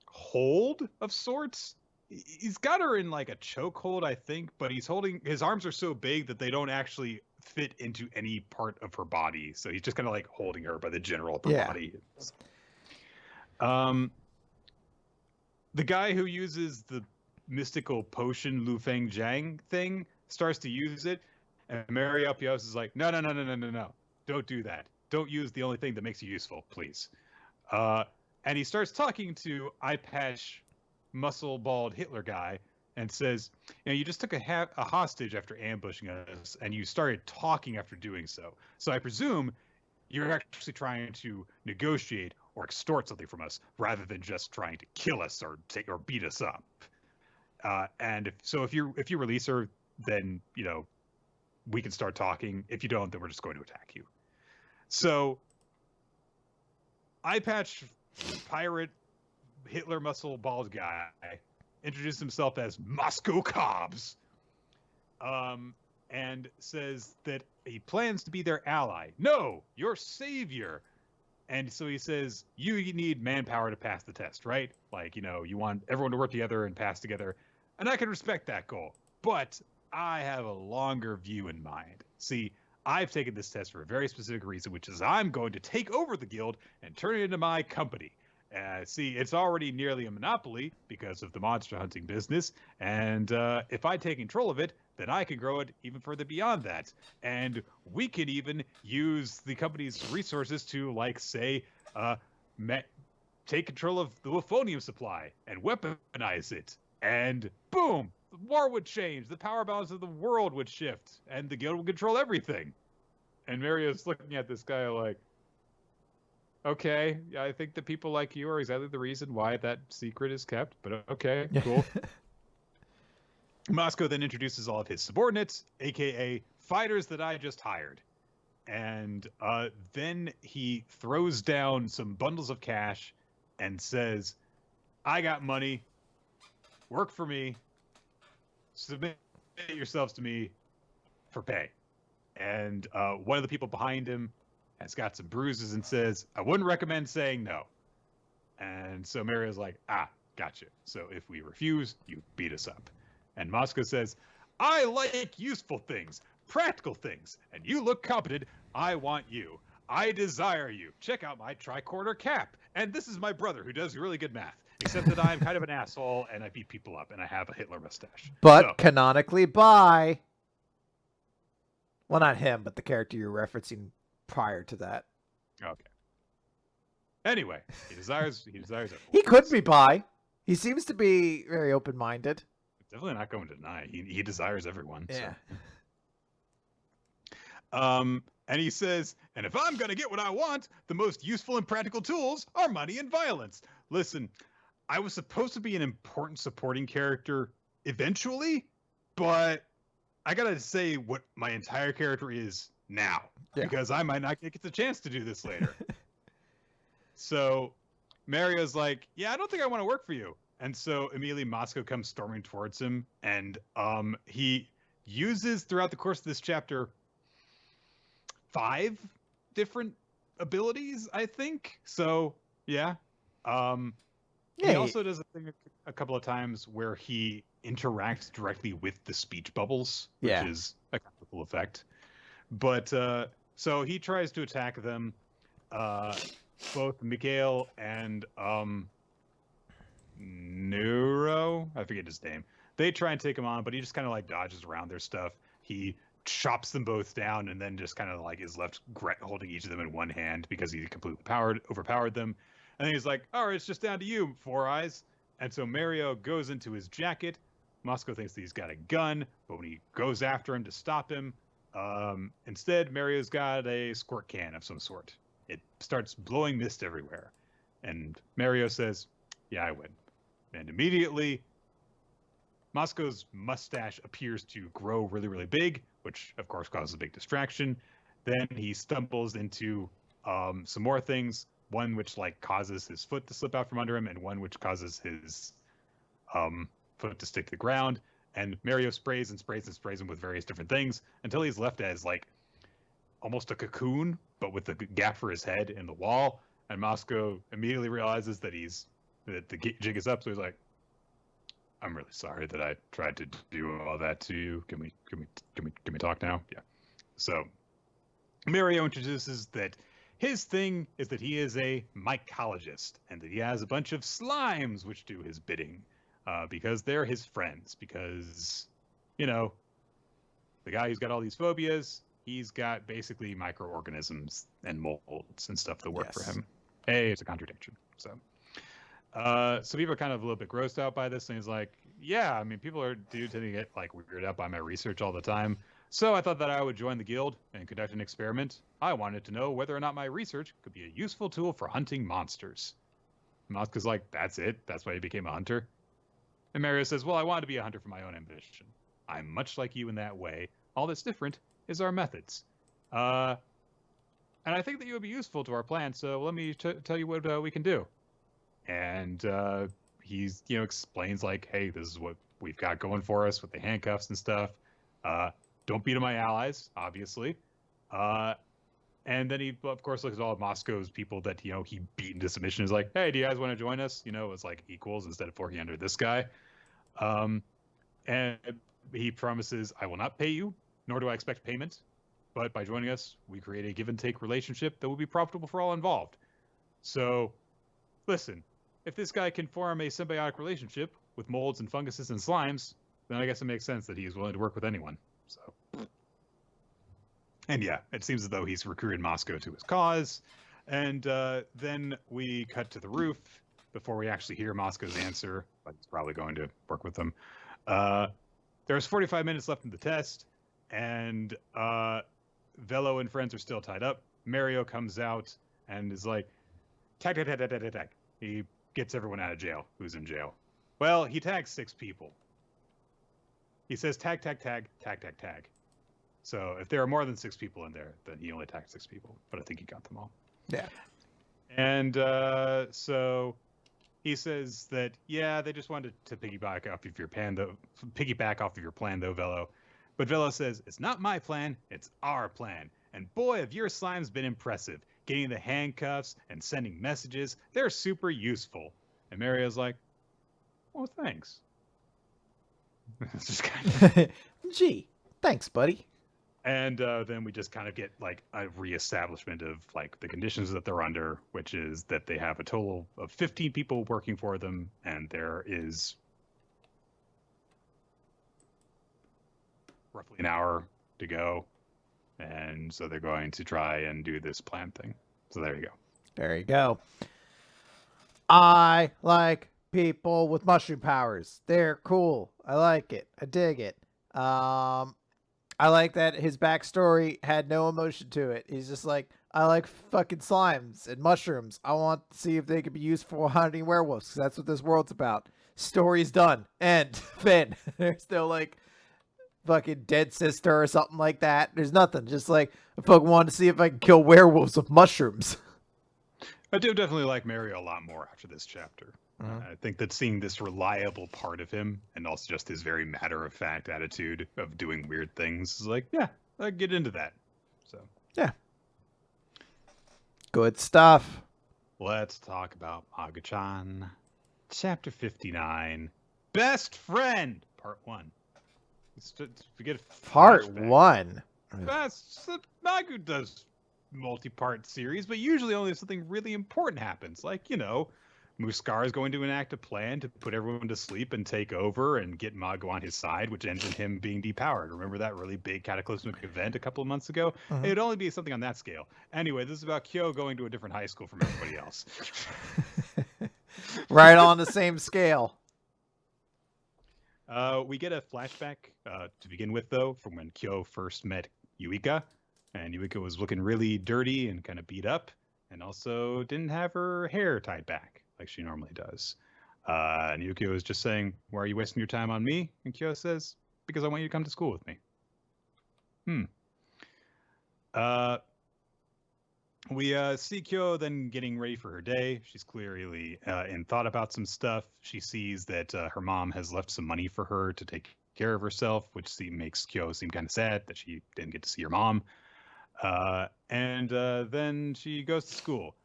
S1: hold of sorts. He's got her in like a chokehold, I think, but his arms are so big that they don't actually fit into any part of her body. So he's just kind of like holding her by the general of her body. The guy who uses the mystical potion Lu Feng Jiang thing starts to use it, and Meriopios is like, no, don't do that. Don't use the only thing that makes you useful, please. And he starts talking to eye patch muscle bald Hitler guy and says, you just took a hostage after ambushing us, and you started talking after doing so. So I presume you're actually trying to negotiate or extort something from us rather than just trying to kill us or beat us up. And if you release her, then we can start talking. If you don't, then we're just going to attack you. So eye patch pirate Hitler muscle bald guy introduced himself as Moscow Cobbs, and says that he plans to be their ally. No, your savior. And so he says, you need manpower to pass the test, right? Like, you want everyone to work together and pass together. And I can respect that goal. But I have a longer view in mind. See, I've taken this test for a very specific reason, which is I'm going to take over the guild and turn it into my company. See, it's already nearly a monopoly because of the monster hunting business. And if I take control of it, then I can grow it even further beyond that. And we can even use the company's resources to, like, say, take control of the euphonium supply and weaponize it. And boom, the war would change. The power balance of the world would shift. And the guild would control everything. And Mario's looking at this guy like, okay, I think that people like you are exactly the reason why that secret is kept, but okay, cool. Moscow then introduces all of his subordinates, aka fighters that I just hired. And then he throws down some bundles of cash and says, I got money, work for me, submit yourselves to me for pay. And one of the people behind him has got some bruises and says, I wouldn't recommend saying no. And so Mario's like, gotcha. So if we refuse, you beat us up. And Moscow says, I like useful things, practical things, and you look competent. I want you. I desire you. Check out my tricorner cap. And this is my brother who does really good math, except that I'm kind of an asshole and I beat people up and I have a Hitler mustache.
S2: But canonically bi. Well, not him, but the character you're referencing prior to that.
S1: Okay. Anyway, he desires everyone.
S2: He could be bi. He seems to be very open-minded.
S1: Definitely not going to deny. He desires everyone.
S2: Yeah.
S1: So. And he says, and if I'm going to get what I want, the most useful and practical tools are money and violence. Listen, I was supposed to be an important supporting character eventually, but I got to say what my entire character is now, because I might not get the chance to do this later. So Mario's like, yeah, I don't think I want to work for you. And so immediately Moscow comes storming towards him, and he uses throughout the course of this chapter 5 different abilities, I think. So yeah. He
S2: Yeah,
S1: also does a thing a couple of times where he interacts directly with the speech bubbles, which
S2: yeah.
S1: is a kind of cool effect. But so he tries to attack them, both Mikhail and Neuro, I forget his name. They try and take him on, but he just kind of like dodges around their stuff. He chops them both down, and then just kind of like is left holding each of them in one hand because he completely overpowered them. And then he's like, "All right, it's just down to you, Four Eyes." And so Mario goes into his jacket. Moscow thinks that he's got a gun, but when he goes after him to stop him, instead Mario's got a squirt can of some sort. It starts blowing mist everywhere, and Mario says, "Yeah, I win." And immediately, Moscow's mustache appears to grow really, really big, which of course causes a big distraction. Then he stumbles into some more things. One which like causes his foot to slip out from under him, and one which causes his foot to stick to the ground. And Mario sprays and sprays and sprays him with various different things until he's left as like almost a cocoon, but with a gap for his head in the wall. And Moscow immediately realizes that the jig is up, so he's like, "I'm really sorry that I tried to do all that to you. Can we talk now?" Yeah. So Mario introduces that his thing is that he is a mycologist and that he has a bunch of slimes which do his bidding, because they're his friends. Because, you know, the guy who's got all these phobias, he's got basically microorganisms and molds and stuff that work for him. Hey, it's a contradiction. So people are kind of a little bit grossed out by this, and he's like, "Yeah, I mean, people do tend to get like weirded out by my research all the time. So I thought that I would join the guild and conduct an experiment. I wanted to know whether or not my research could be a useful tool for hunting monsters." Mosca's like, "That's it? That's why you became a hunter?" And Mario says, "Well, I wanted to be a hunter for my own ambition. I'm much like you in that way. All that's different is our methods. And I think that you would be useful to our plan. So let me tell you what we can do." And he's explains like, "Hey, this is what we've got going for us with the handcuffs and stuff. Don't beat on my allies, obviously." And then he of course looks at all of Moscow's people that he beat into submission. Is like, "Hey, do you guys want to join us?" It's like equals instead of forking under this guy. And he promises, "I will not pay you, nor do I expect payment. But by joining us, we create a give and take relationship that will be profitable for all involved. So listen, if this guy can form a symbiotic relationship with molds and funguses and slimes, then I guess it makes sense that he is willing to work with anyone." So, and yeah, it seems as though he's recruited Moscow to his cause. And then we cut to the roof before we actually hear Moscow's answer, but he's probably going to work with them. There's 45 minutes left in the test, and Velo and friends are still tied up. Mario comes out and is like, "Tag, tag, tag, tag, tag, tag." He gets everyone out of jail who's in jail. Well, he tags 6 people. He says tag, tag, tag, tag, tag, tag. So if there are more than 6 people in there, then he only tagged 6 people. But I think he got them all.
S2: Yeah.
S1: And so he says that, yeah, they just wanted to piggyback off of your plan, though, Velo. But Velo says, "It's not my plan, it's our plan. And boy, have your slimes been impressive. Getting the handcuffs and sending messages, they're super useful." And Mario's like, "Well, thanks." It's just kind of...
S2: Gee, thanks, buddy.
S1: And then we just kind of get like a reestablishment of like the conditions that they're under, which is that they have a total of 15 people working for them, and there is roughly an hour to go. And so they're going to try and do this plan thing. So there you go.
S2: There you go. I like people with mushroom powers. They're cool. I like it. I dig it. I like that his backstory had no emotion to it. He's just like, "I like fucking slimes and mushrooms. I want to see if they could be used for hunting werewolves, because that's what this world's about." Story's done. End. Finn. There's no like fucking dead sister or something like that. There's nothing. Just like, I fucking want to see if I can kill werewolves with mushrooms.
S1: I do definitely like Mario a lot more after this chapter. I think that seeing this reliable part of him, and also just his very matter-of-fact attitude of doing weird things, is like, yeah, I get into that. So
S2: yeah, good stuff.
S1: Let's talk about Magu-chan. Chapter 59. Best Friend, Part 1. We get a
S2: Part
S1: flashback.
S2: 1.
S1: Magu does multi-part series, but usually only if something really important happens. Like, Muskar is going to enact a plan to put everyone to sleep and take over and get Magu on his side, which ends in him being depowered. Remember that really big cataclysmic event a couple of months ago?
S2: Mhm.
S1: It'd only be something on that scale. Anyway, this is about Kyo going to a different high school from everybody else.
S2: Right on the same scale.
S1: We get a flashback to begin with, though, from when Kyo first met Yuika. And Yuika was looking really dirty and kind of beat up, and also didn't have her hair tied back like she normally does. And Yuika was just saying, "Why are you wasting your time on me?" And Kyo says, "Because I want you to come to school with me." We see Kyo then getting ready for her day. She's clearly in thought about some stuff. She sees that her mom has left some money for her to take care of herself, which makes Kyo seem kind of sad that she didn't get to see her mom. And then she goes to school.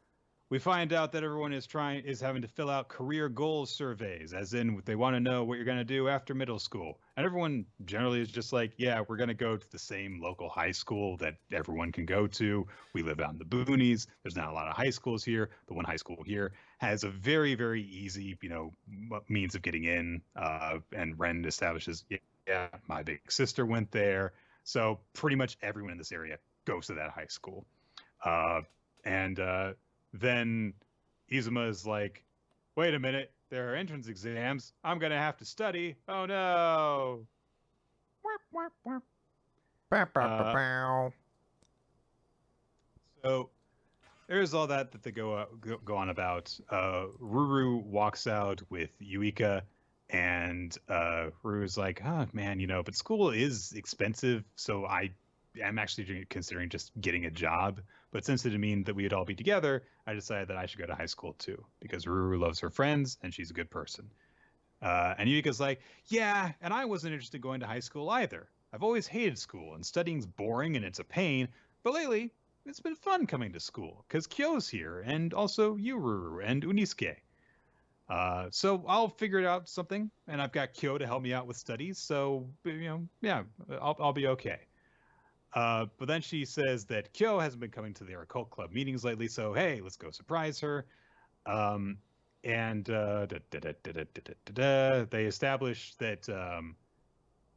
S1: We find out that everyone is having to fill out career goals surveys, as in they want to know what you're going to do after middle school. And everyone generally is just like, yeah, we're going to go to the same local high school that everyone can go to. We live out in the boonies. There's not a lot of high schools here. The one high school here has a very, very easy, means of getting in. And Ren establishes, yeah, my big sister went there. So pretty much everyone in this area goes to that high school. Then Izuma is like, wait a minute, there are entrance exams. I'm going to have to study. Oh, no. So there's all that they go on about. Ruru walks out with Yuika, and Ruru's like, oh, man, but school is expensive, so I am actually considering just getting a job. But since it didn't mean that we'd all be together, I decided that I should go to high school too, because Ruru loves her friends and she's a good person. And Yuika's like, yeah, and I wasn't interested in going to high school either. I've always hated school, and studying's boring and it's a pain. But lately, it's been fun coming to school, because Kyo's here, and also you, Ruru, and Unisuke. So I'll figure out something, and I've got Kyo to help me out with studies, so, yeah, I'll be okay. But then she says that Kyo hasn't been coming to their occult club meetings lately, so hey, let's go surprise her. And they establish that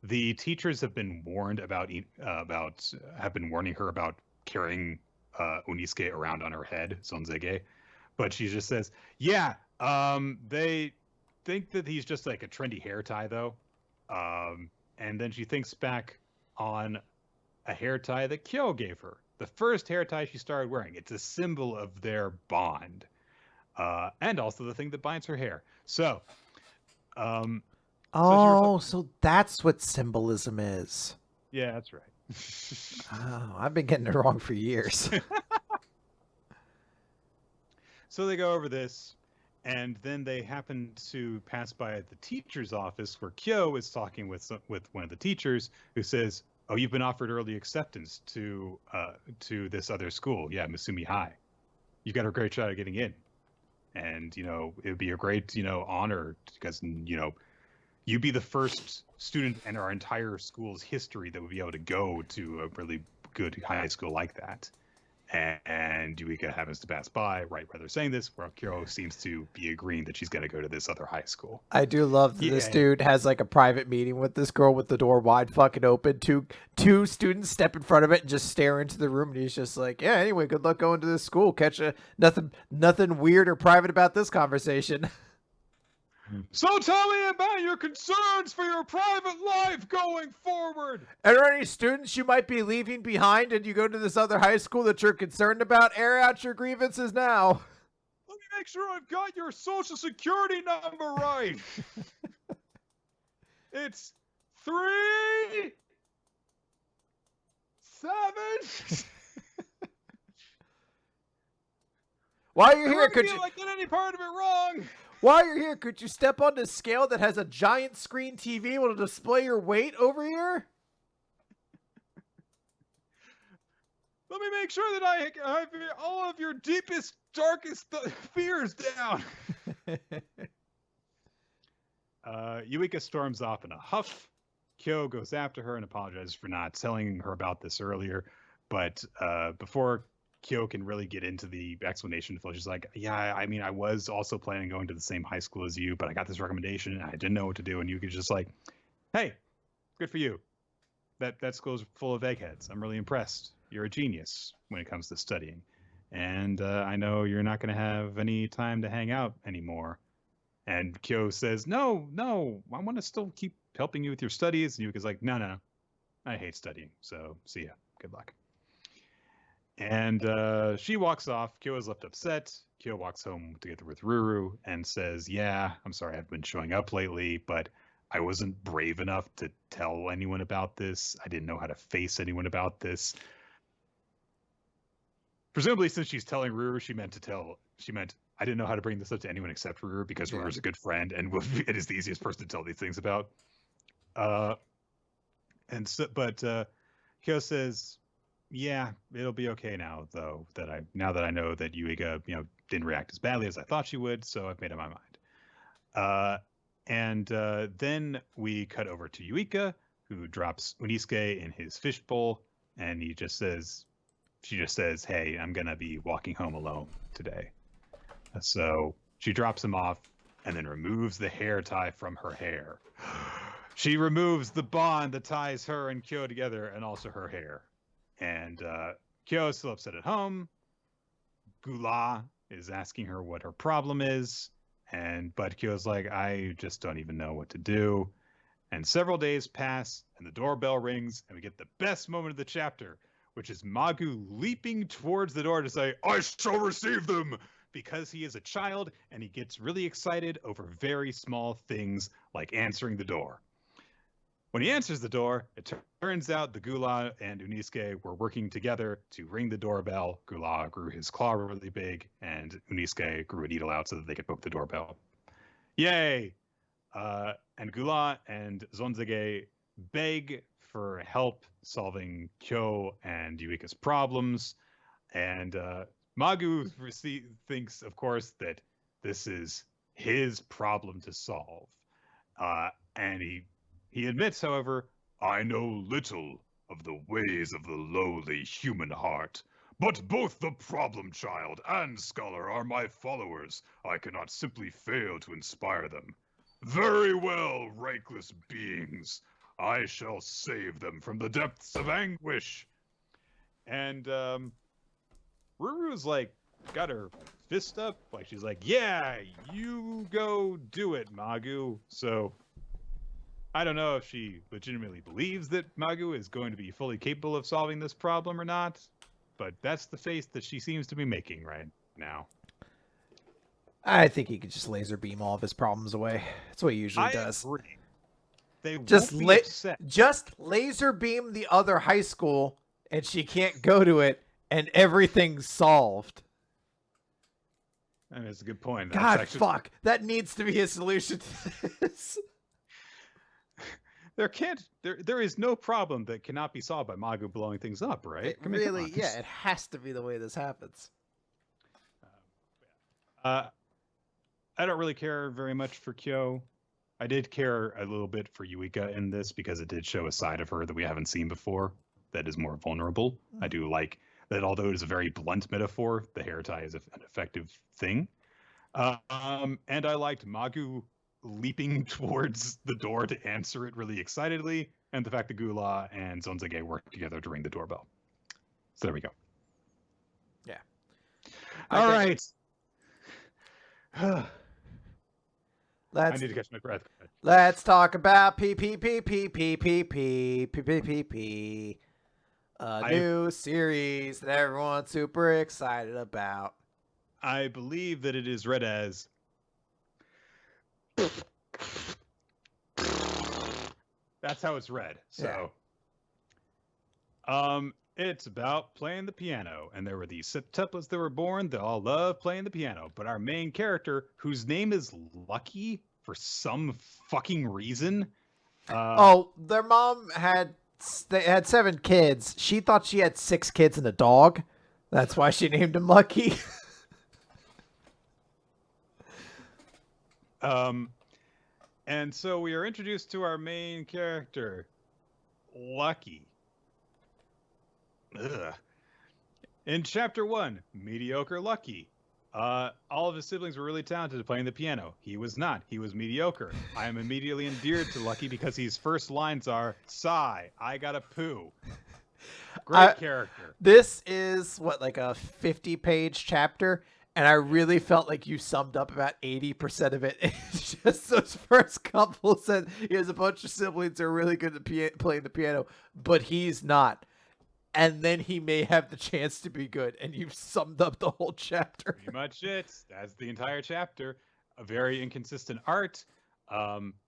S1: the teachers have been warned have been warning her about carrying Unisuke around on her head, Sonzege. But she just says, yeah, they think that he's just like a trendy hair tie, though. And then she thinks back on a hair tie that Kyo gave her. The first hair tie she started wearing. It's a symbol of their bond. And also the thing that binds her hair. So,
S2: so that's what symbolism is.
S1: Yeah, that's right.
S2: Oh, I've been getting it wrong for years.
S1: So they go over this, and then they happen to pass by the teacher's office where Kyo is talking with one of the teachers, who says, "Oh, you've been offered early acceptance to this other school. Yeah, Misumi High. You got a great shot at getting in, and it would be a great honor, because you'd be the first student in our entire school's history that would be able to go to a really good high school like that." And Yuika happens to pass by right where they're saying this, where Kyo seems to be agreeing that she's going to go to this other high school.
S2: I do love that this dude has like a private meeting with this girl with the door wide fucking open. Two students step in front of it and just stare into the room, and he's just like, yeah, anyway, good luck going to this school. Nothing weird or private about this conversation.
S1: So tell me about your concerns for your private life going forward.
S2: Are there any students you might be leaving behind and you go to this other high school that you're concerned about? Air out your grievances now.
S1: Let me make sure I've got your social security number right. It's 3 7.
S2: While you're here, could you
S1: like get any part of it wrong?
S2: While you're here, could you step on this scale that has a giant screen TV able to display your weight over here?
S1: Let me make sure that I have all of your deepest, darkest fears down. Yuika storms off in a huff. Kyo goes after her and apologizes for not telling her about this earlier. But before Kyo can really get into the explanation, she's like, yeah, I mean, I was also planning on going to the same high school as you, but I got this recommendation and I didn't know what to do. And Yuki's just like, hey, good for you. That school's full of eggheads. I'm really impressed. You're a genius when it comes to studying. And I know you're not going to have any time to hang out anymore. And Kyo says, no, I want to still keep helping you with your studies. And Yuka's like, no, I hate studying. So see ya. Good luck. And she walks off. Kyo is left upset. Kyo walks home together with Ruru and says, yeah, I'm sorry I've been showing up lately, but I wasn't brave enough to tell anyone about this. I didn't know how to face anyone about this. Presumably, since she's telling Ruru, she meant I didn't know how to bring this up to anyone except Ruru because Ruru's a good friend and it is the easiest person to tell these things about. But Kyo says, yeah, it'll be okay now, though, now that I know that Yuiga, didn't react as badly as I thought she would, so I've made up my mind. Then we cut over to Yuika, who drops Unisuke in his fishbowl, and she just says, hey, I'm going to be walking home alone today. So she drops him off and then removes the hair tie from her hair. She removes the bond that ties her and Kyo together and also her hair. And Kyo is still upset at home. Gula is asking her what her problem is. But Kyo's like, I just don't even know what to do. And several days pass and the doorbell rings and we get the best moment of the chapter, which is Magu leaping towards the door to say, I shall receive them, because he is a child and he gets really excited over very small things like answering the door. When he answers the door, it turns out the Gula and Unisuke were working together to ring the doorbell. Gula grew his claw really big, and Unisuke grew a needle out so that they could poke the doorbell. Yay! And Gula and Zonzage beg for help solving Kyo and Yuika's problems. And Magu thinks, of course, that this is his problem to solve. And he admits, however, I know little of the ways of the lowly human heart, but both the problem child and scholar are my followers. I cannot simply fail to inspire them. Very well, rankless beings. I shall save them from the depths of anguish. And Ruru's got her fist up, she's like, yeah, you go do it, Magu. So I don't know if she legitimately believes that Magu is going to be fully capable of solving this problem or not, but that's the face that she seems to be making right now.
S2: I think he could just laser beam all of his problems away. That's what he usually does.
S1: Agree. They
S2: just
S1: won't be upset.
S2: Just laser beam the other high school, and she can't go to it, and everything's solved.
S1: I mean, that's a good point.
S2: Fuck. That needs to be a solution to this.
S1: There is no problem that cannot be solved by Magu blowing things up, right?
S2: It has to be the way this happens.
S1: I don't really care very much for Kyo. I did care a little bit for Yuika in this because it did show a side of her that we haven't seen before that is more vulnerable. I do like that, although it is a very blunt metaphor, the hair tie is an effective thing. And I liked Magu leaping towards the door to answer it really excitedly, and the fact that Gula and Zonzage work together to ring the doorbell. So there we go.
S2: Yeah.
S1: All right.
S2: I
S1: need to catch my breath.
S2: Let's talk about PPPPPPPPPPP. A new series that everyone's super excited about.
S1: I believe that it is read as that's how it's read. So it's about playing the piano, and there were these septuplets that were born that all love playing the piano, but our main character, whose name is Lucky for some fucking reason,
S2: their mom had 7 kids. She thought she had 6 kids and a dog. That's why she named him Lucky.
S1: And so we are introduced to our main character, Lucky. Ugh. In chapter 1, mediocre Lucky. All of his siblings were really talented at playing the piano. He was not. He was mediocre. I am immediately endeared to Lucky because his first lines are, "Sigh, I gotta poo." Great character.
S2: This is what, like a 50-page chapter, and I really felt like you summed up about 80% of it. It's just those first couple said he has a bunch of siblings that are really good at playing the piano, but he's not. And then he may have the chance to be good, and you've summed up the whole chapter.
S1: Pretty much it. That's the entire chapter. A very inconsistent art.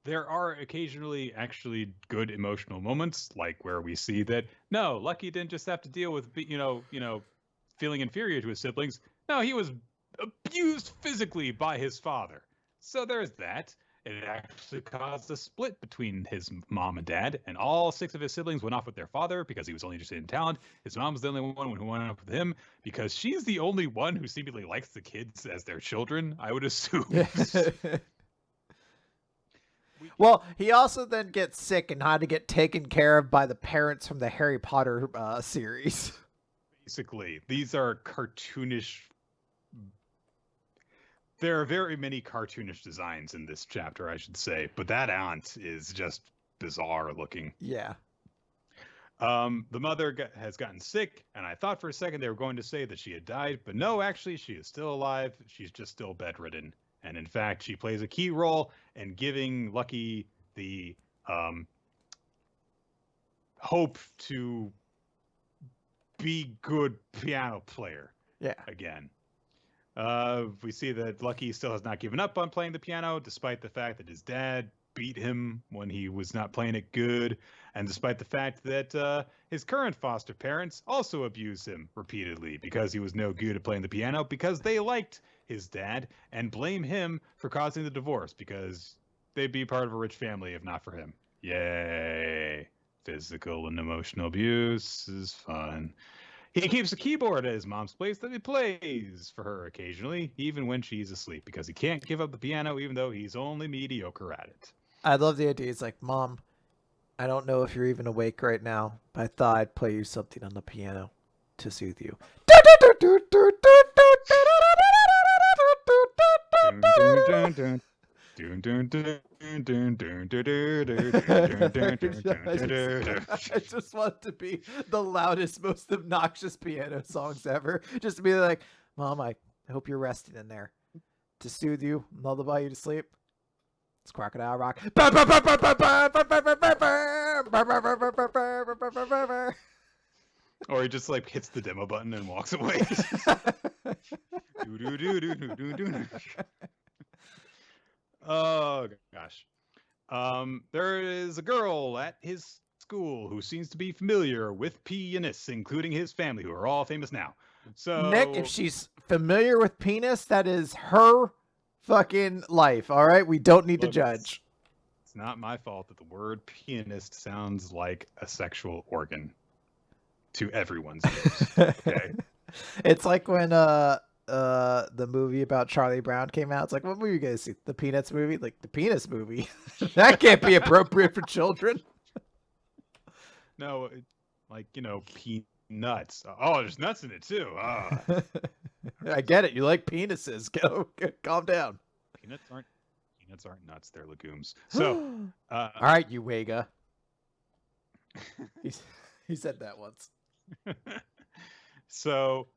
S1: There are occasionally actually good emotional moments, like where we see that no, Lucky didn't just have to deal with feeling inferior to his siblings. No, he was abused physically by his father. So there's that. It actually caused a split between his mom and dad, and all 6 of his siblings went off with their father because he was only interested in talent. His mom was the only one who went off with him because she's the only one who seemingly likes the kids as their children, I would assume.
S2: Well, he also then gets sick and had to get taken care of by the parents from the Harry Potter series.
S1: Basically, these are cartoonish. There are very many cartoonish designs in this chapter, I should say, but that aunt is just bizarre looking.
S2: Yeah.
S1: The mother has gotten sick, and I thought for a second they were going to say that she had died, but no, actually, she is still alive. She's just still bedridden. And in fact, she plays a key role in giving Lucky the hope to be good piano player.
S2: Yeah.
S1: Again. We see that Lucky still has not given up on playing the piano, despite the fact that his dad beat him when he was not playing it good, and despite the fact that his current foster parents also abuse him repeatedly because he was no good at playing the piano, because they liked his dad and blame him for causing the divorce because they'd be part of a rich family if not for him. Yay. Physical and emotional abuse is fun. He keeps a keyboard at his mom's place that he plays for her occasionally, even when she's asleep, because he can't give up the piano even though he's only mediocre at it.
S2: I love the idea. It's like, Mom, I don't know if you're even awake right now, but I thought I'd play you something on the piano to soothe you. I just want to be the loudest, most obnoxious piano songs ever. Just to be like, Mom, I hope you're resting in there. To soothe you, lullaby you to sleep. It's Crocodile Rock.
S1: Or he just like hits the demo button and walks away. Oh gosh. There is a girl at his school who seems to be familiar with pianists, including his family, who are all famous now. So
S2: Nick, if she's familiar with penis, that is her fucking life. All right, we don't need to judge.
S1: It's not my fault that the word pianist sounds like a sexual organ to everyone's ears. Okay.
S2: It's like when the movie about Charlie Brown came out. It's like, what movie you guys see? The Peanuts movie? Like the penis movie. That can't be appropriate for children.
S1: No, like, peanuts. Oh, there's nuts in it too. Ah.
S2: I get it. You like penises. Go calm down.
S1: Peanuts aren't nuts. They're legumes. So,
S2: all right, you Wega. He said that once.
S1: So,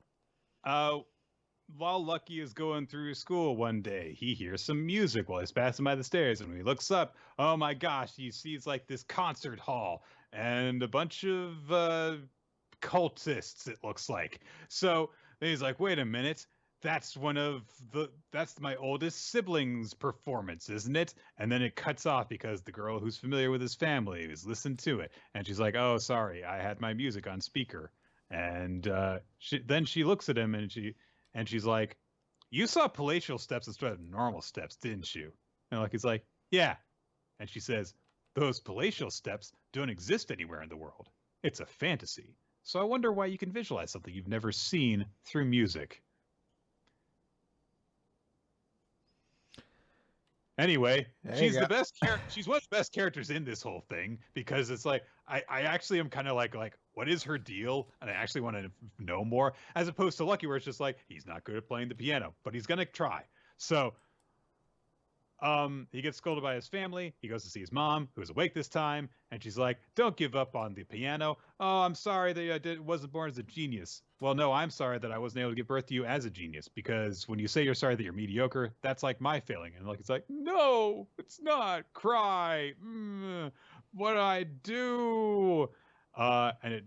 S1: while Lucky is going through school one day, he hears some music while he's passing by the stairs, and when he looks up, oh my gosh, he sees like this concert hall and a bunch of cultists, it looks like. So he's like, wait a minute, that's my oldest sibling's performance, isn't it? And then it cuts off because the girl who's familiar with his family is listening to it, and she's like, oh, sorry, I had my music on speaker. And then she looks at him and she's like, you saw palatial steps instead of normal steps, didn't you? And he's like, yeah. And she says, those palatial steps don't exist anywhere in the world. It's a fantasy. So I wonder why you can visualize something you've never seen through music. Anyway,
S2: There
S1: she's
S2: you
S1: the
S2: go.
S1: best character. She's one of the best characters in this whole thing because it's like I actually am kind of like what is her deal, and I actually want to know more as opposed to Lucky, where it's just like he's not good at playing the piano, but he's gonna try. So he gets scolded by his family. He goes to see his mom, who is awake this time, and she's like, "Don't give up on the piano. Oh, I'm sorry that wasn't born as a genius. Well, no, I'm sorry that I wasn't able to give birth to you as a genius because when you say you're sorry that you're mediocre, that's like my failing." And like it's like, "No, it's not. Cry. What do I do?" And it.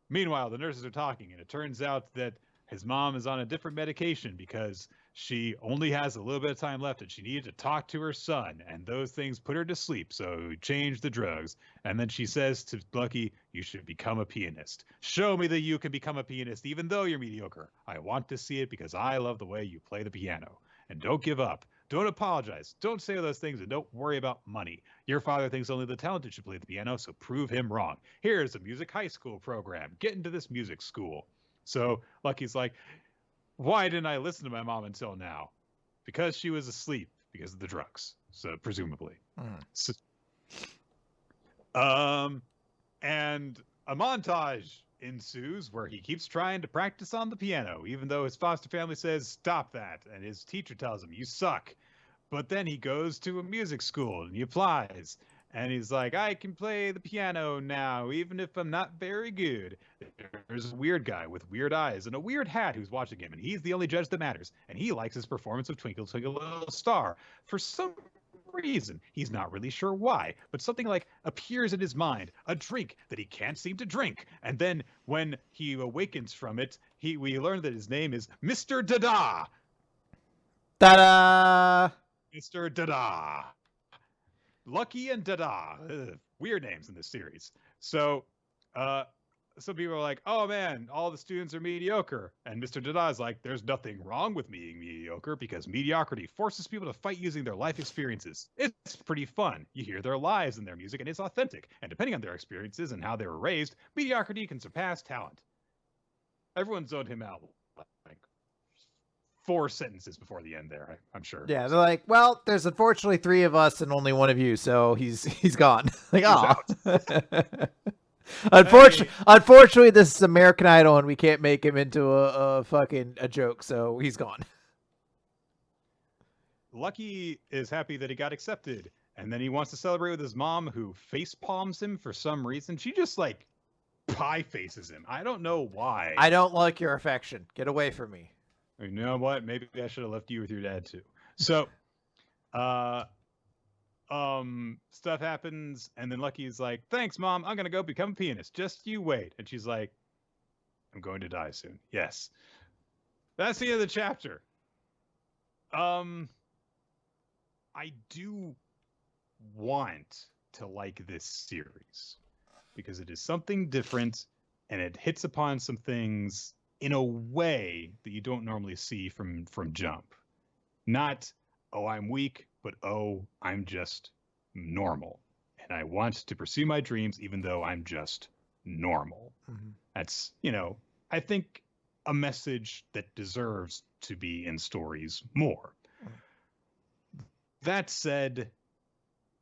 S1: Meanwhile, the nurses are talking, and it turns out that his mom is on a different medication because she only has a little bit of time left and she needed to talk to her son, and those things put her to sleep, so he changed the drugs. And then she says to Lucky, "You should become a pianist. Show me that you can become a pianist even though you're mediocre. I want to see it because I love the way you play the piano. And don't give up. Don't apologize. Don't say those things, and don't worry about money. Your father thinks only the talented should play the piano, so prove him wrong. Here's a music high school program. Get into this music school." So Lucky's like, "Why didn't I listen to my mom until now?" Because she was asleep because of the drugs. So presumably. So, and a montage ensues where he keeps trying to practice on the piano, even though his foster family says, "Stop that." And his teacher tells him, "You suck." But then he goes to a music school and he applies. And he's like, "I can play the piano now, even if I'm not very good." There's a weird guy with weird eyes and a weird hat who's watching him, and he's the only judge that matters. And he likes his performance of Twinkle Twinkle Little Star. For some reason, he's not really sure why, but something like appears in his mind, a drink that he can't seem to drink. And then when he awakens from it, we learn that his name is Mr. Dada.
S2: Ta-da!
S1: Mr. Dada. Lucky and Dada. Weird names in this series. So, some people are like, "Oh man, all the students are mediocre." And Mr. Dada is like, "There's nothing wrong with being mediocre because mediocrity forces people to fight using their life experiences. It's pretty fun. You hear their lives in their music and it's authentic. And depending on their experiences and how they were raised, mediocrity can surpass talent." Everyone zoned him out like 4 sentences before the end there, I'm sure.
S2: Yeah, they're like, "Well, there's unfortunately 3 of us and only 1 of you, so he's gone." Like,
S1: He's
S2: unfortunately, this is American Idol, and we can't make him into a fucking a joke, so he's gone.
S1: Lucky is happy that he got accepted, and then he wants to celebrate with his mom, who face palms him for some reason. She just like pie faces him. I don't know why.
S2: "I don't like your affection. Get away from me."
S1: You know what? Maybe I should have left you with your dad too. So, stuff happens, and then Lucky's like, "Thanks, Mom. I'm gonna go become a pianist. Just you wait." And she's like, "I'm going to die soon." Yes. That's the end of the chapter. I do want to like this series because it is something different and it hits upon some things in a way that you don't normally see from Jump. Not, "Oh, I'm weak," but, "Oh, I'm just normal. And I want to pursue my dreams even though I'm just normal."
S2: Mm-hmm.
S1: That's, I think a message that deserves to be in stories more. That said,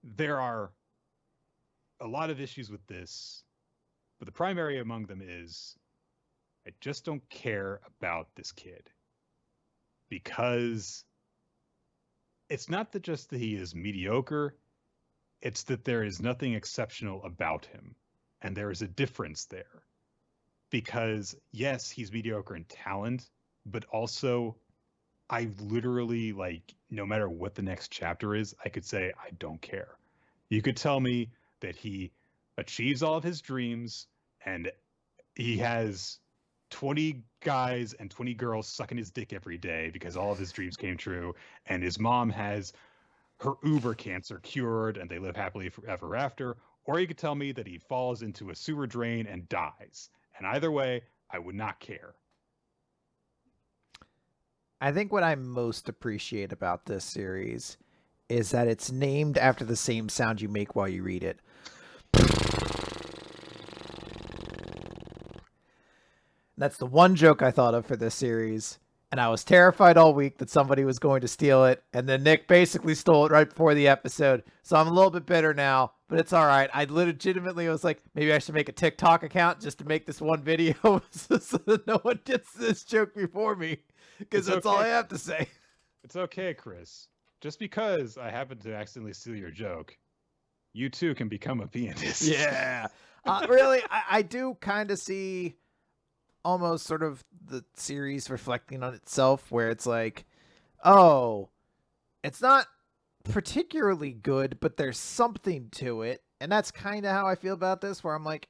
S1: there are a lot of issues with this, but the primary among them is I just don't care about this kid. Because it's not that just that he is mediocre, it's that there is nothing exceptional about him. And there is a difference there. Because yes, he's mediocre in talent, but also I literally, like, no matter what the next chapter is, I could say, I don't care. You could tell me that he achieves all of his dreams and he has 20 guys and 20 girls sucking his dick every day because all of his dreams came true, and his mom has her uber cancer cured and they live happily ever after. Or you could tell me that he falls into a sewer drain and dies. And either way, I would not care.
S2: I think what I most appreciate about this series is that it's named after the same sound you make while you read it. That's the one joke I thought of for this series. And I was terrified all week that somebody was going to steal it. And then Nick basically stole it right before the episode. So I'm a little bit bitter now, but it's all right. I legitimately was like, maybe I should make a TikTok account just to make this one video so that no one gets this joke before me. Because that's all I have to say.
S1: It's okay, Chris. Just because I happen to accidentally steal your joke, you too can become a pianist.
S2: Yeah. Really, I do kind of see almost sort of the series reflecting on itself, where it's like, oh, it's not particularly good, but there's something to it. And that's kind of how I feel about this, where I'm like,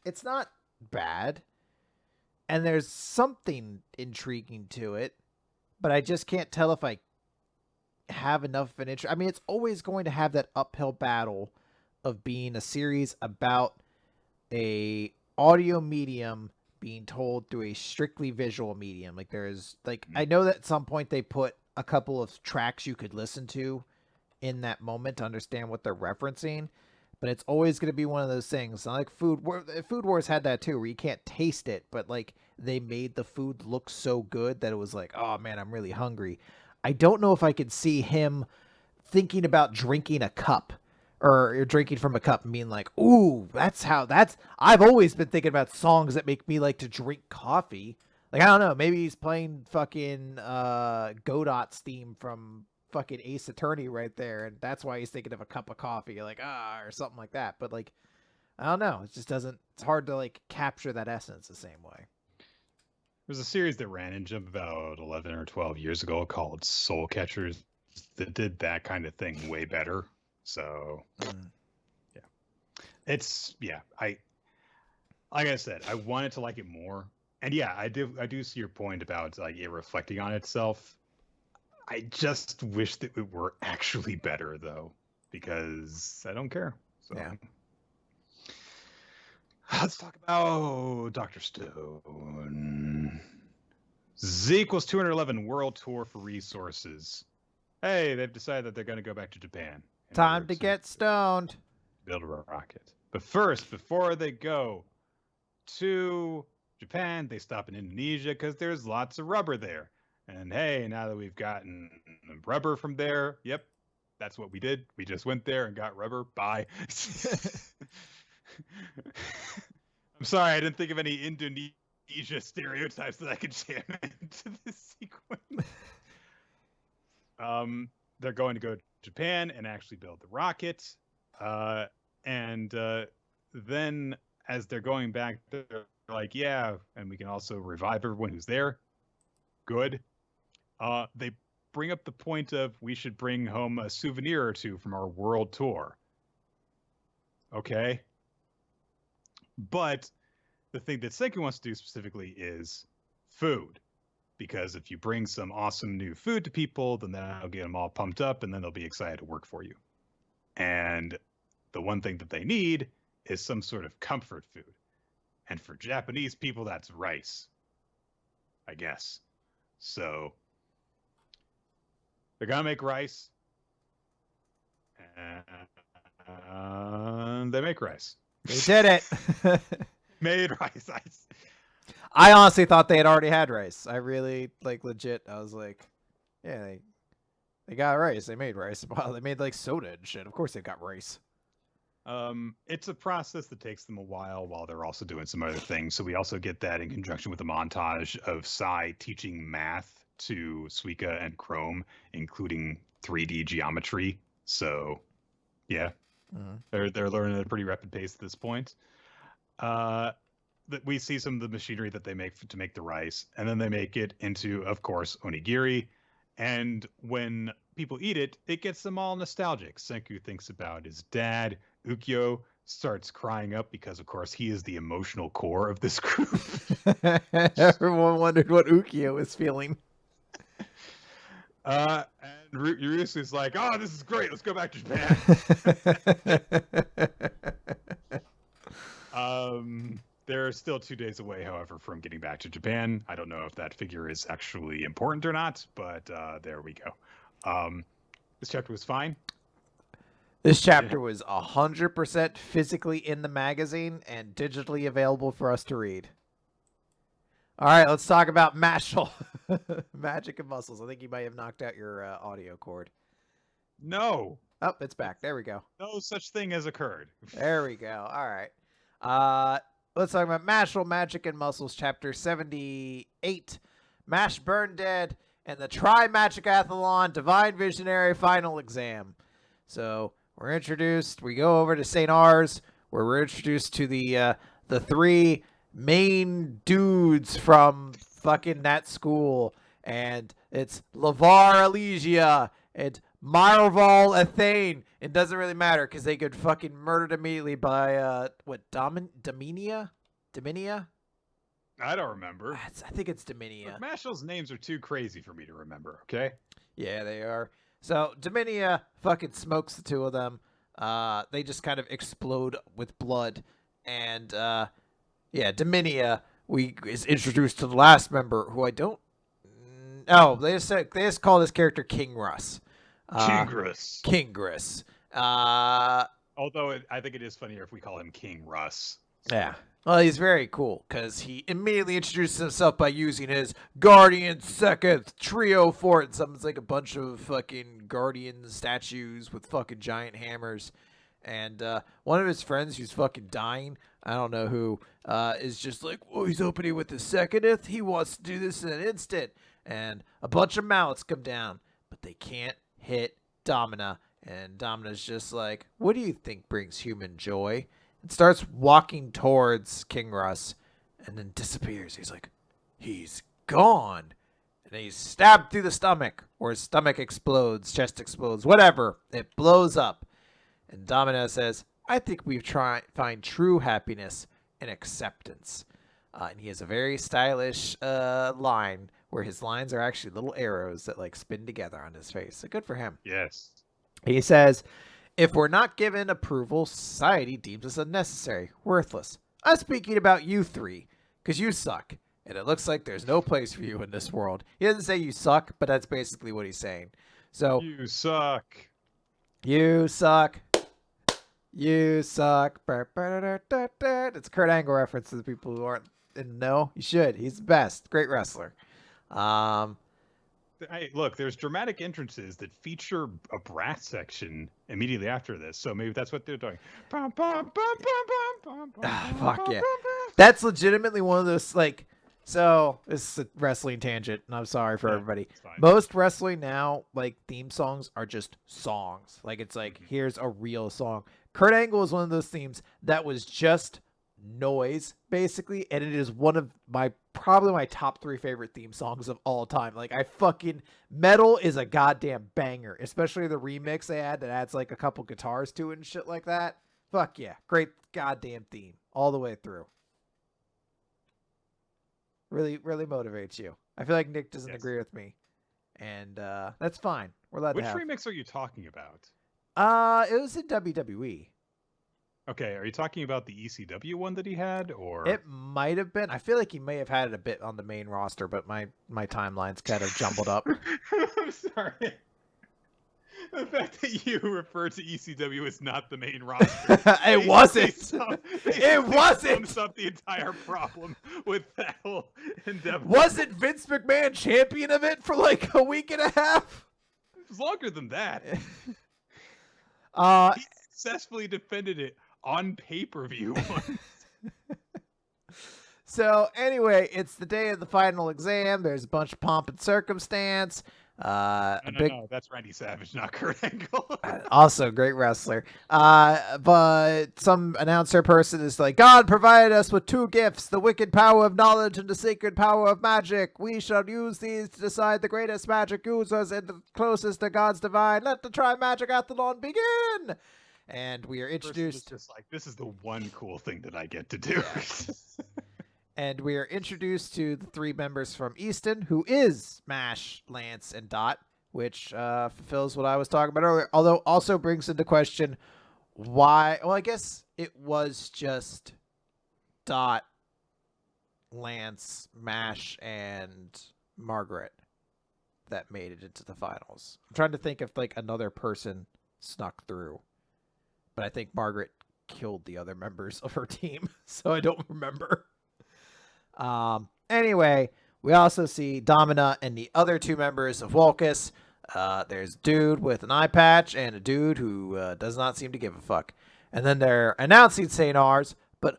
S2: it's not bad, and there's something intriguing to it, but I just can't tell if I have enough of an interest. I mean, it's always going to have that uphill battle of being a series about a audio medium being told through a strictly visual medium. Like, there's like, I know that at some point they put a couple of tracks you could listen to in that moment to understand what they're referencing, but it's always going to be one of those things. Like Food Wars had that too, where you can't taste it, but like they made the food look so good that it was like, oh man, I'm really hungry. I don't know if I could see him thinking about drinking a cup, or drinking from a cup and being like, ooh, I've always been thinking about songs that make me like to drink coffee. Like, I don't know, maybe he's playing fucking Godot's theme from fucking Ace Attorney right there, and that's why he's thinking of a cup of coffee, like, or something like that. But like, I don't know, it just doesn't, it's hard to like capture that essence the same way.
S1: There's a series that ran in Jump about 11 or 12 years ago called Soul Catchers that did that kind of thing way better. So, yeah, it's, yeah, like I said, I wanted to like it more. And yeah, I do see your point about like it reflecting on itself. I just wish that it were actually better though, because I don't care. So
S2: Yeah.
S1: Let's talk about Dr. Stone. Z equals 211 World Tour for resources. Hey, they've decided that they're going to go back to Japan.
S2: Time to get stoned.
S1: Build a rocket. But first, before they go to Japan, they stop in Indonesia because there's lots of rubber there. And hey, now that we've gotten rubber from there, yep, that's what we did. We just went there and got rubber. Bye. I'm sorry, I didn't think of any Indonesia stereotypes that I could jam into this sequence. They're going to go to Japan and actually build the rocket. And then as they're going back, they're like, yeah, and we can also revive everyone who's there. Good. They bring up the point of we should bring home a souvenir or two from our world tour. Okay. But the thing that Senku wants to do specifically is food. Because if you bring some awesome new food to people, then that'll get them all pumped up and then they'll be excited to work for you. And the one thing that they need is some sort of comfort food. And for Japanese people, that's rice, I guess. So they're going to make rice. And they make rice.
S2: They did it.
S1: Made rice.
S2: I honestly thought they had already had rice. I really, like, legit, I was like, yeah, they got rice. They made rice. Wow, they made, like, soda and shit. Of course they've got rice.
S1: It's a process that takes them a while they're also doing some other things. So we also get that in conjunction with a montage of Sai teaching math to Suika and Chrome, including 3D geometry. So, yeah, they're learning at a pretty rapid pace at this point. That we see some of the machinery that they make to make the rice, and then they make it into, of course, onigiri. And when people eat it, it gets them all nostalgic. Senku thinks about his dad. Ukyo starts crying up because, of course, he is the emotional core of this group.
S2: Everyone wondered what Ukyo was feeling.
S1: And Ryusu's like, oh, this is great. Let's go back to Japan. They're still 2 days away, however, from getting back to Japan. I don't know if that figure is actually important or not, but there we go. This chapter was fine.
S2: This chapter was 100% physically in the magazine and digitally available for us to read. All right, let's talk about Mashle. Magic and muscles. I think you might have knocked out your audio cord.
S1: No,
S2: Oh, it's back. There we go.
S1: no such thing has occurred.
S2: There we go. All right. Let's talk about Mashle, Magic and Muscles, Chapter 78. Mash Burn Dead and the Tri-Magic-Athlon Divine Visionary Final Exam. So we're introduced. We go over to St. R's, where we're introduced to the three main dudes from fucking that school. And it's LeVar Elysia and Marval Athane. It doesn't really matter because they get fucking murdered immediately by Dominia? Dominia?
S1: I don't remember.
S2: I think it's Dominia.
S1: Look, Mashle's names are too crazy for me to remember, okay?
S2: Yeah, they are. So Dominia fucking smokes the two of them. They just kind of explode with blood. And yeah, Dominia is introduced to the last member who I don't. Oh, they just call this character King Russ. Kingrus.
S1: Although I think it is funnier if we call him King Russ.
S2: Yeah. Well, he's very cool because he immediately introduces himself by using his Guardian Second Trio Fort. Something's like a bunch of fucking Guardian statues with fucking giant hammers. And one of his friends who's fucking dying, I don't know who, is just like, oh, he's opening with his secondeth. He wants to do this in an instant. And a bunch of mallets come down, but they can't hit Domina. And Domina's just like, what do you think brings human joy? And starts walking towards King Russ and then disappears. He's like, he's gone. And he's stabbed through the stomach, or his stomach explodes, chest explodes, whatever. It blows up. And Domina says, I think we've tried find true happiness in acceptance. And he has a very stylish line where his lines are actually little arrows that like spin together on his face. So good for him.
S1: Yes.
S2: He says, if we're not given approval, society deems us unnecessary, worthless. I'm speaking about you three, because you suck. And it looks like there's no place for you in this world. He doesn't say you suck, but that's basically what he's saying. So
S1: you suck.
S2: You suck. You suck. It's a Kurt Angle reference to the people who aren't in the know. You should. He's the best. Great wrestler.
S1: Hey, look, there's dramatic entrances that feature a brass section immediately after this, so maybe that's what they're doing.
S2: Fuck yeah. That's legitimately one of those, like, so this is a wrestling tangent, and I'm sorry for everybody. Most wrestling now, like, theme songs are just songs. Like, it's like, here's a real song. Kurt Angle is one of those themes that was just noise, basically, and it is one of probably my top 3 favorite theme songs of all time. Like, Metal is a goddamn banger, especially the remix they had that adds like a couple guitars to it and shit like that. Fuck yeah, great goddamn theme all the way through. Really motivates you. I feel like Nick doesn't agree with me, and that's fine. We're allowed
S1: Which
S2: to have.
S1: remix are you talking about?
S2: It was in WWE.
S1: Okay, are you talking about the ECW one that he had, or
S2: it might have been? I feel like he may have had it a bit on the main roster, but my timeline's kind of jumbled up.
S1: I'm sorry. The fact that you refer to ECW as not the main roster.
S2: It wasn't.
S1: It wasn't. Sums up the entire problem with that whole endeavor.
S2: Wasn't Vince McMahon champion of it for like a week and a half?
S1: It was longer than that. He successfully defended it on pay-per-view once.
S2: So anyway, it's the day of the final exam. There's a bunch of pomp and circumstance.
S1: No, that's Randy Savage, not Kurt Angle.
S2: Also great wrestler. But some announcer person is like, God provided us with 2 gifts, the wicked power of knowledge and the sacred power of magic. We shall use these to decide the greatest magic users and the closest to God's divine. Let the Tri-Magic-Athlon begin. And we are introduced.
S1: Just like, this is the one cool thing that I get to do.
S2: Yeah. And we are introduced to the 3 members from Easton, who is Mash, Lance, and Dot, which fulfills what I was talking about earlier, although also brings into question why. Well, I guess it was just Dot, Lance, Mash, and Margaret that made it into the finals. I'm trying to think if like another person snuck through, but I think Margaret killed the other members of her team, so I don't remember. Anyway, we also see Domina and the other two members of Wolcus. There's a dude with an eye patch and a dude who does not seem to give a fuck. And then they're announcing St. Ars, but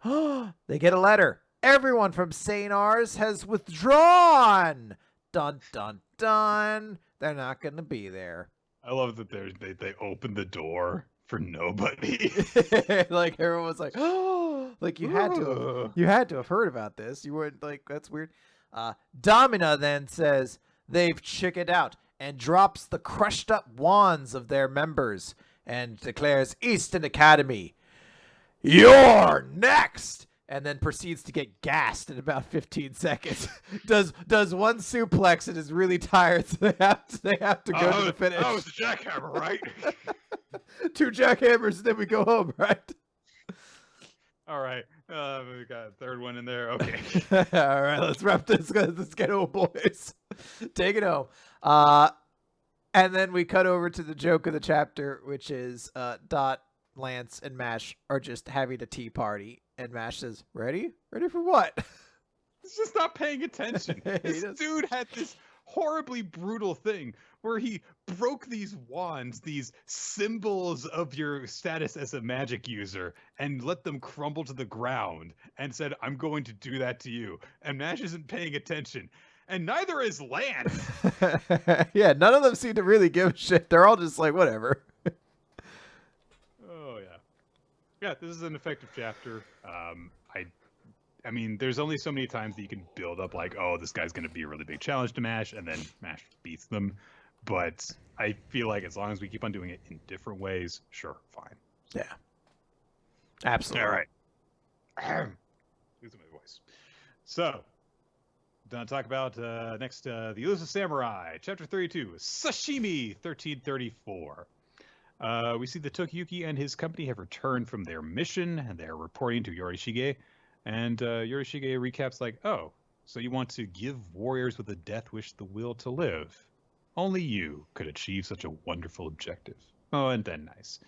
S2: they get a letter. Everyone from St. Ars has withdrawn. Dun, dun, dun. They're not going to be there.
S1: I love that they open the door for nobody.
S2: Like everyone was like, oh, like you had to have heard about this. You weren't like, that's weird. Domina then says they've chickened out and drops the crushed up wands of their members and declares Easton Academy, you're next. And then proceeds to get gassed in about 15 seconds. does one suplex and is really tired, so they have to go to the finish.
S1: Oh, it's a jackhammer, right?
S2: 2 jackhammers, and then we go home, right?
S1: All right, we got a third one in there. Okay.
S2: All right, let's wrap this. Let's get home, boys. Take it home. And then we cut over to the joke of the chapter, which is Dot, Lance, and Mash are just having a tea party. And Mash says, ready? Ready for what?
S1: He's just not paying attention. This dude had this horribly brutal thing where he broke these wands, these symbols of your status as a magic user, and let them crumble to the ground and said, I'm going to do that to you. And Mash isn't paying attention. And neither is Lance.
S2: Yeah, none of them seem to really give a shit. They're all just like, whatever.
S1: Oh, yeah. Yeah, this is an effective chapter. I mean, there's only so many times that you can build up like, oh, this guy's going to be a really big challenge to Mash, and then Mash beats them. But I feel like as long as we keep on doing it in different ways, sure, fine.
S2: Yeah. Absolutely.
S1: All right. Losing my voice. So, gonna talk about next the Elusive Samurai, Chapter 32, Sashimi 1334. We see that Tokiyuki and his company have returned from their mission, and they're reporting to Yorishige. And Yorishige recaps like, oh, so you want to give warriors with a death wish the will to live. Only you could achieve such a wonderful objective. Oh, and then nice.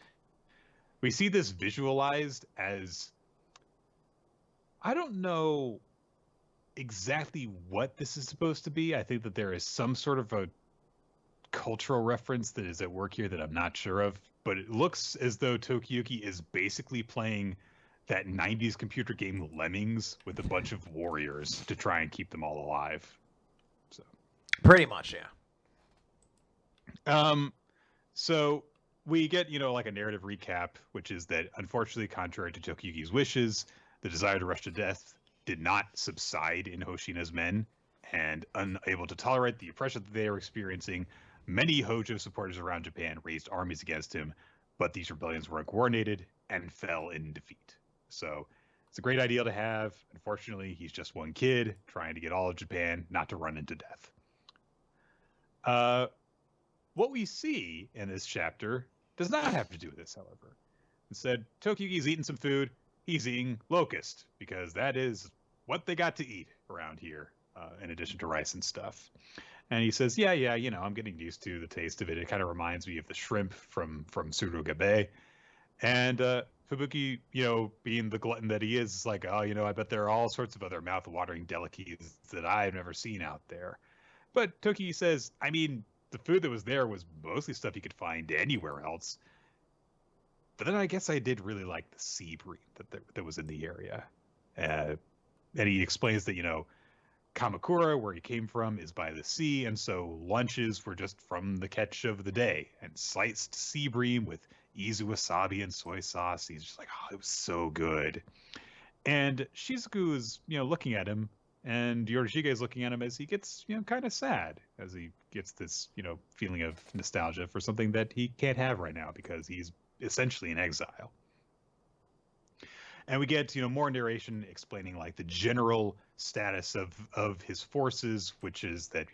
S1: We see this visualized as, I don't know exactly what this is supposed to be. I think that there is some sort of a cultural reference that is at work here that I'm not sure of, but it looks as though Tokiyuki is basically playing that 90s computer game Lemmings with a bunch of warriors to try and keep them all alive. So
S2: pretty much,
S1: yeah. So we get, like a narrative recap, which is that unfortunately, contrary to Tokiyuki's wishes, the desire to rush to death did not subside in Hoshina's men, and unable to tolerate the oppression that they are experiencing, many Hojo supporters around Japan raised armies against him, but these rebellions were uncoordinated and fell in defeat. So it's a great ideal to have. Unfortunately, he's just one kid trying to get all of Japan not to run into death. What we see in this chapter does not have to do with this, however. Instead, Tokiyuki's eating some food. He's eating locust, because that is what they got to eat around here, in addition to rice and stuff. And he says, yeah, I'm getting used to the taste of it. It kind of reminds me of the shrimp from Surugabe. And Fubuki, being the glutton that he is like, oh, I bet there are all sorts of other mouth-watering delicacies that I've never seen out there. But Toki says, I mean, the food that was there was mostly stuff you could find anywhere else. But then I guess I did really like the sea bream that was in the area. And he explains that, Kamakura, where he came from, is by the sea, and so lunches were just from the catch of the day. And sliced sea bream with izu wasabi and soy sauce. He's just like, oh, it was so good. And Shizuku is, looking at him, and Yorishige is looking at him as he gets, kind of sad, as he gets this, feeling of nostalgia for something that he can't have right now because he's essentially in exile. And we get, more narration explaining like the general status of his forces, which is that,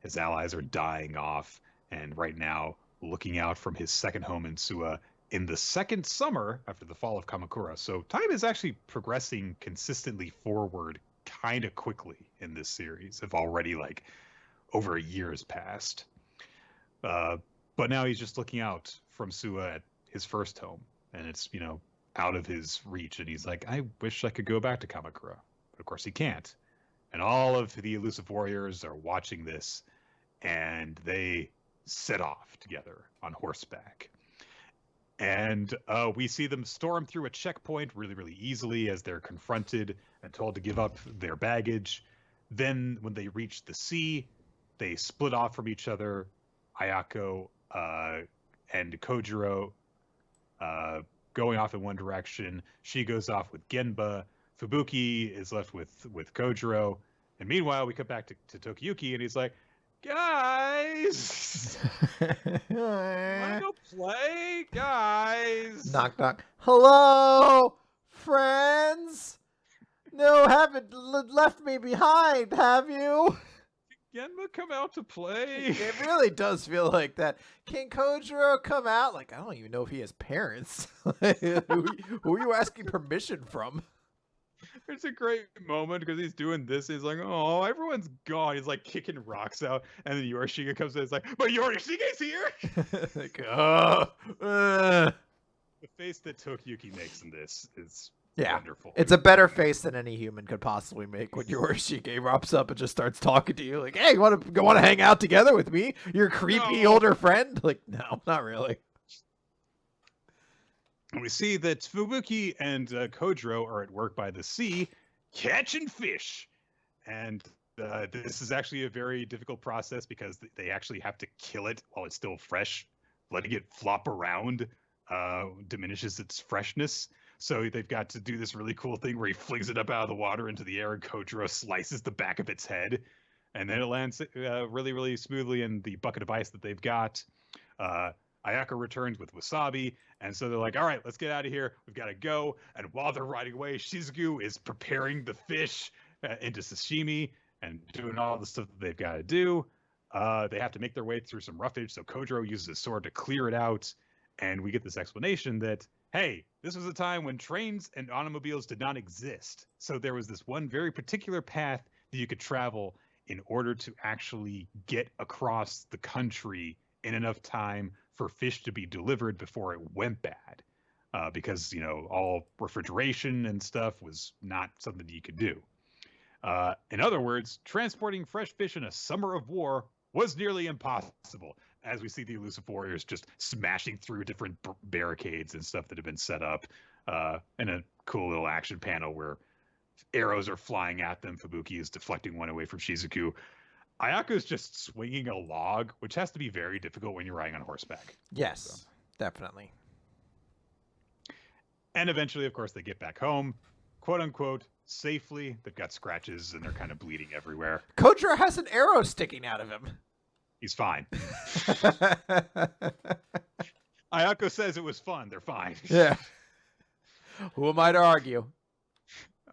S1: his allies are dying off. And right now, looking out from his second home in Suwa in the second summer after the fall of Kamakura. So time is actually progressing consistently forward kind of quickly in this series. If already like over a year has passed. But now he's just looking out from Suwa at his first home. And it's, out of his reach, and he's like, I wish I could go back to Kamakura, but of course he can't. And all of the elusive warriors are watching this, and they set off together on horseback. And we see them storm through a checkpoint really, really easily as they're confronted and told to give up their baggage. Then, when they reach the sea, they split off from each other. Ayako and Kojiro going off in one direction. She goes off with Genba. Fubuki is left with Kojiro. And meanwhile, we come back to Tokiyuki, and he's like, guys, wanna go play, guys?
S2: Knock, knock. Hello, friends. No, haven't left me behind, have you?
S1: Genma come out to play?
S2: It really does feel like that. Can Kojiro come out? Like, I don't even know if he has parents. Who are you asking permission from?
S1: It's a great moment because he's doing this. He's like, oh, everyone's gone. He's like kicking rocks out. And then Yorishige comes in. It's like, but Yorishige's here?
S2: Like,
S1: The face that Tokiyuki makes in this is wonderful.
S2: It's a better face than any human could possibly make when Yorishige rops up and just starts talking to you. Like, hey, you want to hang out together with me? Your creepy older friend? Like, no, not really.
S1: And we see that Fubuki and Kojiro are at work by the sea, catching fish. And this is actually a very difficult process because they actually have to kill it while it's still fresh. Letting it flop around diminishes its freshness. So they've got to do this really cool thing where he flings it up out of the water into the air, and Kojiro slices the back of its head. And then it lands really, really smoothly in the bucket of ice that they've got. Ayako returns with wasabi, and so they're like, all right, let's get out of here. We've got to go. And while they're riding away, Shizuku is preparing the fish into sashimi and doing all the stuff that they've got to do. They have to make their way through some roughage, so Kojiro uses his sword to clear it out, and we get this explanation that, hey, this was a time when trains and automobiles did not exist. So there was this one very particular path that you could travel in order to actually get across the country in enough time for fish to be delivered before it went bad, because all refrigeration and stuff was not something that you could do. In other words, transporting fresh fish in a summer of war was nearly impossible, as we see the elusive warriors just smashing through different barricades and stuff that have been set up, in a cool little action panel where arrows are flying at them. Fubuki is deflecting one away from Shizuku. Ayako's just swinging a log, which has to be very difficult when you're riding on horseback.
S2: Yes, definitely.
S1: And eventually, of course, they get back home, quote unquote, safely. They've got scratches and they're kind of bleeding everywhere.
S2: Kojiro has an arrow sticking out of him.
S1: He's fine. Ayako says it was fun. They're fine.
S2: Yeah. Who am I to argue?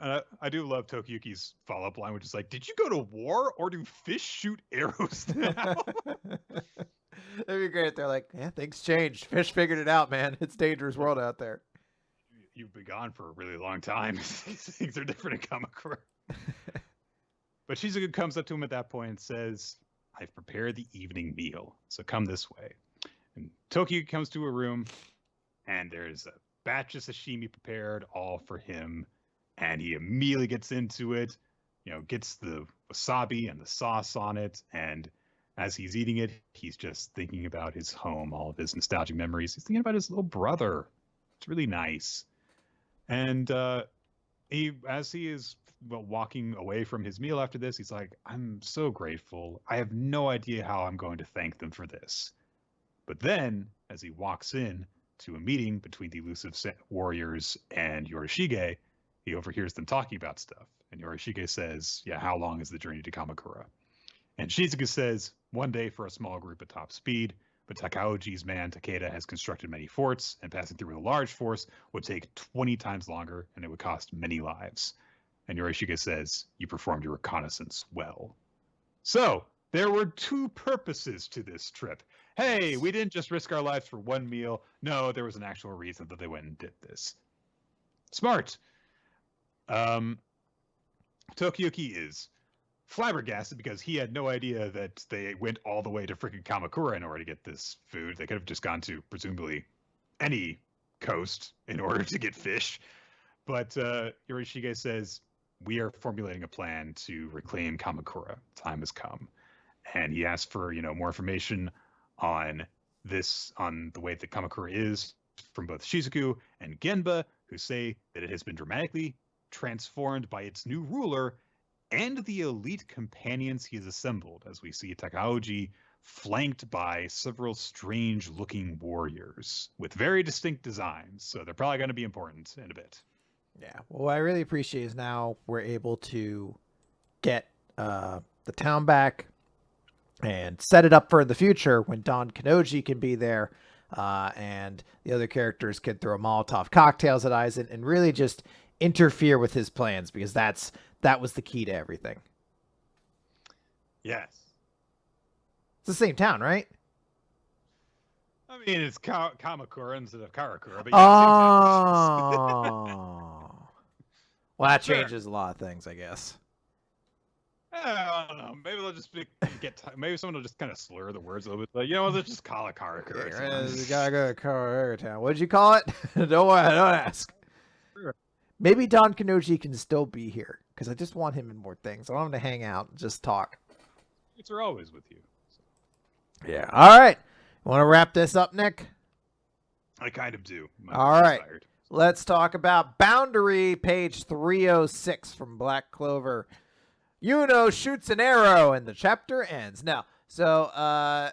S1: I do love Tokiyuki's follow-up line, which is like, did you go to war or do fish shoot arrows now?
S2: That'd be great. They're like, yeah, things changed. Fish figured it out, man. It's a dangerous world out there.
S1: You've been gone for a really long time. Things are different in Kamakura. But Shizuku comes up to him at that point and says, I've prepared the evening meal, so come this way. And Tokiyuki comes to a room, and there's a batch of sashimi prepared, all for him. And he immediately gets into it, gets the wasabi and the sauce on it. And as he's eating it, he's just thinking about his home, all of his nostalgic memories. He's thinking about his little brother. It's really nice. And as he is walking away from his meal after this, he's like, I'm so grateful. I have no idea how I'm going to thank them for this. But then, as he walks in to a meeting between the elusive warriors and Yorishige, he overhears them talking about stuff. And Yorishige says, yeah, how long is the journey to Kamakura? And Shizuku says, one day for a small group at top speed, but Takaoji's man Takeda has constructed many forts, and passing through with a large force would take 20 times longer, and it would cost many lives. And Yorishige says, you performed your reconnaissance well. So, there were two purposes to this trip. Hey, we didn't just risk our lives for one meal. No, there was an actual reason that they went and did this. Smart. Tokiyuki is flabbergasted because he had no idea that they went all the way to freaking Kamakura in order to get this food. They could have just gone to presumably any coast in order to get fish. But Yorishige says, we are formulating a plan to reclaim Kamakura. Time has come. And he asked for, more information on on the way that Kamakura is from both Shizuku and Genba, who say that it has been dramatically transformed by its new ruler and the elite companions he has assembled, as we see Takaoji flanked by several strange-looking warriors with very distinct designs. So they're probably going to be important in a bit.
S2: Yeah. Well, what I really appreciate is now we're able to get the town back and set it up for the future when Don Kanoji can be there, and the other characters can throw Molotov cocktails at Aizen and really just interfere with his plans, because that was the key to everything.
S1: Yes.
S2: It's the same town, right?
S1: I mean, it's Kamakura instead of Karakura, but
S2: oh. Well, that changes a lot of things, I guess.
S1: I don't know. Maybe they'll just maybe someone will just kind of slur the words a little bit. Like, let's just call it Karakura.
S2: You gotta go to Karakura town. What did you call it? Don't ask.
S1: Sure.
S2: Maybe Don Kanoji can still be here, because I just want him in more things. I want him to hang out and just talk.
S1: It's always with you. So.
S2: Yeah. All right. Want to wrap this up, Nick?
S1: I kind of do.
S2: All right. Tired. Let's talk about Boundary, page 306 from Black Clover. Yuno shoots an arrow and the chapter ends. Now, so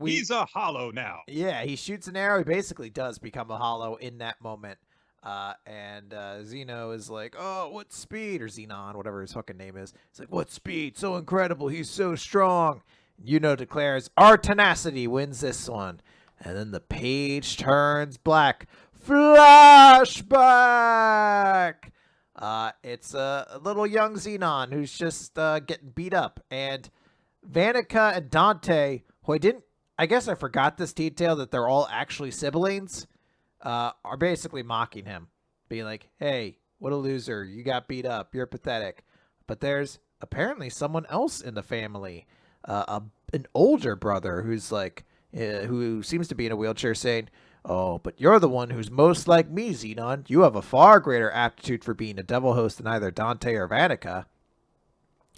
S1: he's a hollow now.
S2: Yeah, he shoots an arrow. He basically does become a hollow in that moment. And Zeno is like, oh, what speed? Or Xenon, whatever his fucking name is. It's like, what speed? So incredible. He's so strong. Yuno declares, our tenacity wins this one. And then the page turns black. Flashback! It's a little young Xenon who's just getting beat up. And Vanica and Dante, who I guess I forgot this detail that they're all actually siblings, are basically mocking him. Being like, hey, what a loser. You got beat up. You're pathetic. But there's apparently someone else in the family. An older brother who's like, who seems to be in a wheelchair, saying, oh, but you're the one who's most like me, Xenon. You have a far greater aptitude for being a devil host than either Dante or Vanica.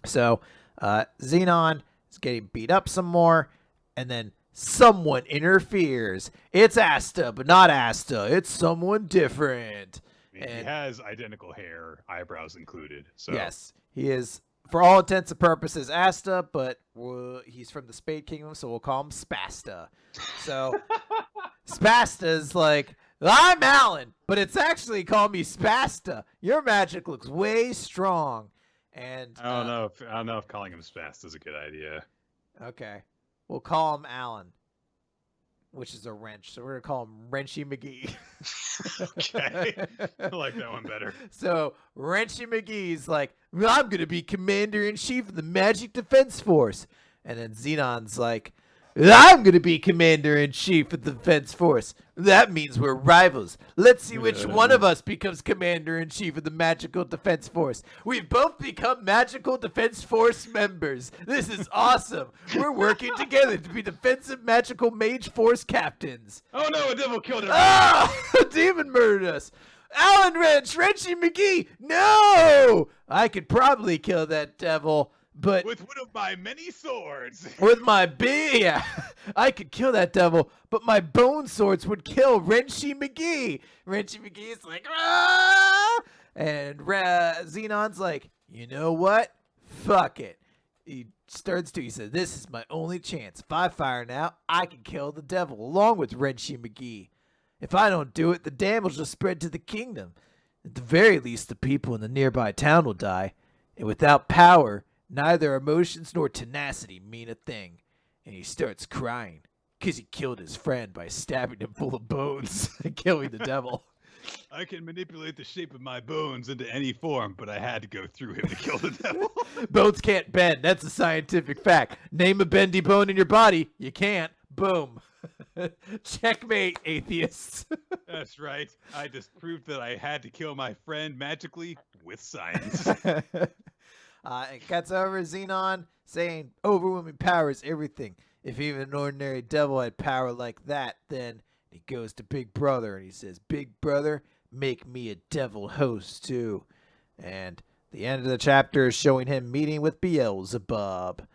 S2: So, Xenon is getting beat up some more, and then someone interferes. It's Asta, but not Asta. It's someone different.
S1: I mean, he has identical hair, eyebrows included. So
S2: yes, he is, for all intents and purposes, Asta, but he's from the Spade Kingdom, so we'll call him Spasta. So Spasta's like, I'm Alan, but it's actually call me Spasta. Your magic looks way strong. And
S1: I don't know if calling him Spasta is a good idea.
S2: Okay, we'll call him Alan, which is a wrench. So we're gonna call him Wrenchy McGee.
S1: Okay, I like that one better.
S2: So Wrenchy McGee's like, well, I'm gonna be Commander-in-Chief of the Magic Defense Force, and then Xenon's like, I'm gonna be Commander-in-Chief of the Defense Force. That means we're rivals. Let's see which one of us becomes Commander-in-Chief of the Magical Defense Force. We've both become Magical Defense Force members. This is awesome. We're working together to be defensive Magical Mage Force captains.
S1: Oh no, a devil killed him.
S2: Ah, a demon murdered us. Alan Wrench, Wrenchy McGee. No, I could probably kill that devil. But
S1: with one of my many swords.
S2: With my I could kill that devil, but my bone swords would kill Wrenchy McGee. Wrenchy McGee's like, ah! And Xenon's like, you know what? Fuck it. He starts to, he says, this is my only chance. If I fire now, I can kill the devil along with Wrenchy McGee. If I don't do it, the damage will spread to the kingdom. At the very least, the people in the nearby town will die. And without power, neither emotions nor tenacity mean a thing. And he starts crying because he killed his friend by stabbing him full of bones and killing the devil.
S1: I can manipulate the shape of my bones into any form, but I had to go through him to kill the devil.
S2: Bones can't bend. That's a scientific fact. Name a bendy bone in your body. You can't. Boom. Checkmate, atheists.
S1: That's right. I just proved that I had to kill my friend magically with science.
S2: It cuts over Xenon saying, overwhelming power is everything. If even an ordinary devil had power like that, then he goes to Big Brother and he says, Big Brother, make me a devil host too. And The end of the chapter is showing him meeting with Beelzebub.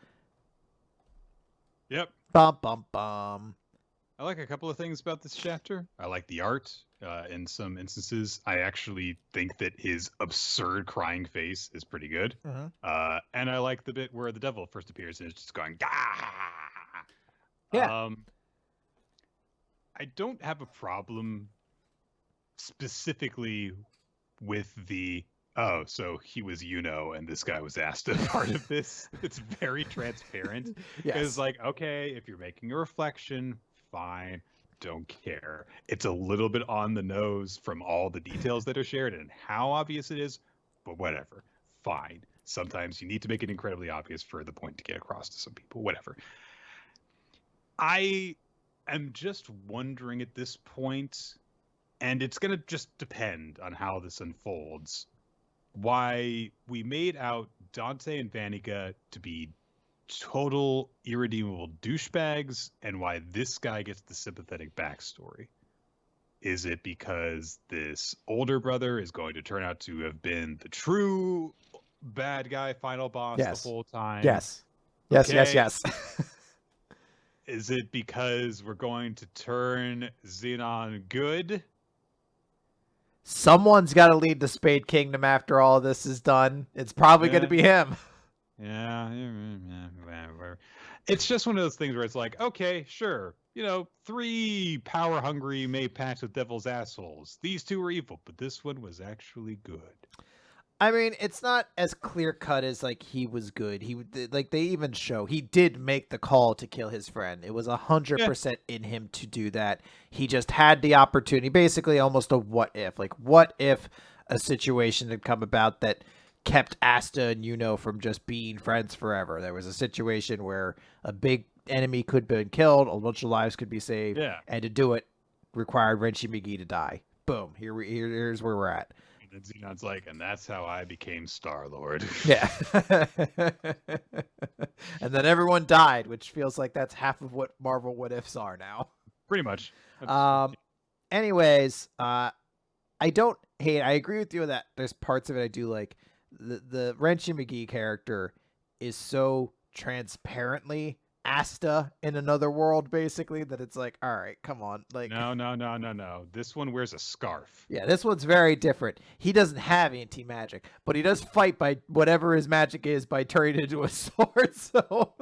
S1: Yep.
S2: Bum, bum, bum.
S1: I like a couple of things about this chapter. I like the art. In some instances, I actually think that his absurd crying face is pretty good. And I like the bit where the devil first appears and it's just going, Gah!
S2: Yeah.
S1: I don't have a problem specifically with the so he was and this guy was Asta part of this. It's very transparent.
S2: Yes.
S1: It's like, okay, if you're making a reflection, fine, don't care. It's a little bit on the nose from all the details that are shared and how obvious it is, but whatever, fine. Sometimes you need to make it incredibly obvious for the point to get across to some people, whatever. I am just wondering at this point, and it's going to just depend on how this unfolds, why we made out Dante and Vanica to be total irredeemable douchebags and why this guy gets the sympathetic backstory. Is it because this older brother is going to turn out to have been the true bad guy final boss the whole time?
S2: Yes.
S1: Is it because we're going to turn Xenon good?
S2: Someone's got to lead the Spade Kingdom after all this is done. It's probably going to be him.
S1: Yeah. It's just one of those things where it's like, okay, sure. 3 power-hungry made pacts with devil's assholes. These 2 were evil, but this one was actually good.
S2: I mean, it's not as clear-cut as, like, he was good. Like, they even show he did make the call to kill his friend. It was 100% in him to do that. He just had the opportunity, basically almost a what if. Like, what if a situation had come about that kept Asta and from just being friends forever? There was a situation where a big enemy could have been killed, a bunch of lives could be saved, and to do it required Renshi McGee to die. Boom. Here's where we're at.
S1: And Xenon's like, and that's how I became Star-Lord.
S2: Yeah. And then everyone died, which feels like that's half of what Marvel what ifs are now.
S1: Pretty much.
S2: Anyways, I don't hate. I agree with you that there's parts of it I do like. The Renshi McGee character is so transparently Asta in another world, basically, that it's like, all right, come on. Like,
S1: no. This one wears a scarf.
S2: Yeah, this one's very different. He doesn't have anti-magic, but he does fight by whatever his magic is by turning it into a sword, so...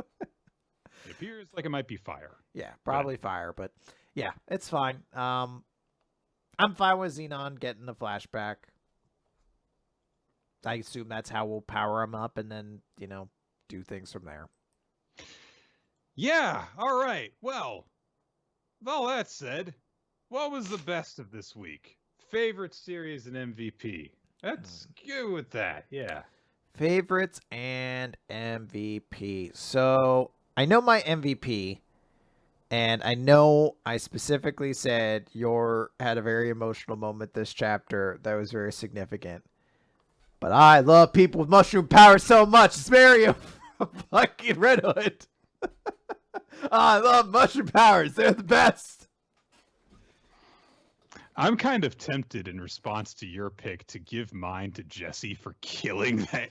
S1: It appears like it might be fire.
S2: Yeah, probably fire, but yeah, it's fine. I'm fine with Xenon getting the flashback. I assume that's how we'll power him up and then, do things from there.
S1: Yeah, all right. Well, with all that said, what was the best of this week? Favorite series and MVP? Let's go with that, yeah.
S2: Favorites and MVP. So, I know my MVP, and I know I specifically said had a very emotional moment this chapter that was very significant. But I love people with mushroom power so much. It's Mario from fucking Red Hood. I love mushroom powers. They're the best.
S1: I'm kind of tempted in response to your pick to give mine to Jesse for killing that.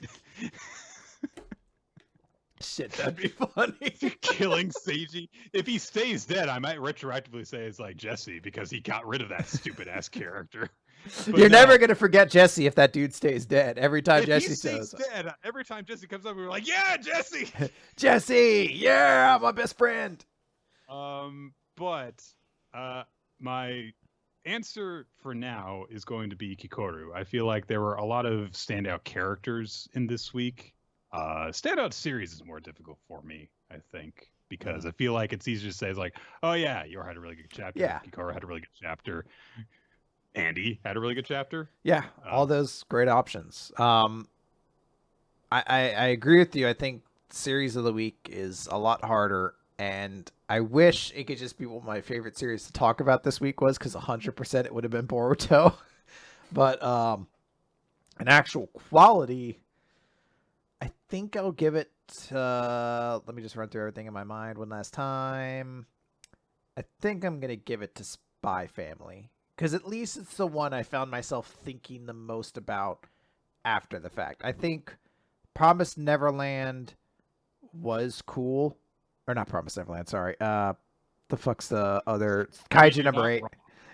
S2: Shit, that'd be funny.
S1: Killing Seiji. If he stays dead, I might retroactively say it's like Jesse because he got rid of that stupid ass character.
S2: But you're never gonna forget Jesse if that dude stays dead. Every time Jesse
S1: stays dead, every time Jesse comes up, we're like, "Yeah, Jesse,
S2: Jesse, yeah, my best friend."
S1: But my answer for now is going to be Kikoru. I feel like there were a lot of standout characters in this week. Standout series is more difficult for me, I think, because I feel like it's easier to say, it's like, oh yeah, Yor had a really good chapter.
S2: Yeah.
S1: Kikoru had a really good chapter. Andy had a really good chapter.
S2: Yeah, all those great options. I agree with you. I think series of the week is a lot harder, and I wish it could just be what my favorite series to talk about this week was, because 100% it would have been Boruto. But an actual quality, I think I'll give it to... let me just run through everything in my mind one last time. I think I'm going to give it to Spy Family, because at least it's the one I found myself thinking the most about after the fact. I think Promised Neverland was cool. Or not Promised Neverland, sorry. The fuck's the other Kaiju number 8.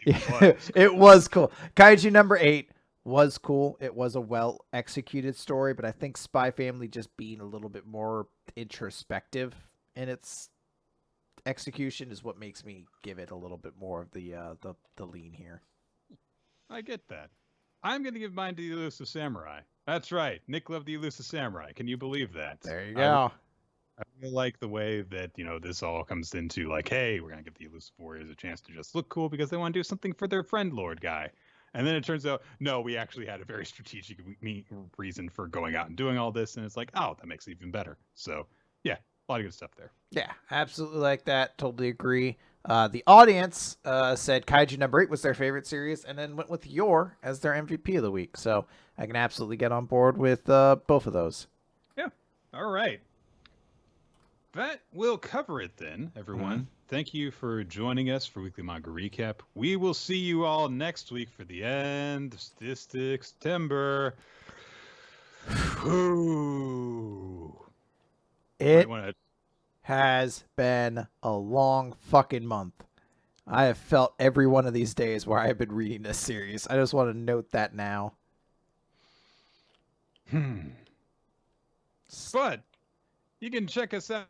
S2: Yeah, it was cool. Kaiju number 8 was cool. It was a well executed story, but I think Spy Family just being a little bit more introspective in its execution is what makes me give it a little bit more of the lean here.
S1: I get that. I'm going to give mine to the Elusive Samurai. That's right. Nick loved the Elusive Samurai. Can you believe that?
S2: There you go.
S1: I feel like the way that, this all comes into like, hey, we're going to give the Elusive Warriors a chance to just look cool because they want to do something for their friend Lord guy. And then it turns out, no, we actually had a very strategic reason for going out and doing all this. And it's like, oh, that makes it even better. So, yeah, a lot of good stuff there.
S2: Yeah, absolutely like that. Totally agree. The audience said Kaiju number 8 was their favorite series and then went with Yor as their MVP of the week. So I can absolutely get on board with both of those.
S1: Yeah. All right. That will cover it then, everyone. Mm-hmm. Thank you for joining us for Weekly Manga Recap. We will see you all next week for the end of September.
S2: It has been a long fucking month. I have felt every one of these days where I have been reading this series. I just want to note that now.
S1: But you can check us out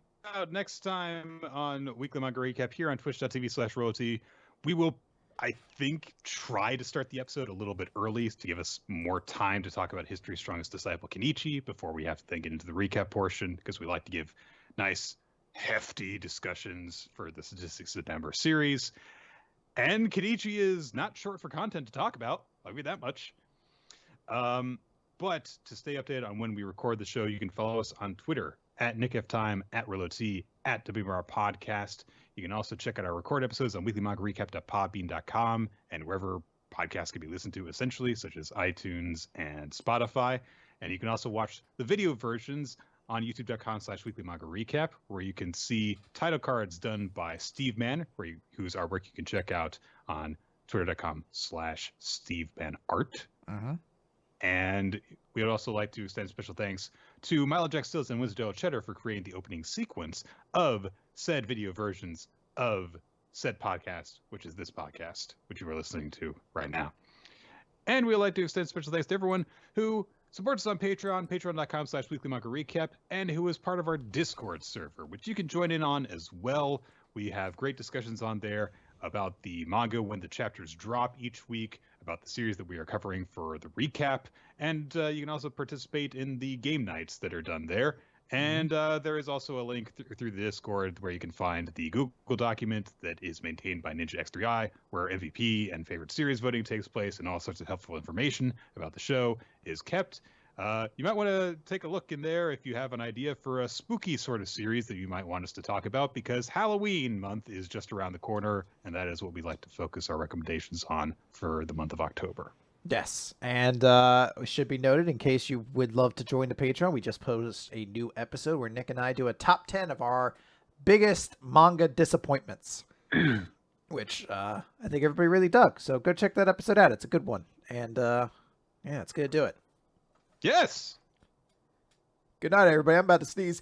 S1: next time on Weekly Manga Recap here on twitch.tv/royalty. We will, I think, try to start the episode a little bit early to give us more time to talk about History's Strongest Disciple, Kenichi, before we have to then get into the recap portion, because we like to give nice, hefty discussions for the Statistics September series. And Kenichi is not short for content to talk about. I'll give you that much. But to stay updated on when we record the show, you can follow us on Twitter at NickFTime, at RilloT, at WMR Podcast. You can also check out our record episodes on weeklymangarecap.podbean.com and wherever podcasts can be listened to, essentially, such as iTunes and Spotify. And you can also watch the video versions on youtube.com/weeklymangarecap, where you can see title cards done by Steve Mann, whose artwork you can check out on twitter.com/SteveMannArt.
S2: Uh-huh.
S1: And we would also like to extend special thanks to Milo Jack Stills and Winsdale Cheddar for creating the opening sequence of said video versions of said podcast, which is this podcast, which you are listening to right now. And we'd like to extend special thanks to everyone who supports us on Patreon, patreon.com/weeklymangarecap, and who is part of our Discord server, which you can join in on as well. We have great discussions on there about the manga when the chapters drop each week, about the series that we are covering for the recap, and you can also participate in the game nights that are done there. And there is also a link through the Discord where you can find the Google document that is maintained by Ninja X3i, where MVP and favorite series voting takes place, and all sorts of helpful information about the show is kept. You might want to take a look in there if you have an idea for a spooky sort of series that you might want us to talk about, because Halloween month is just around the corner, and that is what we like to focus our recommendations on for the month of October.
S2: Yes, and it should be noted, in case you would love to join the Patreon, we just posted a new episode where Nick and I do a top 10 of our biggest manga disappointments, which I think everybody really dug. So go check that episode out. It's a good one. And yeah, it's going to do it.
S1: Yes.
S2: Good night, everybody. I'm about to sneeze.